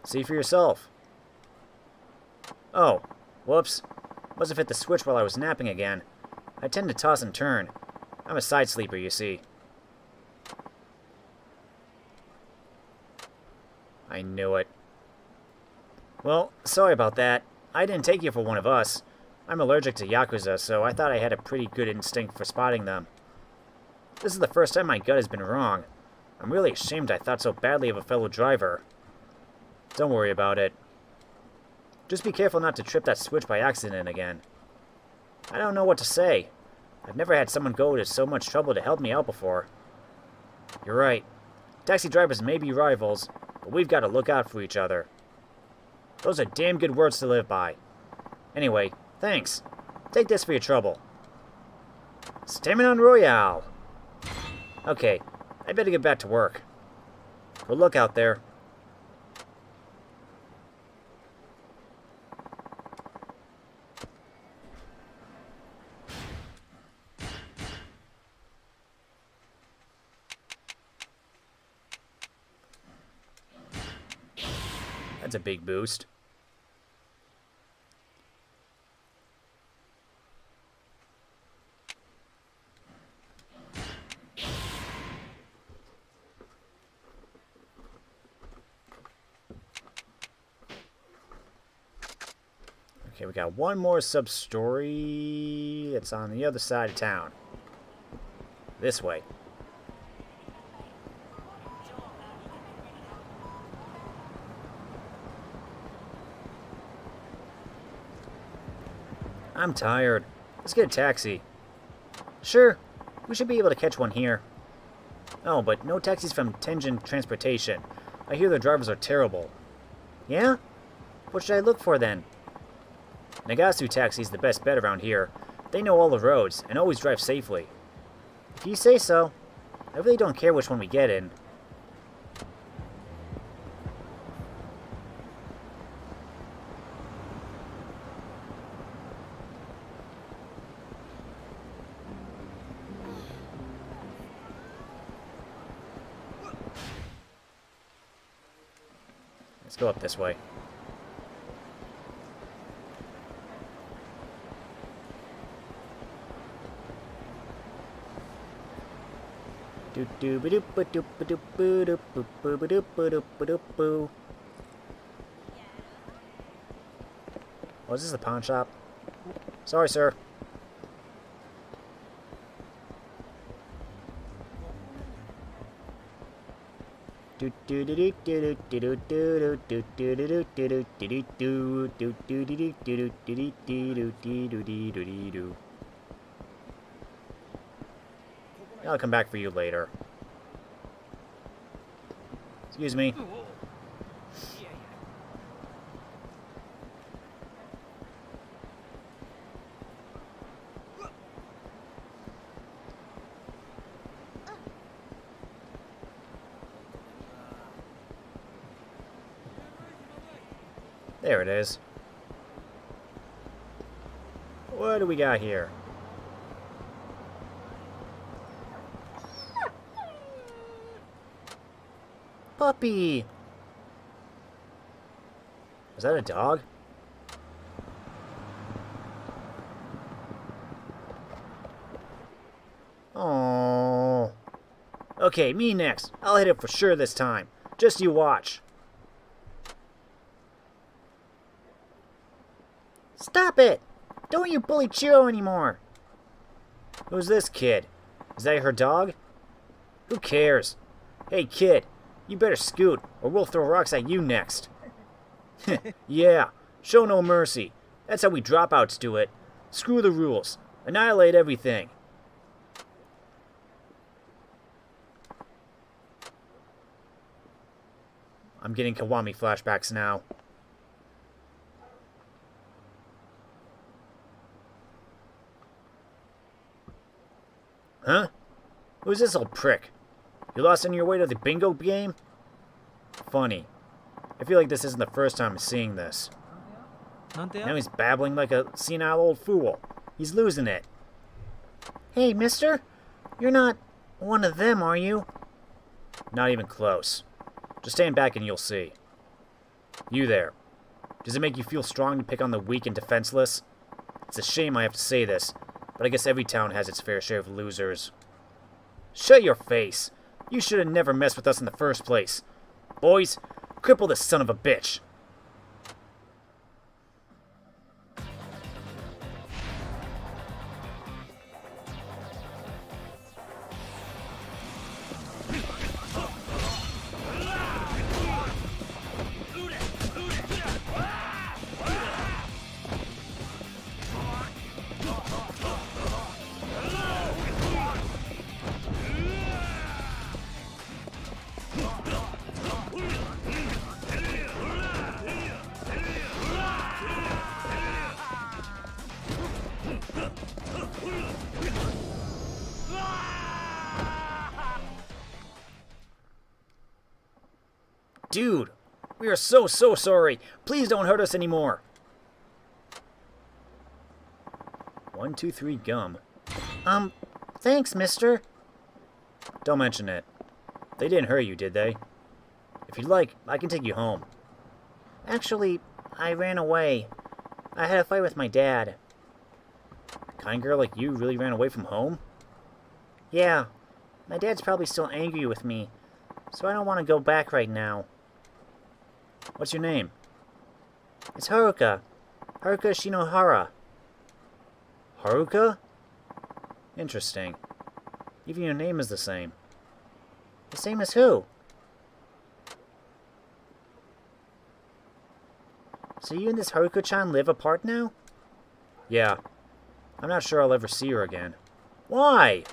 See for yourself. Oh, whoops. Must have hit the switch while I was napping again. I tend to toss and turn. I'm a side sleeper, you see. I knew it. Well, sorry about that. I didn't take you for one of us. I'm allergic to Yakuza, so I thought I had a pretty good instinct for spotting them. This is the first time my gut has been wrong. I'm really ashamed I thought so badly of a fellow driver. Don't worry about it. Just be careful not to trip that switch by accident again. I don't know what to say. I've never had someone go to so much trouble to help me out before. You're right. Taxi drivers may be rivals, but we've got to look out for each other. Those are damn good words to live by. Anyway, thanks. Take this for your trouble. Stamina Royale. Okay, I better get back to work. Good luck out there. That's a big boost. Okay, we got one more sub-story. It's on the other side of town. This way. I'm tired. Let's get a taxi. Sure, we should be able to catch one here. Oh, but no taxis from Tenjin Transportation. I hear their drivers are terrible. Yeah? What should I look for then? Nagasu Taxi's the best bet around here. They know all the roads and always drive safely. If you say so. I really don't care which one we get in. Let's go up this way. Oh, is this the pawn shop? Sorry, sir. I'll come back for you later. Excuse me. There it is. What do we got here? Puppy! Is that a dog? Oh. Okay, me next. I'll hit it for sure this time. Just you watch. Stop it! Don't you bully Chiro anymore! Who's this kid? Is that her dog? Who cares? Hey kid, you better scoot, or we'll throw rocks at you next. Yeah, show no mercy. That's how we dropouts do it. Screw the rules. Annihilate everything. I'm getting Kiwami flashbacks now. Huh? Who's this old prick? You lost on your way to the bingo game? Funny. I feel like this isn't the first time I'm seeing this. Now he's babbling like a senile old fool. He's losing it. Hey, mister? You're not one of them, are you? Not even close. Just stand back and you'll see. You there. Does it make you feel strong to pick on the weak and defenseless? It's a shame I have to say this, but I guess every town has its fair share of losers. Shut your face! You should have never messed with us in the first place. Boys, cripple this son of a bitch! Dude, we are so sorry. Please don't hurt us anymore. 1, 2, 3, gum. Thanks, mister. Don't mention it. They didn't hurt you, did they? If you'd like, I can take you home. Actually, I ran away. I had a fight with my dad. A kind girl like you really ran away from home? Yeah. My dad's probably still angry with me, so I don't want to go back right now. What's your name? It's Haruka. Haruka Shinohara. Haruka? Interesting. Even your name is the same. The same as who? So you and this Haruka-chan live apart now? Yeah. I'm not sure I'll ever see her again. Why?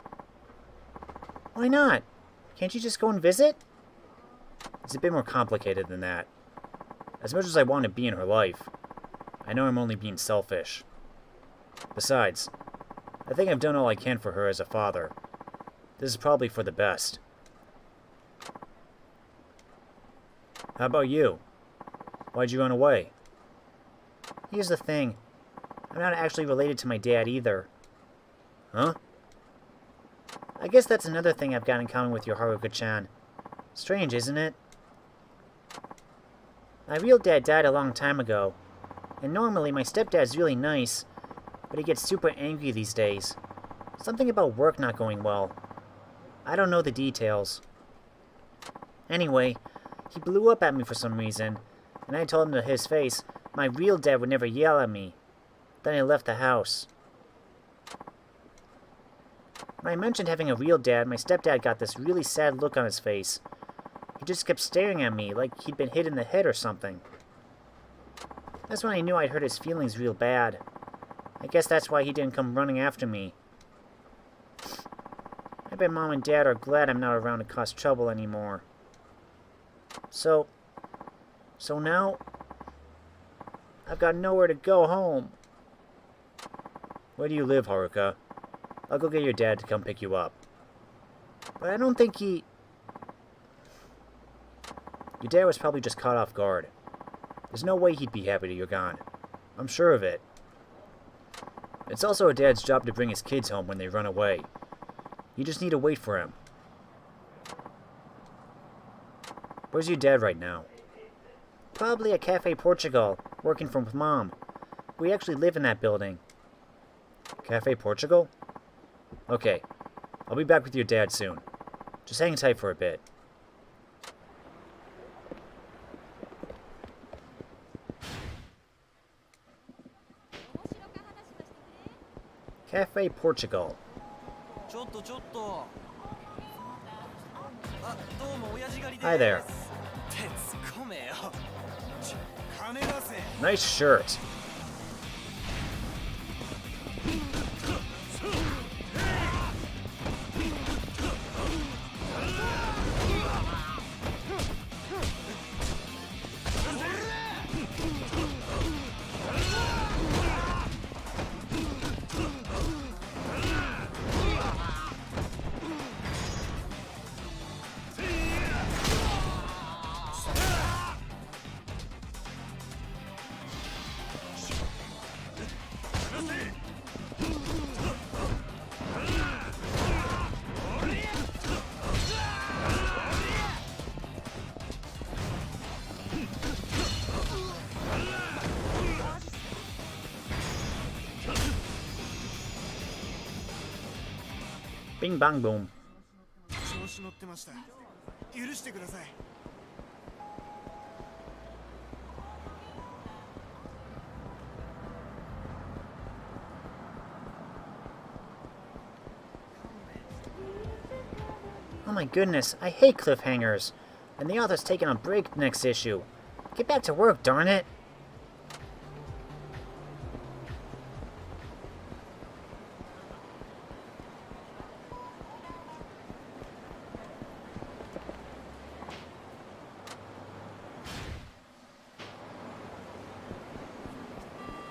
Why not? Can't you just go and visit? It's a bit more complicated than that. As much as I want to be in her life, I know I'm only being selfish. Besides, I think I've done all I can for her as a father. This is probably for the best. How about you? Why'd you run away? Here's the thing. I'm not actually related to my dad either. Huh? I guess that's another thing I've got in common with your Haruka-chan. Strange, isn't it? My real dad died a long time ago, and normally my stepdad's really nice, but he gets super angry these days. Something about work not going well. I don't know the details. Anyway, he blew up at me for some reason, and I told him to his face my real dad would never yell at me. Then I left the house. When I mentioned having a real dad, my stepdad got this really sad look on his face. He just kept staring at me like he'd been hit in the head or something. That's when I knew I'd hurt his feelings real bad. I guess that's why he didn't come running after me. I bet Mom and Dad are glad I'm not around to cause trouble anymore. So now, I've got nowhere to go home. Where do you live, Haruka? I'll go get your dad to come pick you up. But I don't think he... Your dad was probably just caught off guard. There's no way he'd be happy that you're gone. I'm sure of it. It's also a dad's job to bring his kids home when they run away. You just need to wait for him. Where's your dad right now? Probably at Cafe Portugal, working from Mom. We actually live in that building. Cafe Portugal? Okay, I'll be back with your dad soon. Just hang tight for a bit. Cafe Portugal. Hi there. Nice shirt. Bing bang boom. Oh my goodness, I hate cliffhangers. And the author's taking a break next issue. Get back to work, darn it.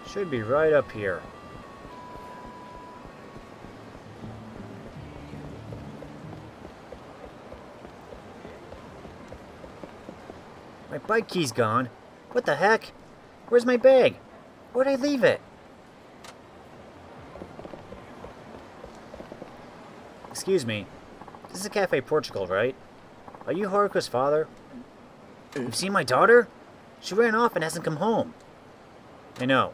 Should be right up here. My bike key's gone. What the heck? Where's my bag? Where'd I leave it? Excuse me. This is Cafe Portugal, right? Are you Haruka's father? You've seen my daughter? She ran off and hasn't come home. I know.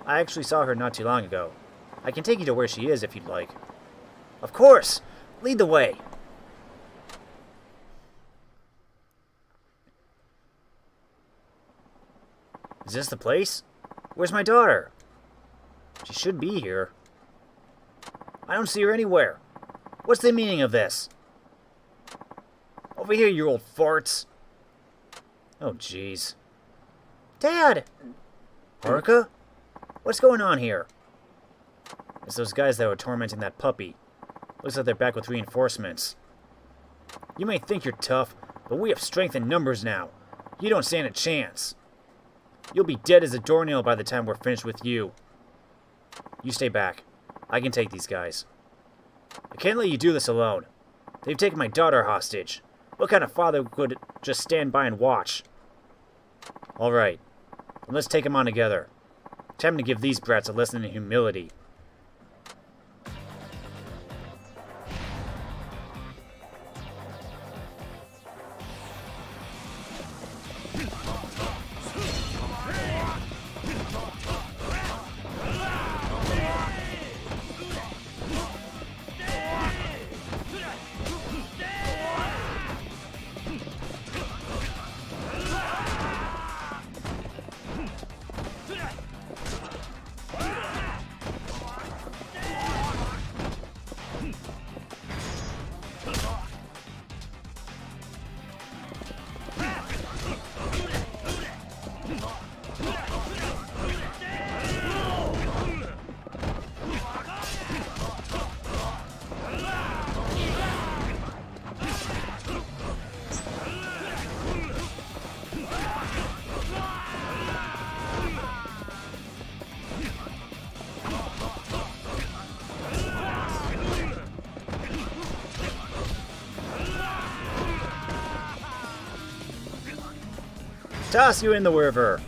I actually saw her not too long ago. I can take you to where she is if you'd like. Of course! Lead the way! Is this the place? Where's my daughter? She should be here. I don't see her anywhere. What's the meaning of this? Over here, you old farts. Oh, jeez. Dad! Haruka? What's going on here? It's those guys that were tormenting that puppy. Looks like they're back with reinforcements. You may think you're tough, but we have strength in numbers now. You don't stand a chance. You'll be dead as a doornail by the time we're finished with you. You stay back. I can take these guys. I can't let you do this alone. They've taken my daughter hostage. What kind of father could just stand by and watch? Alright, then let's take them on together. Time to give these brats a lesson in humility. Toss you in the river.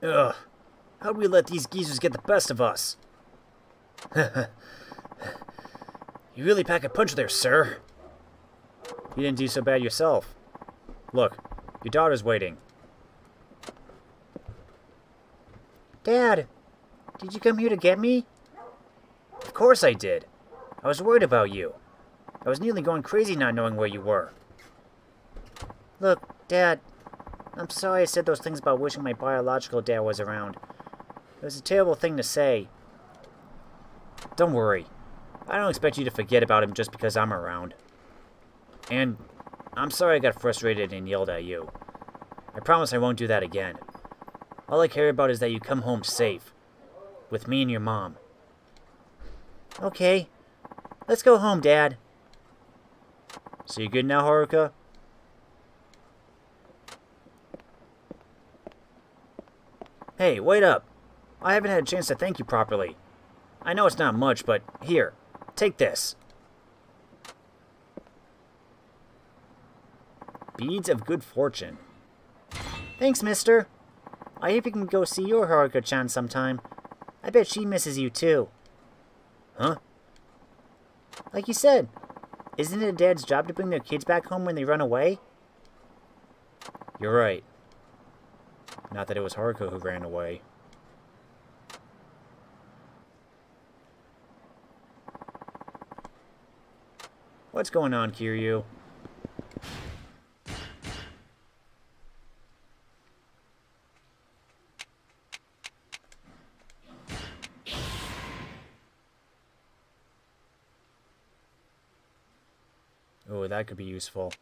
Ugh. How'd we let these geezers get the best of us? You really pack a punch there, sir. You didn't do so bad yourself. Look, your daughter's waiting. Dad, did you come here to get me? Of course I did. I was worried about you. I was nearly going crazy not knowing where you were. Look, Dad, I'm sorry I said those things about wishing my biological dad was around. It was a terrible thing to say. Don't worry. I don't expect you to forget about him just because I'm around. And I'm sorry I got frustrated and yelled at you. I promise I won't do that again. All I care about is that you come home safe. With me and your mom. Okay. Let's go home, Dad. So you good now, Haruka? Hey, wait up. I haven't had a chance to thank you properly. I know it's not much, but here, take this. Beads of good fortune. Thanks, mister. I hope you can go see your Haruka-chan sometime. I bet she misses you too. Huh? Like you said, isn't it a dad's job to bring their kids back home when they run away? You're right. Not that it was Haruko who ran away. What's going on, Kiryu? Oh, that could be useful.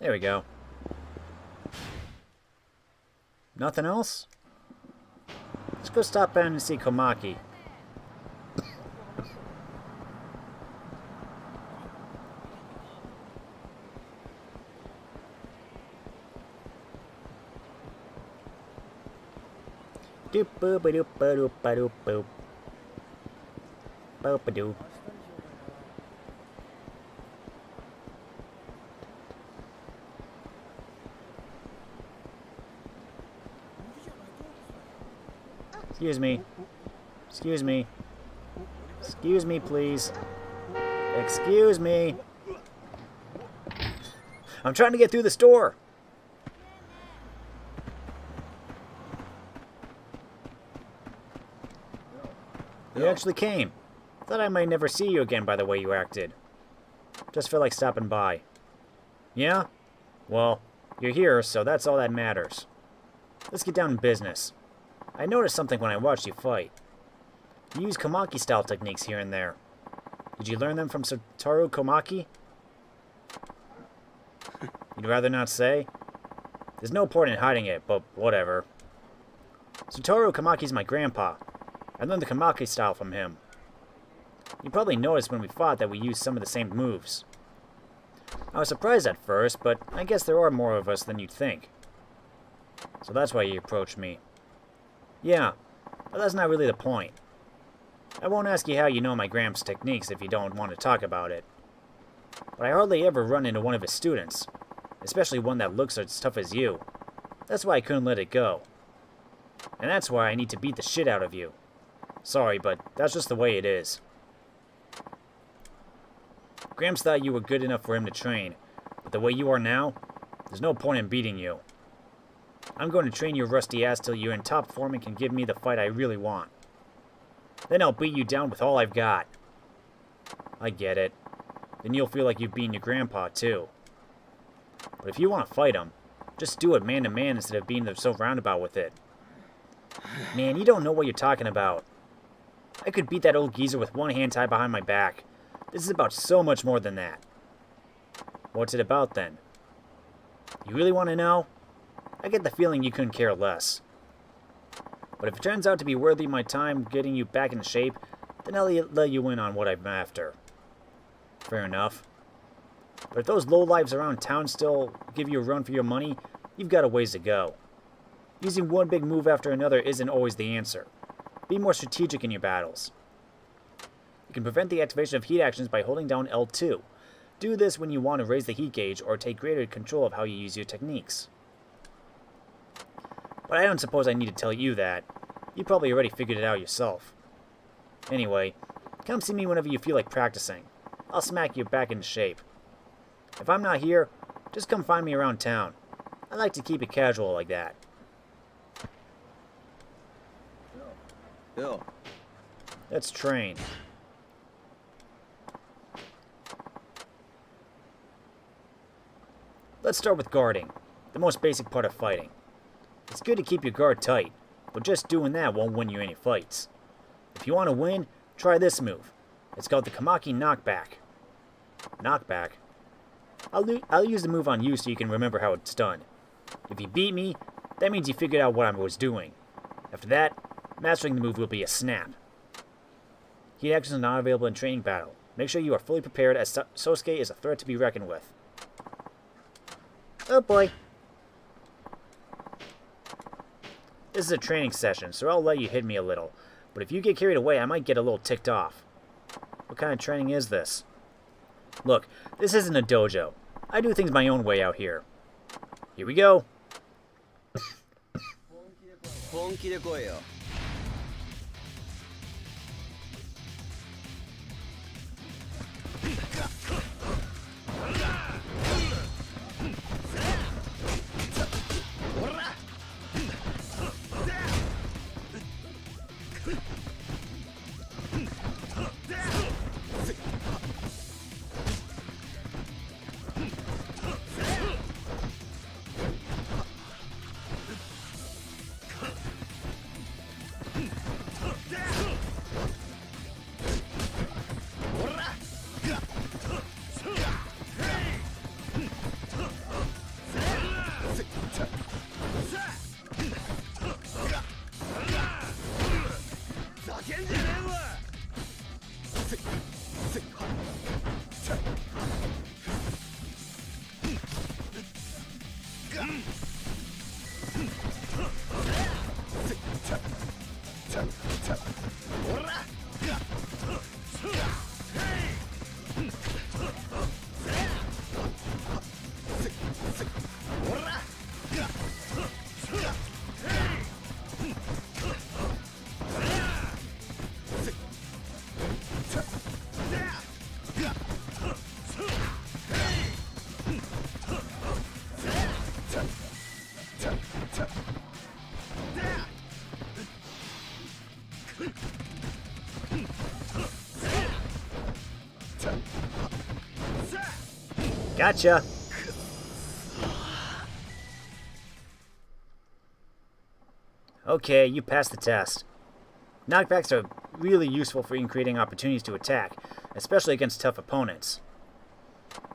There we go. Nothing else? Let's go stop in and see Komaki. Doop boop a doop a doop a doop boop. Boop a doop. Excuse me. Excuse me. Excuse me, please. Excuse me. I'm trying to get through the store. You actually came. Thought I might never see you again by the way you acted. Just felt like stopping by. Yeah? Well, you're here, so that's all that matters. Let's get down to business. I noticed something when I watched you fight. You use Komaki-style techniques here and there. Did you learn them from Satoru Komaki? You'd rather not say? There's no point in hiding it, but whatever. Satoru Komaki's my grandpa. I learned the Komaki style from him. You probably noticed when we fought that we used some of the same moves. I was surprised at first, but I guess there are more of us than you'd think. So that's why you approached me. Yeah, but that's not really the point. I won't ask you how you know my Gramps' techniques if you don't want to talk about it. But I hardly ever run into one of his students, especially one that looks as tough as you. That's why I couldn't let it go. And that's why I need to beat the shit out of you. Sorry, but that's just the way it is. Gramps thought you were good enough for him to train, but the way you are now, there's no point in beating you. I'm going to train your rusty ass till you're in top form and can give me the fight I really want. Then I'll beat you down with all I've got. I get it. Then you'll feel like you've beaten your grandpa, too. But if you want to fight him, just do it man to man instead of being so roundabout with it. Man, you don't know what you're talking about. I could beat that old geezer with one hand tied behind my back. This is about so much more than that. What's it about, then? You really want to know? I get the feeling you couldn't care less. But if it turns out to be worthy of my time getting you back in shape, then I'll let you in on what I'm after. Fair enough. But if those lowlifes around town still give you a run for your money, you've got a ways to go. Using one big move after another isn't always the answer. Be more strategic in your battles. You can prevent the activation of heat actions by holding down L2. Do this when you want to raise the heat gauge or take greater control of how you use your techniques. But I don't suppose I need to tell you that. You probably already figured it out yourself. Anyway, come see me whenever you feel like practicing. I'll smack you back into shape. If I'm not here, just come find me around town. I like to keep it casual like that. Yo. Let's train. Let's start with guarding, the most basic part of fighting. It's good to keep your guard tight, but just doing that won't win you any fights. If you want to win, try this move. It's called the Komaki Knockback. Knockback? I'll use the move on you so you can remember how it's done. If you beat me, that means you figured out what I was doing. After that, mastering the move will be a snap. Heat actions are not available in training battle. Make sure you are fully prepared as Sosuke is a threat to be reckoned with. Oh boy. This is a training session, so I'll let you hit me a little. But if you get carried away, I might get a little ticked off. What kind of training is this? Look, this isn't a dojo. I do things my own way out here. Here we go. 本気で来いよ。Gotcha. Okay, you passed the test. Knockbacks are really useful for creating opportunities to attack, especially against tough opponents.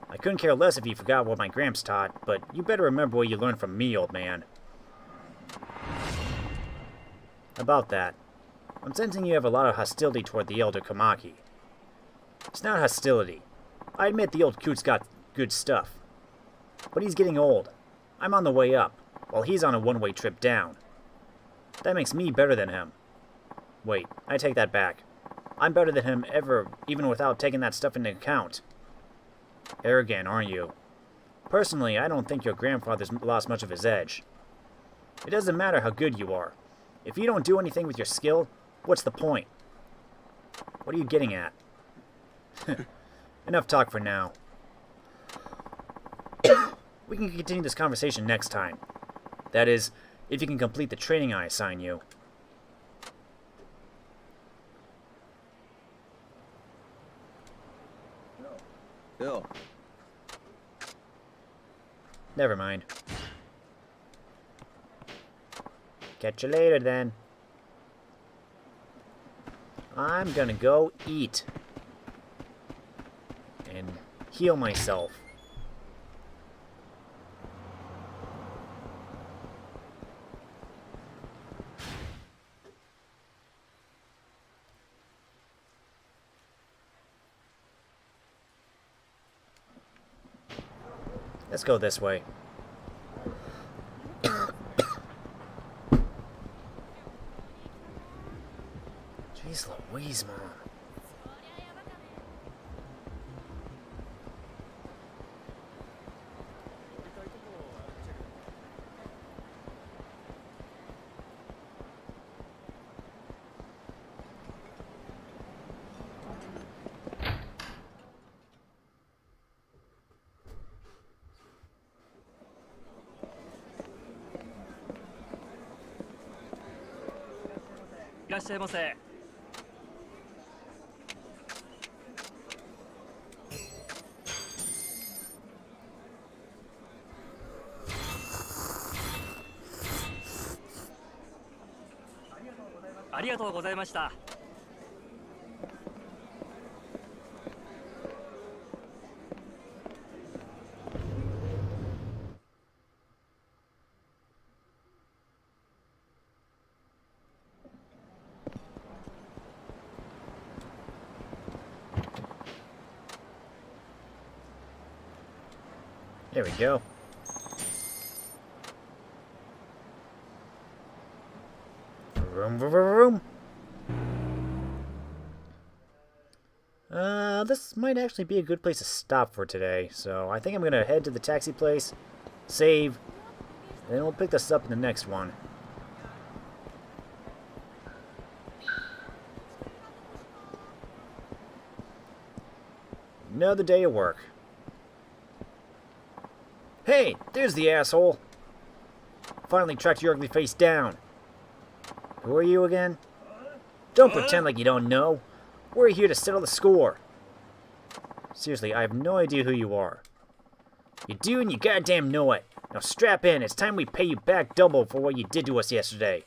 I couldn't care less if you forgot what my gramps taught, but you better remember what you learned from me, old man. About that, I'm sensing you have a lot of hostility toward the elder Kamaki. It's not hostility. I admit the old coot's got good stuff. But he's getting old. I'm on the way up, while he's on a one-way trip down. That makes me better than him. Wait, I take that back. I'm better than him even without taking that stuff into account. Arrogant, aren't you? Personally, I don't think your grandfather's lost much of his edge. It doesn't matter how good you are. If you don't do anything with your skill, what's the point? What are you getting at? Enough talk for now. We can continue this conversation next time. That is, if you can complete the training I assign you. Yo. Never mind. Catch you later, then. I'm gonna go eat. And heal myself. Let's go this way. Jeez Louise, Mom.いらっしゃいませ。ありがとうございました。There we go. Vroom, vroom, vroom. This might actually be a good place to stop for today, so I think I'm gonna head to the taxi place, save, and then we'll pick this up in the next one. Another day of work. Hey, there's the asshole. Finally tracked your ugly face down. Who are you again? Don't pretend like you don't know. We're here to settle the score. Seriously, I have no idea who you are. You do and you goddamn know it. Now strap in, it's time we pay you back double for what you did to us yesterday.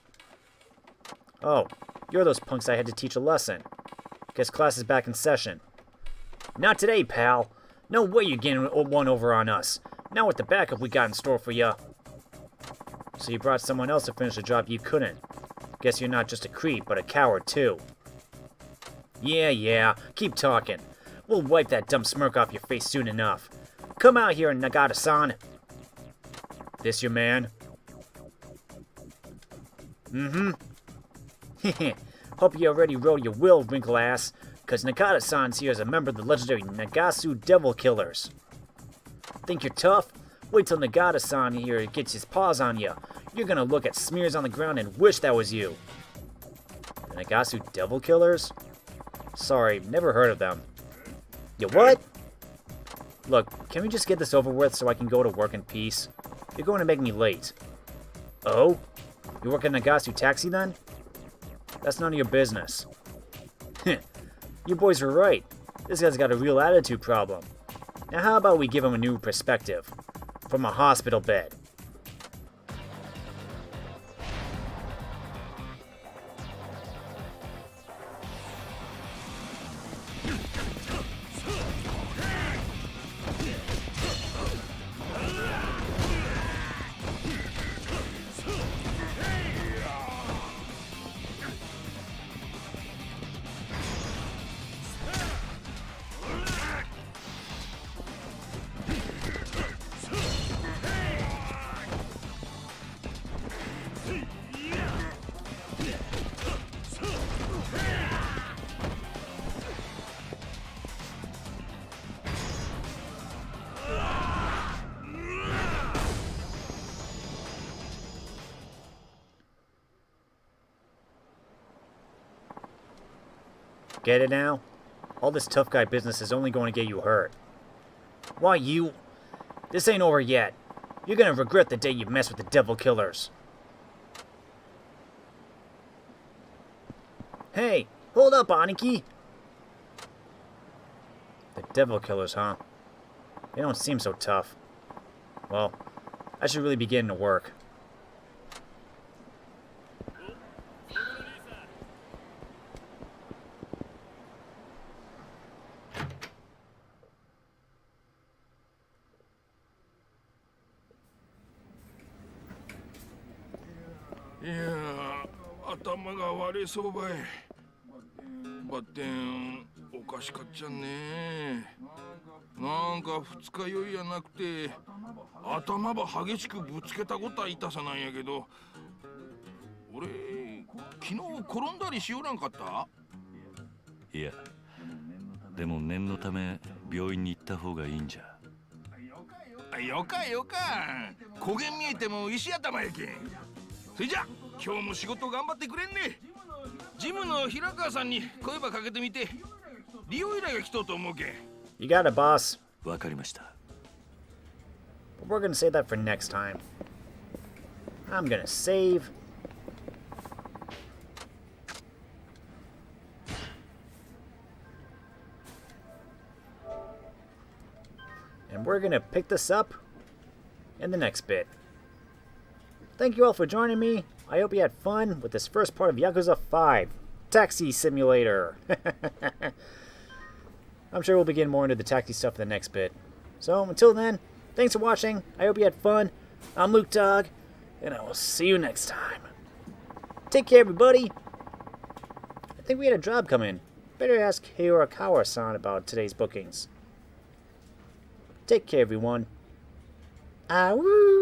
Oh, you're those punks I had to teach a lesson. Guess class is back in session. Not today, pal. No way you're getting one over on us. Not with the backup we got in store for you. So you brought someone else to finish the job you couldn't. Guess you're not just a creep, but a coward too. Yeah, keep talking. We'll wipe that dumb smirk off your face soon enough. Come out here, Nagata-san. This your man? Mm-hmm. Hope you already wrote your will, wrinkle ass, cause Nagata-san's here as a member of the legendary Nagasu Devil Killers. Think you're tough? Wait till Nagata-san here gets his paws on you. You're gonna look at smears on the ground and wish that was you. The Nagasu Devil Killers? Sorry, never heard of them. You what? Look, can we just get this over with so I can go to work in peace? You're going to make me late. Oh? You work at Nagasu Taxi then? That's none of your business. You boys were right. This guy's got a real attitude problem. Now how about we give him a new perspective? From a hospital bed. Get it now? All this tough guy business is only going to get you hurt. Why you? This ain't over yet. You're gonna regret the day you mess with the Devil Killers. Hey, hold up, Aniki! The Devil Killers, huh? They don't seem so tough. Well, I should really be getting to work.いやー、頭が割れそうばい。バッテンおかしかっちゃね。なんか二日酔いやなくて頭ば激しくぶつけたことは痛さなんやけど、俺昨日転んだりしよらんかった？いや、でも念のため病院に行った方がいいんじゃ。よか焦げ見えても石頭やけん。それじゃ今日も仕事頑張ってくれんね。ジムの平川さんに声ばかけてみて、利用依頼が来とうと思うけん。You got it, boss. わかりました。But we're gonna save that for next time. I'm gonna save. And we're gonna pick this up in the next bit. Thank you all for joining me. I hope you had fun with this first part of Yakuza 5 Taxi Simulator. I'm sure we'll be getting more into the taxi stuff in the next bit. So until then, thanks for watching. I hope you had fun. I'm Luke Dog, and I will see you next time. Take care, everybody. I think we had a job come in. Better ask Hirakawa-san about today's bookings. Take care, everyone. Awoo!